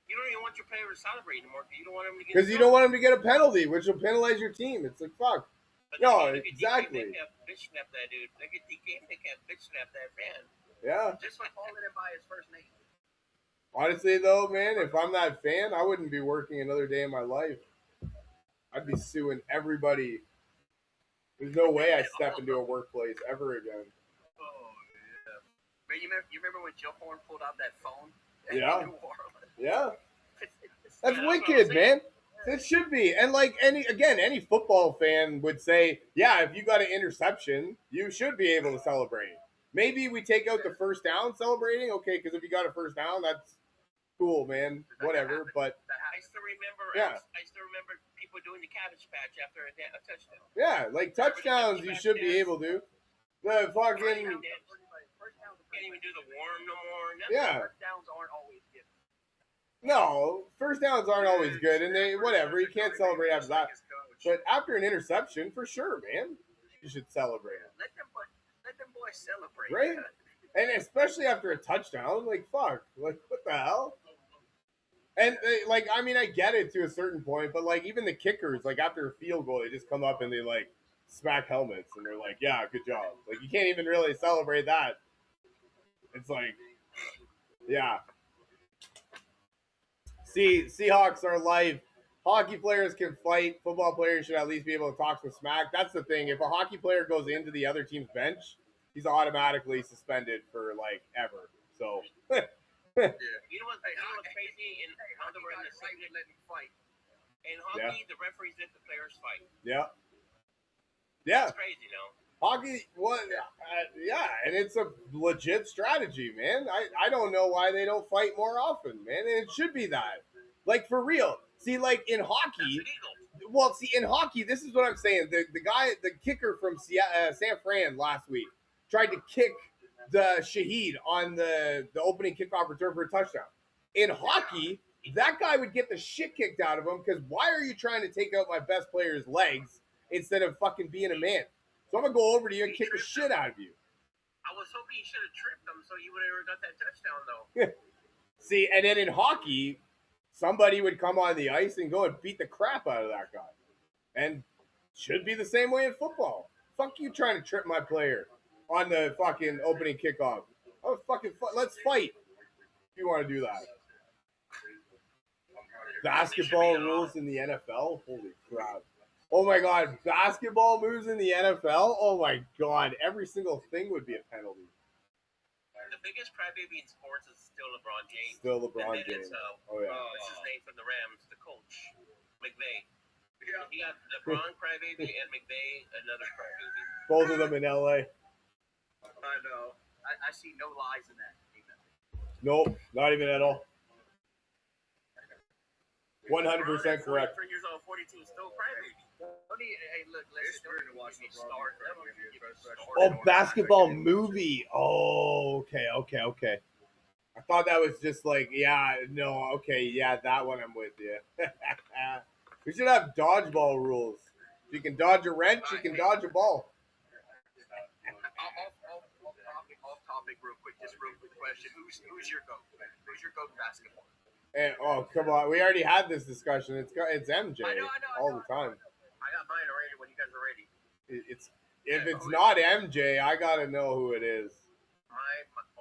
You don't even want your player to celebrate anymore because you don't want them to get. Because you don't want him to get a penalty, which will penalize your team. It's like, fuck. But No, look at DK exactly. Metcalf bitch slap that dude. Look at DK Metcalf bitch slap that fan. Yeah. just like calling him by his first name. Honestly, though, man, if I'm that fan, I wouldn't be working another day in my life. I'd be suing everybody. There's no way I step into a workplace ever again. Oh yeah. But you remember when Joe Horn pulled out that phone? Yeah. In New Orleans? Yeah. That's Yeah, that's what wicked, I'm saying. man. It should be. And like any football fan would say, yeah, if you got an interception, you should be able to celebrate. Maybe we take out the first down celebrating, okay, because if you got a first down, that's cool, man. Whatever. But I still remember. Yeah. I still remember people doing the cabbage patch after a touchdown. yeah, like touchdowns, you should be able to. The fucking First downs Can't even do the warm no more. Nothing. yeah. first downs aren't always given. No, first downs aren't always good, and they whatever. You can't celebrate after that. But after an interception, for sure, man, you should celebrate it. Let them boys celebrate. Right? And especially after a touchdown, like fuck, like what the hell? And like, I mean, I get it to a certain point, but like even the kickers, like after a field goal, they just come up and they like smack helmets, and they're like, "Yeah, good job." Like you can't even really celebrate that. It's like, yeah. See, Seahawks are life. Hockey players can fight. Football players should at least be able to talk some smack. That's the thing. If a hockey player goes into the other team's bench, he's automatically suspended for like ever. So, You know what's crazy? In hockey, we're in the right same. let them fight. In hockey, the referees let the players fight. yeah, yeah. It's crazy, no? Hockey, what? Yeah, and it's a legit strategy, man. I don't know why they don't fight more often, man. And it should be that, like for real. See, like in hockey, That's illegal. well, see in hockey, this is what I'm saying. The kicker from San Fran last week tried to kick the Shaheed on the opening kickoff return for a touchdown. In hockey, that guy would get the shit kicked out of him because why are you trying to take out my best player's legs instead of fucking being a man? So I'm gonna go over to you and kick the shit out of you. I was hoping he should have tripped him so he would have got that touchdown though. See, and then in hockey, somebody would come on the ice and go and beat the crap out of that guy. And should be the same way in football. Fuck you trying to trip my player on the fucking opening kickoff. Oh, let's fight if you want to do that. Basketball rules in the NFL? Holy crap. Oh my god, basketball moves in the NFL? Oh my god, every single thing would be a penalty. The biggest crybaby in sports is still LeBron James. Still LeBron James. Oh yeah. What's his name from the Rams? The coach, McVay. Yeah. He got LeBron crybaby and McVay another crybaby. Both of them in LA. I know. I see no lies in that. Nope, not even at all. 100% correct. 3 years old, 42, still crybaby. Hey, look, listen. Don't even watch LeBron. Oh, basketball movie. Oh, okay. I thought that was just like, yeah, no, okay, yeah, that one I'm with you. We should have dodgeball rules. If you can dodge a wrench, you can dodge a ball. Off topic, real quick question. Who's your GOAT? Who's your GOAT basketball? And, oh, come on. We already had this discussion. It's MJ I know, all the time. I got mine already when you guys are ready. If it's not MJ, I got to know who it is.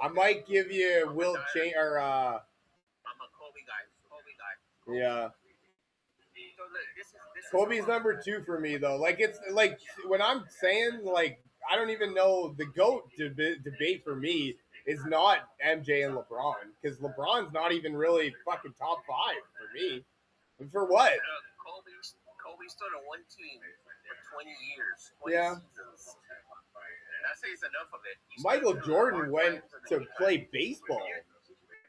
I might give you Wilt Chamberlain or I'm a Kobe guy. Yeah. So look, this is Kobe's number 2 for me though. Like it's like when I'm saying like I don't even know the GOAT debate for me is not MJ and LeBron because LeBron's not even really fucking top 5 for me. And for what? Kobe stood on one team for 20 years. 20 Yeah. seasons. That says enough of it. Michael Jordan went to play baseball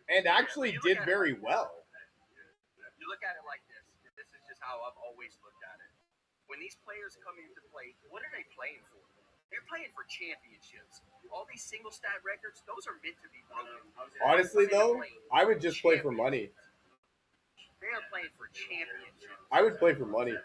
and actually did very well. You look at it like this. This is just how I've always looked at it. When these players come into play, what are they playing for? They're playing for championships. All these single stat records, those are meant to be broken. Honestly, though, I would just play for money. They are playing for championships. I would play for money.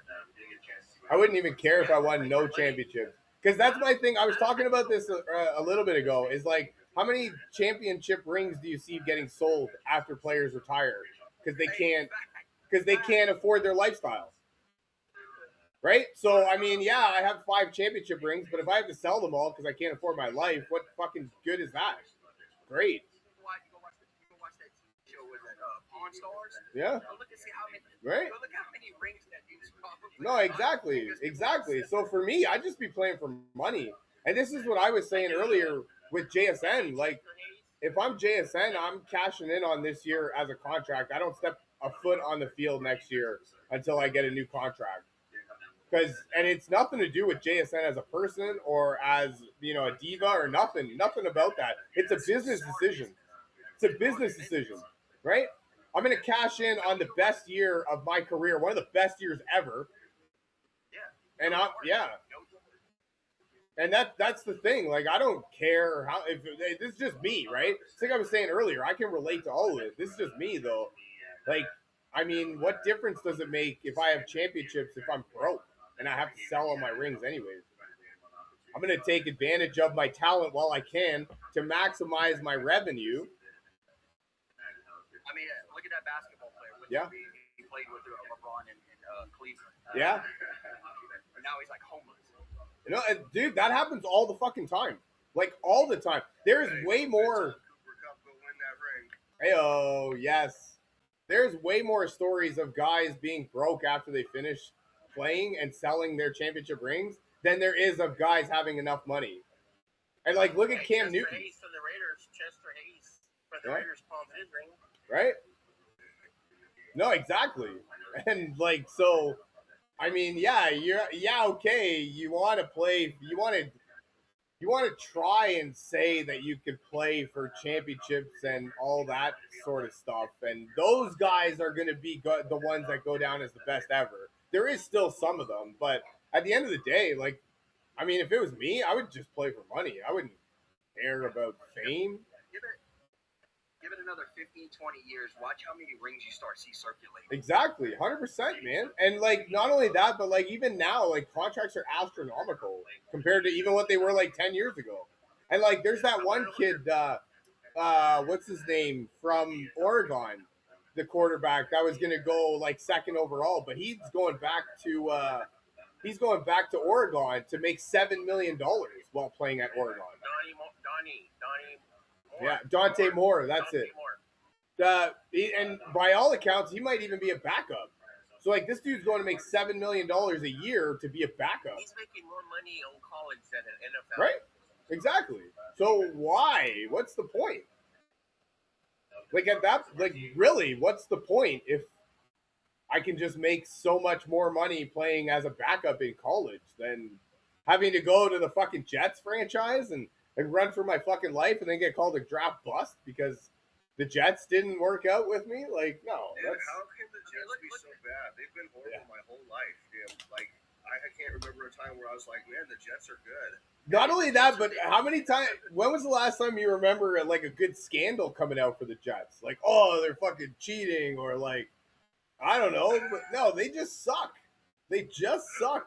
I wouldn't even care if I won no championships. Because that's my thing. I was talking about this a little bit ago. Is like, how many championship rings do you see getting sold after players retire? Because they can't afford their lifestyle. Right? So, I mean, yeah, I have 5 championship rings, but if I have to sell them all because I can't afford my life, what fucking good is that? Great. Go watch that TV show with Pawn Stars. Yeah. Go look and see how many. Right? Go look how many rings that dude's probably. No, exactly. So for me, I'd just be playing for money. And this is what I was saying earlier with JSN. Like, if I'm JSN, I'm cashing in on this year as a contract. I don't step a foot on the field next year until I get a new contract. And it's nothing to do with JSN as a person or as, a diva or nothing about that. It's a business decision. Right? I'm going to cash in on the best year of my career, one of the best years ever. And and that's the thing. Like, I don't care how. If this is just me, right? It's like I was saying earlier. I can relate to all of it. This is just me, though. Like, I mean, what difference does it make if I have championships if I'm broke and I have to sell all my rings anyways? I'm going to take advantage of my talent while I can to maximize my revenue. I mean, look at that basketball player. He played with LeBron in Cleveland. Yeah. And now he's like homeless. Dude, that happens all the fucking time. Like, all the time. There's way more. Hey-oh, yes. There's way more stories of guys being broke after they finish playing and selling their championship rings than there is of guys having enough money. And, like, look at Cam Newton. Chester Hayes for the Raiders palmed his ring. Right? No, exactly. And, like, so, I mean, okay, you want to play, you want to try and say that you could play for championships and all that sort of stuff. And those guys are going to be the ones that go down as the best ever. There is still some of them, but at the end of the day, like, I mean, if it was me, I would just play for money. I wouldn't care about fame. Give it another 15, 20 years. Watch how many rings you start see circulate. Exactly, 100%, man. And like, not only that, but like even now, like contracts are astronomical compared to even what they were like 10 years ago. And like, there's that one kid, what's his name from Oregon, the quarterback that was gonna go like second overall, but he's going back to Oregon to make $7 million while playing at Oregon. Donnie Moore. Yeah, Dante Moore, that's Dante it. Moore. And by all accounts, he might even be a backup. So like this dude's going to make $7 million a year to be a backup. He's making more money on college than in NFL. Right? Exactly. So why? What's the point? Like at that, like really, what's the point if I can just make so much more money playing as a backup in college than having to go to the fucking Jets franchise and run for my fucking life and then get called a draft bust because the Jets didn't work out with me? Like, no. Yeah, That's, how can the Jets be so bad? They've been horrible my whole life. Yeah, like I can't remember a time where I was like, man, the Jets are good. not only that, but how many times? When was the last time you remember like a good scandal coming out for the Jets? Like, oh, they're fucking cheating, or like, I don't know. But no, they just suck. They just suck.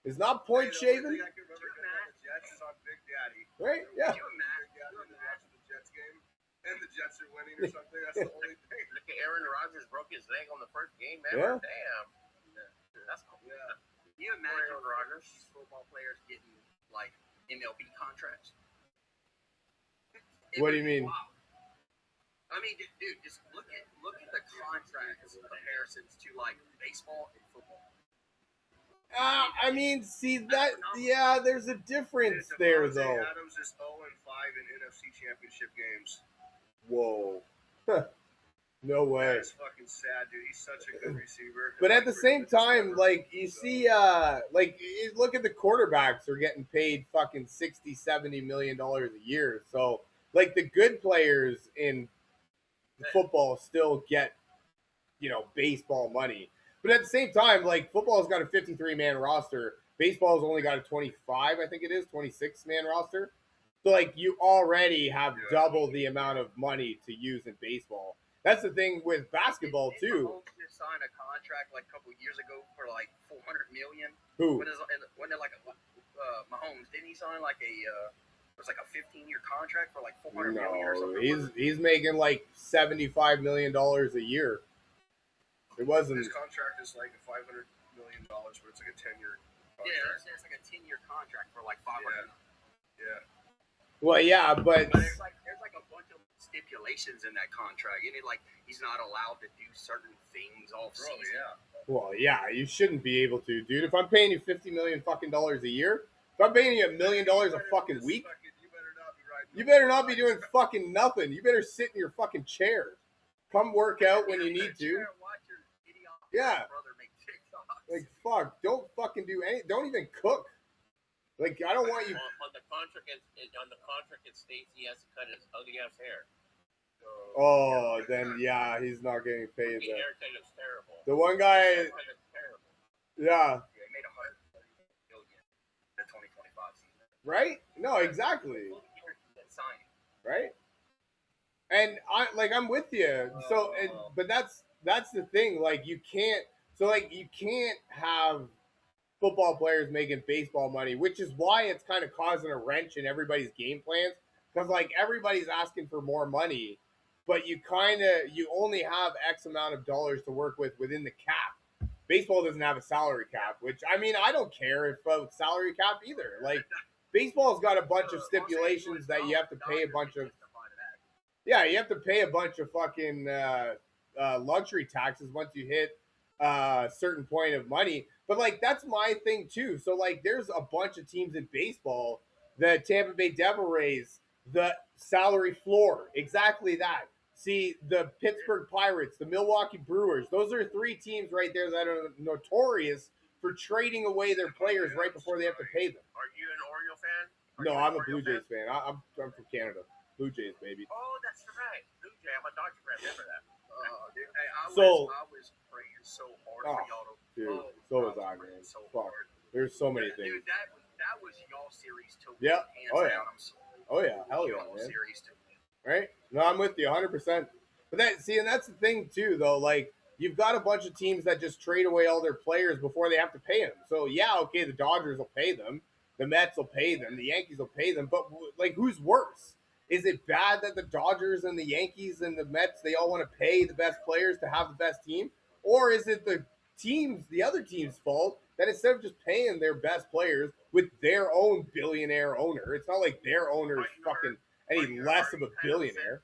It's not point shaving, I can remember the Jets is on Big Daddy. right? Yeah. Big Daddy watching the Jets game, and the Jets are winning or something. That's the only thing. Look at Aaron Rodgers broke his leg on the first game Yeah. ever. Damn. That's cool. Yeah. Can you imagine Rodgers football players getting like MLB contracts? What do you mean? Wow. I mean, dude, just look at the contracts comparisons to like baseball and football. I mean, see that? Yeah, there's a difference there, Devontae though. Adams is 0-5 in NFC Championship games. Whoa. No way. That is fucking sad, dude. He's such a good receiver. But at the same time, like you see, like you look at the quarterbacks are getting paid fucking $60-70 million a year. So like the good players in football still get, baseball money. But at the same time, like football's got a 53-man roster. Baseball's only got a 25, I think it is, 26-man roster. So like you already have double the amount of money to use in baseball. That's the thing with basketball too. Mahomes just signed a contract like a couple years ago for like $400 million. Who? When it like Mahomes, didn't he sign like it was like a 15-year contract for like $400 million or No, something? he's making like $75 million a year. It wasn't. His contract is like $500 million, but it's like a 10-year contract. Yeah, it's like a 10-year contract for like $500. Yeah. Well, yeah, but But there's like a bunch of stipulations in that contract. And he's not allowed to do certain things off Bro, season. yeah. well, yeah, you shouldn't be able to, dude. If I'm paying you $50 million fucking dollars a year, if I'm paying you $1 million a fucking week, you better not be doing fucking nothing. You better sit in your fucking chair. Come work out when you need to. Watch your idiotic Yeah. brother make TikToks. Like, fuck, don't fucking do any. Don't even cook. Like, I don't want you. On the contract, it states he has to cut his ugly ass hair. Oh, then yeah, he's not getting paid. The Then. haircut is terrible. The one guy, Haircut is terrible. yeah, Yeah, he made $100 million in the 2025 season. right? No, exactly, Signing. right? And I'm with you. So, but that's the thing. Like, you can't. So, like, you can't have football players making baseball money, which is why it's kind of causing a wrench in everybody's game plans. Because like everybody's asking for more money, but you only have X amount of dollars to work with within the cap. Baseball doesn't have a salary cap, which I mean I don't care about salary cap either. Like baseball's got a bunch of stipulations that you have to pay a bunch of. Yeah, you have to pay a bunch of fucking luxury taxes once you hit a certain point of money. But like that's my thing too. So like there's a bunch of teams in baseball, the Tampa Bay Devil Rays, the salary floor, exactly that. See, the Pittsburgh Pirates, the Milwaukee Brewers, those are three teams right there that are notorious for trading away their players right before they have to pay them. Are you an Oriole fan? No, I'm a Blue Jays fan. I'm from Canada. Blue Jays, baby. Oh, that's right. Blue Jay. I'm a Dodger fan. Remember that. Dude, hey, I was praying so hard for y'all to. Dude, so was I, man. So Fuck. hard. There's so many Dude, things. that was y'all series to Yeah. hands Oh, yeah. down. Oh yeah, hell yeah, World man. Series to Right? No, I'm with you 100%. But and that's the thing too, though. Like, you've got a bunch of teams that just trade away all their players before they have to pay them. So yeah, okay, the Dodgers will pay them, the Mets will pay them, the Yankees will pay them. But like, who's worse? Is it bad that the Dodgers and the Yankees and the Mets they all want to pay the best players to have the best team, or is it the other team's fault that instead of just paying their best players with their own billionaire owner, it's not like their owner is fucking any less of a billionaire.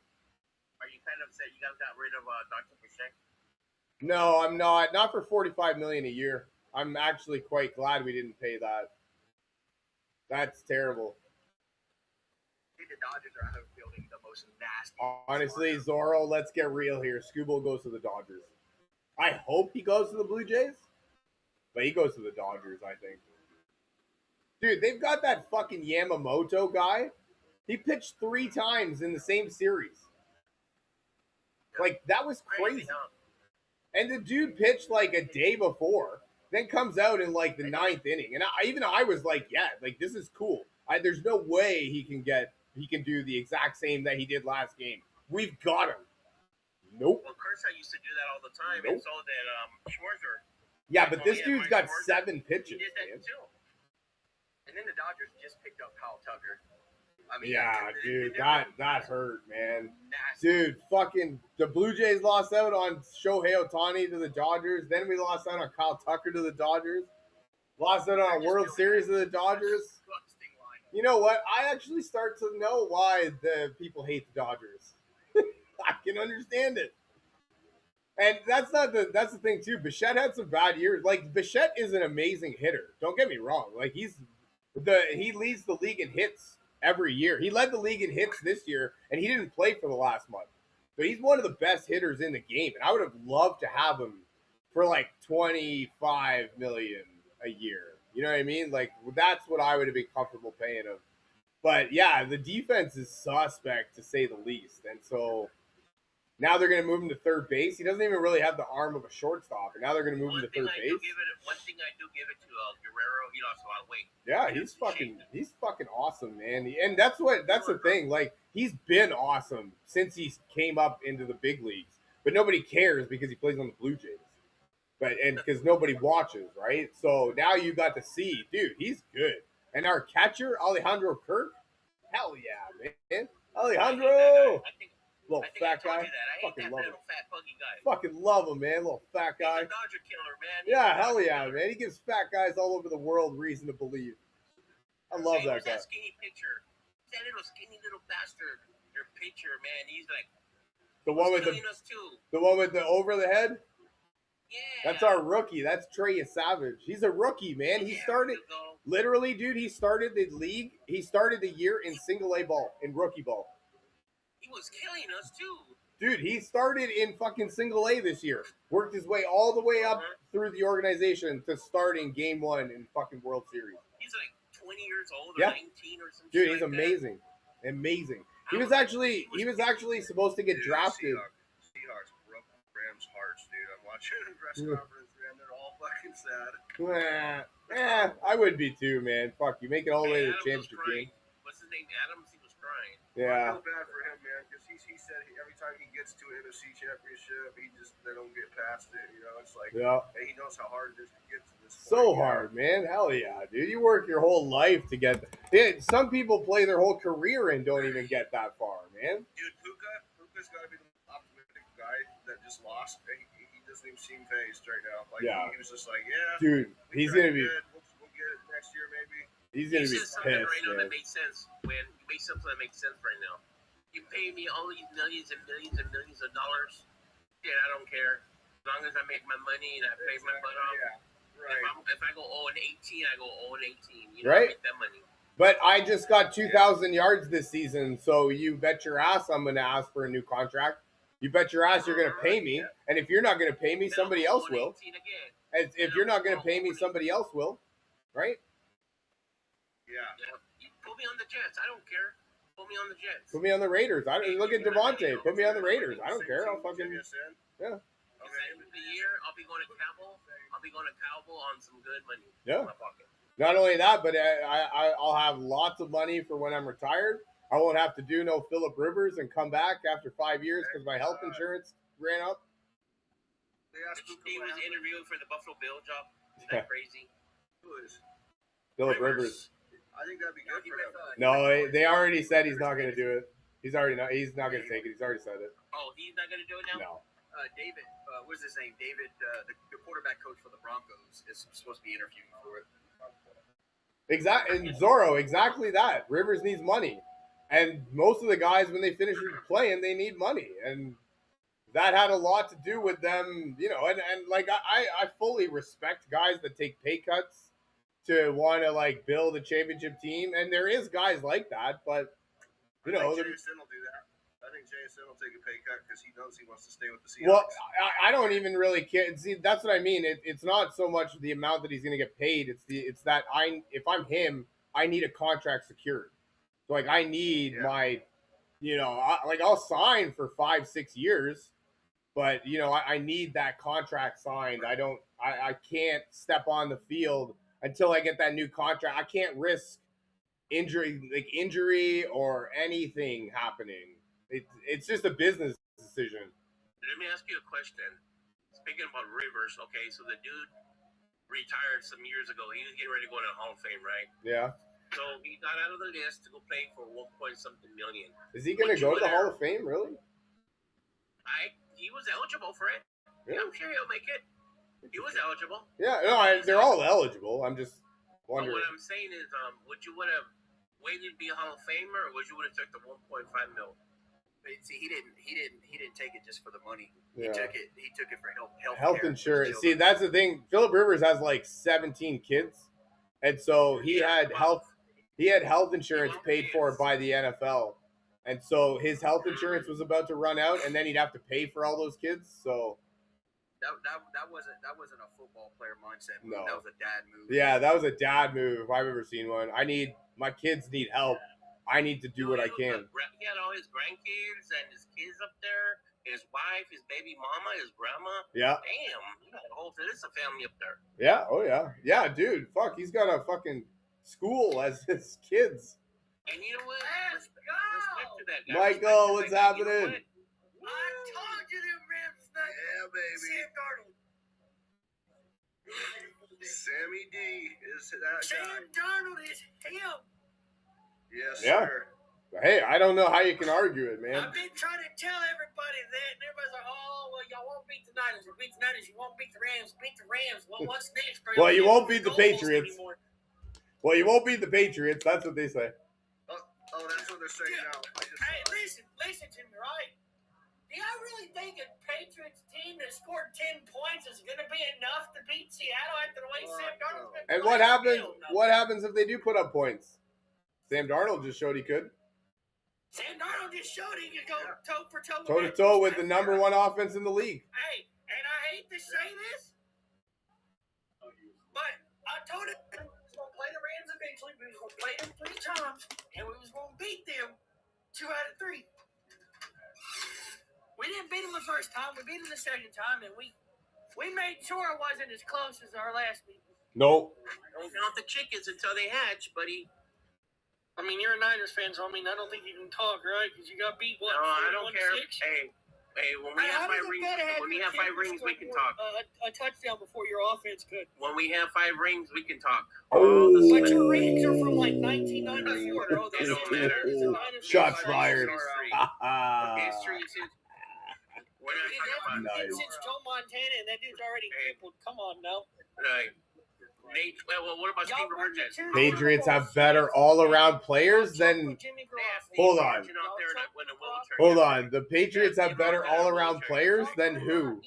Are you kind of upset you guys got rid of Dr. Bichette? No, I'm not. Not for $45 million a year. I'm actually quite glad we didn't pay that. That's terrible. the Dodgers are out building the most nasty. Honestly, Zorro, let's get real here. Scoobo goes to the Dodgers. I hope he goes to the Blue Jays, but he goes to the Dodgers, I think. Dude, they've got that fucking Yamamoto guy. He pitched 3 times in the same series. Like, that was crazy. And the dude pitched like a day before, then comes out in like the 9th inning. And I was like, yeah, like this is cool. There's no way he can do the exact same that he did last game. We've got him. Nope. Well, Kershaw used to do that all the time, and so did Schwarzer. Yeah, but this dude's got 7 pitches. He did that too. And then the Dodgers just picked up Kyle Tucker. I mean, yeah, dude, that hurt, man. Nasty. Dude, fucking the Blue Jays lost out on Shohei Ohtani to the Dodgers. Then we lost out on Kyle Tucker to the Dodgers. Lost out on a World Series to the Dodgers. You know what? I actually start to know why the people hate the Dodgers. I can understand it. And that's the thing too. Bichette had some bad years. Like, Bichette is an amazing hitter. Don't get me wrong. Like, he leads the league in hits every year. He led the league in hits this year, and he didn't play for the last month. But he's one of the best hitters in the game, and I would have loved to have him for like $25 million a year. You know what I mean? Like, that's what I would have been comfortable paying him. But yeah, the defense is suspect to say the least, and so now they're going to move him to third base. He doesn't even really have the arm of a shortstop, and now they're going to move him to third base. One thing I do give it to Guerrero, he lost a lot of weight. Yeah, he's fucking awesome, man. And that's the thing. Like, he's been awesome since he came up into the big leagues, but nobody cares because he plays on the Blue Jays. And because nobody watches, right? So now you got to see, dude, he's good. And our catcher, Alejandro Kirk, hell yeah, man, Alejandro. Little fat guy. Fucking love him. Fat, buggy guy. Fucking love him, man. Little fat guy. He's a Dodger killer, man. Yeah, hell yeah, man. He gives fat guys all over the world reason to believe. I love that guy. That skinny pitcher. That little skinny little bastard. Your pitcher, man. He's like the one with the over the head. Yeah. That's our rookie. That's Trey Savage. He's a rookie, man. He started literally, dude. He started the league. He started the year in single A ball, in rookie ball. He was killing us too. Dude, he started in fucking single A this year. Worked his way all the way up through the organization to starting game 1 in fucking World Series. He's like 20 years old or 19 or something. Dude, he's amazing. That. Amazing. He was actually supposed to get drafted. Seahawks broke Rams' hearts, dude. I'm watching the press conference, man. They're all fucking sad. I would be too, man. Fuck, you make it all the way to the championship game. What's his name? Adams? He was crying. Yeah. I feel bad for him, man, because he said every time he gets to an NFC championship, they don't get past it. You know, it's like, hey, he knows how hard it is to get to this point. So hard, man. Hell yeah, dude. You work your whole life to get it. Some people play their whole career and don't even get that far, man. Dude, Puka's got to be the optimistic guy that just lost. He doesn't even seem phased right now. Like, he was just like, yeah. Dude, he's going to be. We'll get it next year, maybe. He's going to be pissed, right now man. that makes sense. When you make something that makes sense right now. You pay me all these millions and millions and millions of dollars. Yeah, I don't care. As long as I make my money and I pay my butt off. Yeah, right. If I go 0-18, I go 0-18. You know, right? I make that money. But I just got 2,000 yards this season, so you bet your ass I'm going to ask for a new contract. You bet your ass you're going to pay me, and if you're not going to pay me, somebody else will. If you're not going to pay me, somebody else will, right? Yeah. You put me on the Jets. I don't care. Put me on the Jets. Put me on the Raiders. Look at Devontae. Put me on the Raiders. I don't care. I'll fucking the year, I'll be going to Cabo. I'll be going to Cabo on some good money. Yeah. In my pocket. Not only that, but I'll have lots of money for when I'm retired. I won't have to do no Philip Rivers and come back after 5 years because my health insurance ran up. They asked Luka He what was happened. interviewing for the Buffalo Bill job. Is that crazy? Who is? Philip Rivers. I think that'd be good for him. No, they already said he's not going to do it. He's not going to take it. He's already said it. Oh, he's not going to do it now? No. David, what's his name? David, the quarterback coach for the Broncos, is supposed to be interviewing for it. Exactly, and Zorro, exactly that. Rivers needs money, and most of the guys, when they finish playing, they need money, and that had a lot to do with them, you know. And like I fully respect guys that take pay cuts to want to like build a championship team, and there is guys like that, but you know, I think Jason will do that. I think Jason will take a pay cut because he knows he wants to stay with the Seahawks. well, I don't even really care. See, that's what I mean. It's not so much the amount that he's going to get paid. It's that if I'm him, I need a contract secured. So like I need my, you know, I'll sign for 5-6 years, but you know I need that contract signed. I can't step on the field until I get that new contract. I can't risk injury or anything happening. It's just a business decision. Let me ask you a question. Speaking about Rivers, okay, so the dude retired some years ago. He was getting ready to go to the Hall of Fame, right? Yeah. So he got out of the list to go play for 1-point-something million. Is he going to go to the Hall of Fame, really? He was eligible for it. Yeah. I'm sure he'll make it. He was eligible. Yeah, no, they're all eligible. I'm just wondering. But what I'm saying is, would you would have waited to be a Hall of Famer, or would you would have took the 1.5 mil? But see, he didn't take it just for the money. Yeah. He took it for health insurance. See, that's the thing. Philip Rivers has like 17 kids, and so he had health insurance paid for by the NFL, and so his health insurance was about to run out, and then he'd have to pay for all those kids. So that wasn't a football player mindset move. No. That was a dad move. Yeah, that was a dad move if I've ever seen one. My kids need help. I need to do what I can. He had all his grandkids and his kids up there, his wife, his baby mama, his grandma. Yeah. Damn, you got a whole family up there. Yeah. Oh yeah. Yeah, dude. Fuck, he's got a fucking school as his kids. And you know what? Let's go. Respect to that guy. Michael, what's happening? You know I told you them Rams not Yeah, baby. Sam Darnold. Sammy D is that Sam guy. Darnold is him. Yes, Yeah. sir. Hey, I don't know how you can argue it, man. I've been trying to tell everybody that, and everybody's like, "Oh, well, y'all won't beat the Niners. We'll beat the Niners. You won't beat the Rams. Beat the Rams. Well, what's next, bro? Well, you won't beat the Goalpost Patriots. anymore." Well, you won't beat the Patriots. That's what they say. Oh, that's what they're saying now. Hey, listen to me, right? Do y'all really think a Patriots team that scored 10 points is going to be enough to beat Seattle after the way Sam Darnold's been And playing? what happens? Hell no. What happens if they do put up points? Sam Darnold just showed he could. Sam Darnold just showed he could go toe for toe Toe to toe with the number one offense in the league. Hey, and I hate to say this, but I told him we was going to play the Rams eventually. We was going to play them 3 times, and we was going to beat them 2 out of 3. We didn't beat them the first time. We beat them the second time, and we made sure it wasn't as close as our last meeting. Nope. Don't count the chickens until they hatch, buddy. I mean, you're a Niners fan, so I mean, I don't think you can talk, right? Because you got beat, what, No, I don't care. 41-6? Hey, when we have 5 rings, we can talk. A touchdown before your offense could. When we have 5 rings, we can talk. Oh. But your rings are from like 1994. Bro. It don't matter. Shots fired. Okay, it's true. We're not talking about Nice. Since Joe Montana, and that dude's already crippled. Come on now. Right. Well, what about Steve Hurkett? Patriots have better all-around players than. Hold on. Hold on. The Patriots have better all-around players than who?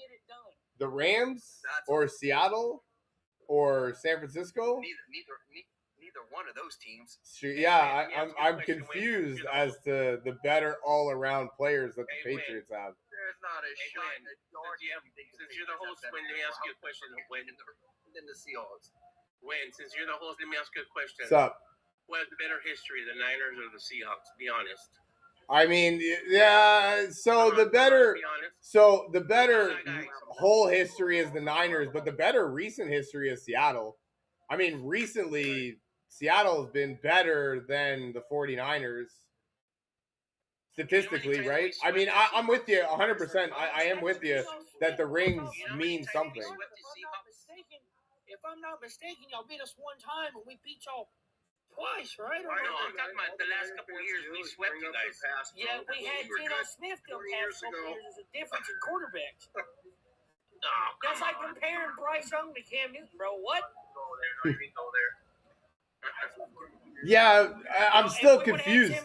The Rams or Seattle or San Francisco? Neither one of those teams. Yeah, I'm confused as to the better all-around players that the Patriots have. There's not a shot. Since you're the host, let me ask you a question. Than the Seahawks. Since you're the host, let me ask you a question. What's up? What has the better history, the Niners or the Seahawks? Be honest. I mean, yeah. So the better, whole history is the Niners, but the better recent history is Seattle. I mean, recently Seattle's been better than the 49ers. statistically, right? I mean, I'm with you 100%. I am with you that the rings mean something. If I'm not mistaken, y'all beat us one time and we beat y'all twice, right? No, I'm talking about the last couple of years we swept you guys. Yeah, we had Geno Smith the past couple years. There's a difference in quarterbacks. That's like comparing Bryce Young to Cam Newton, bro. What? No, you didn't go there. Yeah, I'm still confused.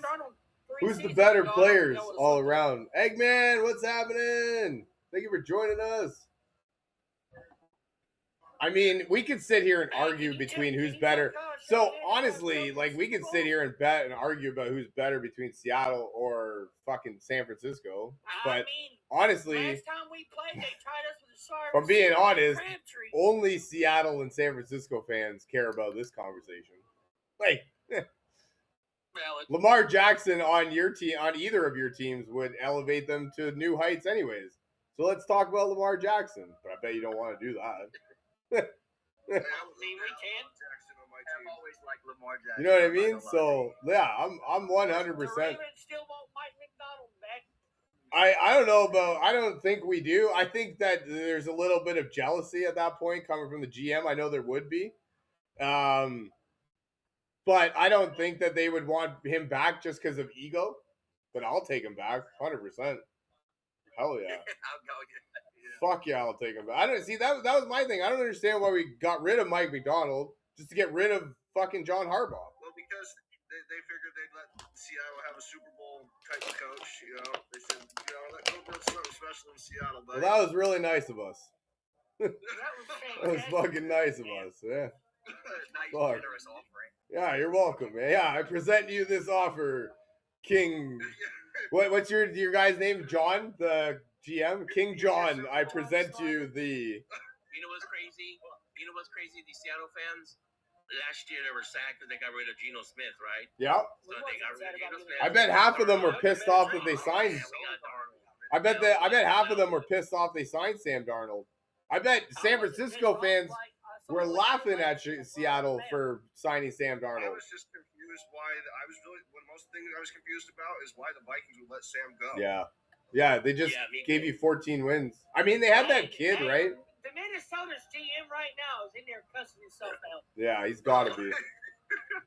Who's the better players all around? Eggman, what's happening? Thank you for joining us. I mean, we could sit here and argue between who's better. So honestly, like we could sit here and bet and argue about who's better between Seattle or fucking San Francisco. But honestly, last time we played, they tried us with a sharp. If I'm being honest, only Seattle and San Francisco fans care about this conversation. Like Lamar Jackson on your team, on either of your teams, would elevate them to new heights, anyways. So let's talk about Lamar Jackson. But I bet you don't want to do that. We can. I've always liked Lamar Jackson. You know what I mean? So yeah, I'm 100%. The Ravens still want Mike McDonald back. I don't know about. I don't think we do. I think that there's a little bit of jealousy at that point coming from the GM. I know there would be. But I don't think that they would want him back just because of ego. But I'll take him back, 100%. Hell yeah. Fuck yeah, I'll take him back. I don't see that was my thing. I don't understand why we got rid of Mike McDonald just to get rid of fucking John Harbaugh. Well, because they figured they'd let Seattle have a Super Bowl type of coach. You know, they said, you know, let's go build something special in Seattle. Buddy. Well, that was really nice of us. That was fucking nice of us. Yeah. Fuck. Yeah, you're welcome, man. Yeah, I present you this offer, King. What's your guy's name? John, the GM, King John. I present you the. You know what's crazy? You know what's crazy? These Seattle fans. Last year they were sad because they got rid of Geno Smith, right? Yeah. So they got rid of Geno Smith. I bet half of them were pissed off that they signed. I bet half of them were pissed off they signed Sam Darnold. I bet San Francisco fans were laughing at Seattle for signing Sam Darnold. I was just confused why. One most thing I was confused about is why the Vikings would let Sam go. Yeah, they just gave you 14 wins. I mean, they had that kid, right? The Minnesota's GM right now is in there cussing himself out. Yeah, he's got to be.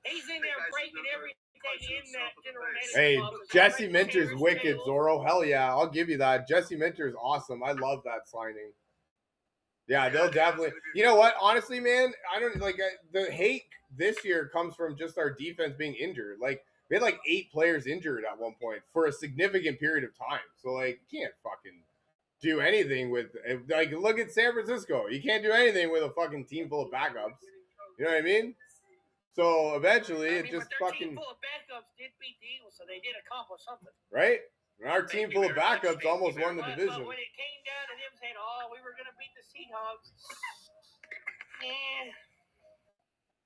He's in there breaking everything in that general manager. Hey, Jesse Minter's wicked, Zorro. Hell yeah, I'll give you that. Jesse Minter's awesome. I love that signing. Yeah, they'll definitely. You know what? Honestly, man, I don't like the hate this year comes from just our defense being injured. Like we had like 8 players injured at one point for a significant period of time. So like, you can't fucking do anything with like. Look at San Francisco. You can't do anything with a fucking team full of backups. You know what I mean? So eventually, it just their fucking. Team full of backups did beat the Eagles, so they did accomplish something. Right? Our team full of backups almost won the division. But when it came down to them saying, "Oh, we were going to beat the Seahawks,"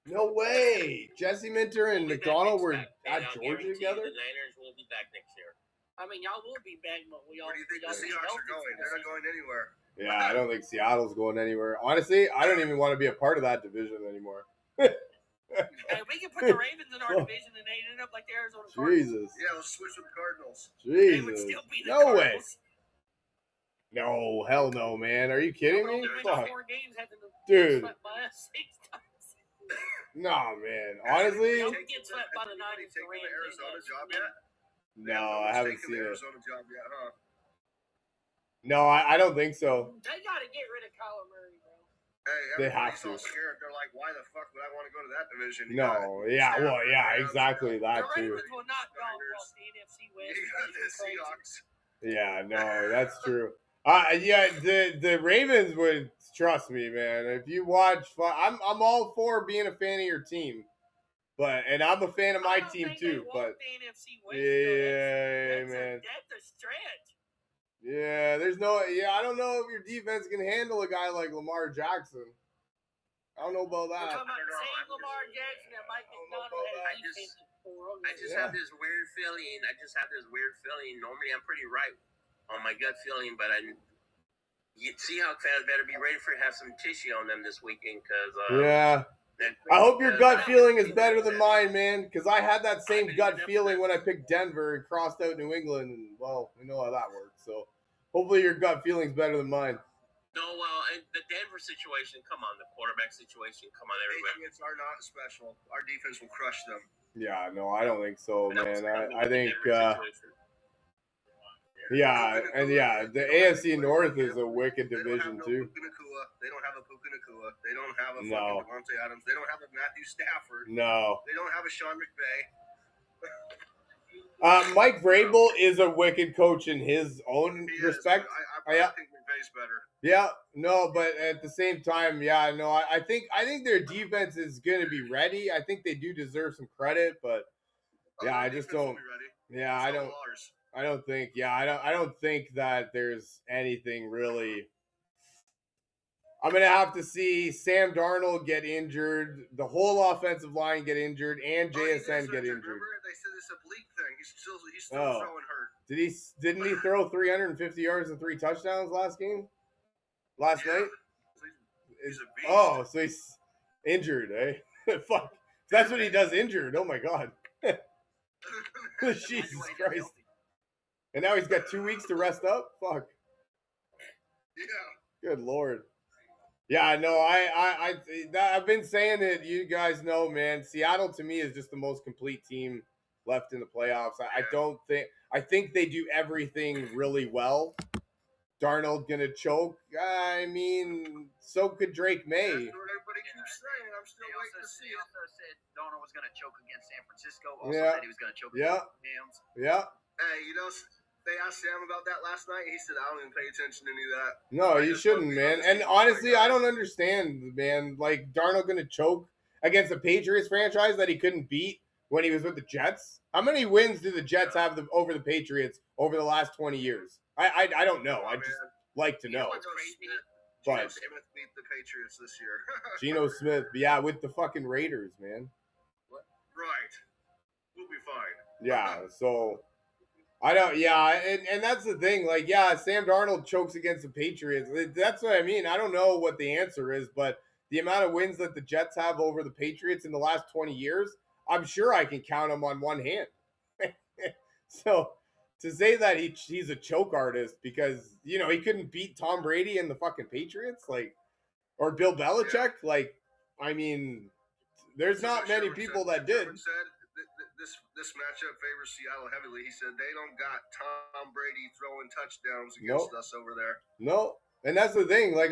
no way. Jesse Minter and McDonald were at Georgia together. The Niners will be back next year. I mean, y'all will be back, but we all. Where do you think the Seahawks are going? They're not going anywhere. Yeah, I don't think Seattle's going anywhere. Honestly, I don't even want to be a part of that division anymore. Hey, we can put the Ravens in our division and they end up like the Arizona Cardinals. Jesus. Yeah, let's switch with the Cardinals. Jesus. They would still be the No way. Cardinals. No, hell no, man. Are you kidding me? Fuck. 4 games, Dude. swept by us 6 times. No, man. Honestly? Don't get swept by the Niners. Taking the Arizona job yet? No, I haven't seen the it. Arizona job yet, huh? No, I don't think so. They got to get rid of Kyler Murray, bro. Hey, They have everybody's all to. scared. They're like, why the fuck would I want to go to that division? No, yeah, well, yeah, exactly. That The too. Ravens will not go off the NFC West. You got the Seahawks. Yeah, no, that's true. Yeah, the Ravens would trust me, man. If you watch, I'm all for being a fan of your team, and I'm a fan of my team too. But yeah, man, That's a stretch. yeah, I don't know if your defense can handle a guy like Lamar Jackson. I don't know about We're that. talking about the same Lamar Jackson that Mike McDonald had defense for. I just have this weird feeling. Normally, I'm pretty right on my gut feeling, but Seahawks fans better be ready have some tissue on them this weekend because Yeah. I hope your gut feeling is better than mine, man, because I had that same gut feeling when I picked Denver and crossed out New England, and, well, we know how that works. So hopefully your gut feeling's better than mine. No, well, and the Denver situation, come on, the quarterback situation, come on, everybody. Patriots are not special. Our defense will crush them. Yeah, no, I don't think so, man. I think, the AFC North is a wicked division, too. They don't have a Puka Nakua. They don't have a fucking Devontae Adams. They don't have a Matthew Stafford. No. They don't have a Sean McVay. Mike Vrabel is a wicked coach in his own respect. I think McVay's better. Yeah, no, but at the same time, yeah, no, I think their defense is going to be ready. I think they do deserve some credit, but yeah, I just don't. Yeah, I don't think. Yeah, I don't think that there's anything really. I'm gonna have to see Sam Darnold get injured, the whole offensive line get injured, and JSN get injured. Remember, they said this oblique thing. He's still throwing hurt. Didn't he throw 350 yards and 3 touchdowns last night? He's a beast. Oh, so he's injured, eh? Fuck. That's what he does injured. Oh my god. Jesus Christ. And now he's got 2 weeks to rest up? Fuck. Yeah. Good Lord. Yeah, no, I've been saying it. You guys know, man. Seattle to me is just the most complete team left in the playoffs. I think they do everything really well. Darnold gonna choke. I mean, so could Drake May. That's what everybody keeps saying. I'm still waiting to see it. Also said Darnold was gonna choke against San Francisco. Yeah. Said he was gonna choke against the Rams. Yeah. Hey, they asked Sam about that last night. He said, I don't even pay attention to any of that. No, you shouldn't, man. And honestly, I don't understand, man. Like, Darnold going to choke against the Patriots franchise that he couldn't beat when he was with the Jets? How many wins do the Jets have over the Patriots over the last 20 years? I don't know. I just like to know. Geno Smith beat the Patriots this year. Geno Smith, yeah, with the fucking Raiders, man. Right. We'll be fine. Yeah, so... and that's the thing. Like, yeah, Sam Darnold chokes against the Patriots. That's what I mean. I don't know what the answer is, but the amount of wins that the Jets have over the Patriots in the last 20 years, I'm sure I can count them on one hand. So to say that he's a choke artist because, he couldn't beat Tom Brady and the fucking Patriots, like, or Bill Belichick, like, I mean, there's not many people that did. This matchup favors Seattle heavily. He said they don't got Tom Brady throwing touchdowns against us over there. No, and that's the thing. Like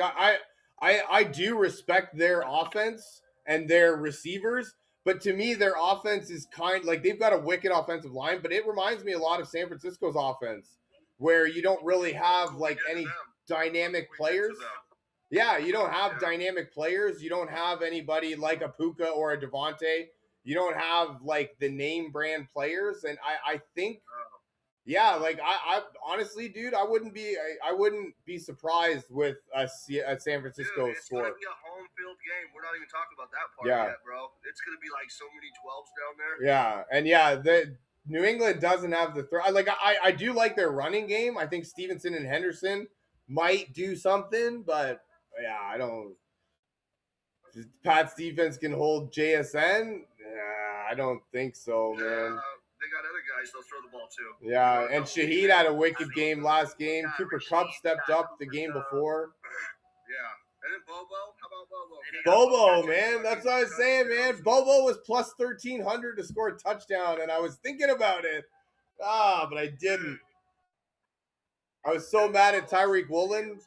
I do respect their offense and their receivers, but to me their offense is like they've got a wicked offensive line, but it reminds me a lot of San Francisco's offense, where you don't really have like any dynamic players. Yeah, you don't have dynamic players. You don't have anybody like a Puka or a Devontae. You don't have like the name brand players, and I think, like I honestly, dude, I wouldn't be surprised with a San Francisco it's score. It's gonna be a home field game. We're not even talking about that part yet, bro. It's gonna be like so many 12s down there. Yeah, and the New England doesn't have the throw. Like I do like their running game. I think Stevenson and Henderson might do something, but yeah, I don't. Pat's defense can hold JSN. I don't think so, man. They got other guys. They'll throw the ball too. Yeah, and Shaheed had a wicked game last game. Cooper Kupp stepped up the game before. Yeah, and then Bobo. How about Bobo, man. That's what I was saying, man. Bobo was plus 1,300 to score a touchdown, and I was thinking about it. But I didn't. I was so mad at Tyreek Woolen.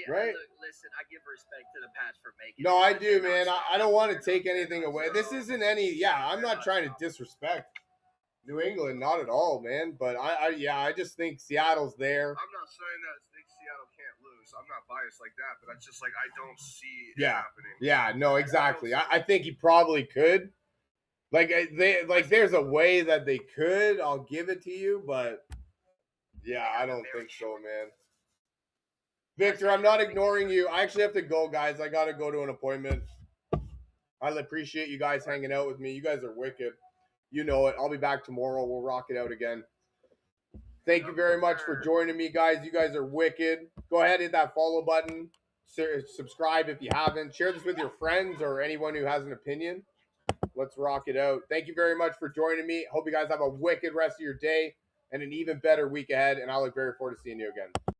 Right? Listen, I give respect to the Pats for making. No, I do, man. I don't want to take anything away. This isn't any. Yeah, I'm not trying to disrespect New England, not at all, man. But I just think Seattle's there. I'm not saying that I think Seattle can't lose. I'm not biased like that, but it's just like I don't see it happening. Yeah, no, exactly. I think he probably could. There's a way that they could. I'll give it to you, but yeah, I don't think so, man. Victor, I'm not ignoring you. I actually have to go, guys. I got to go to an appointment. I appreciate you guys hanging out with me. You guys are wicked. You know it. I'll be back tomorrow. We'll rock it out again. Thank you very much for joining me, guys. You guys are wicked. Go ahead, hit that follow button. Subscribe if you haven't. Share this with your friends or anyone who has an opinion. Let's rock it out. Thank you very much for joining me. Hope you guys have a wicked rest of your day and an even better week ahead. And I look very forward to seeing you again.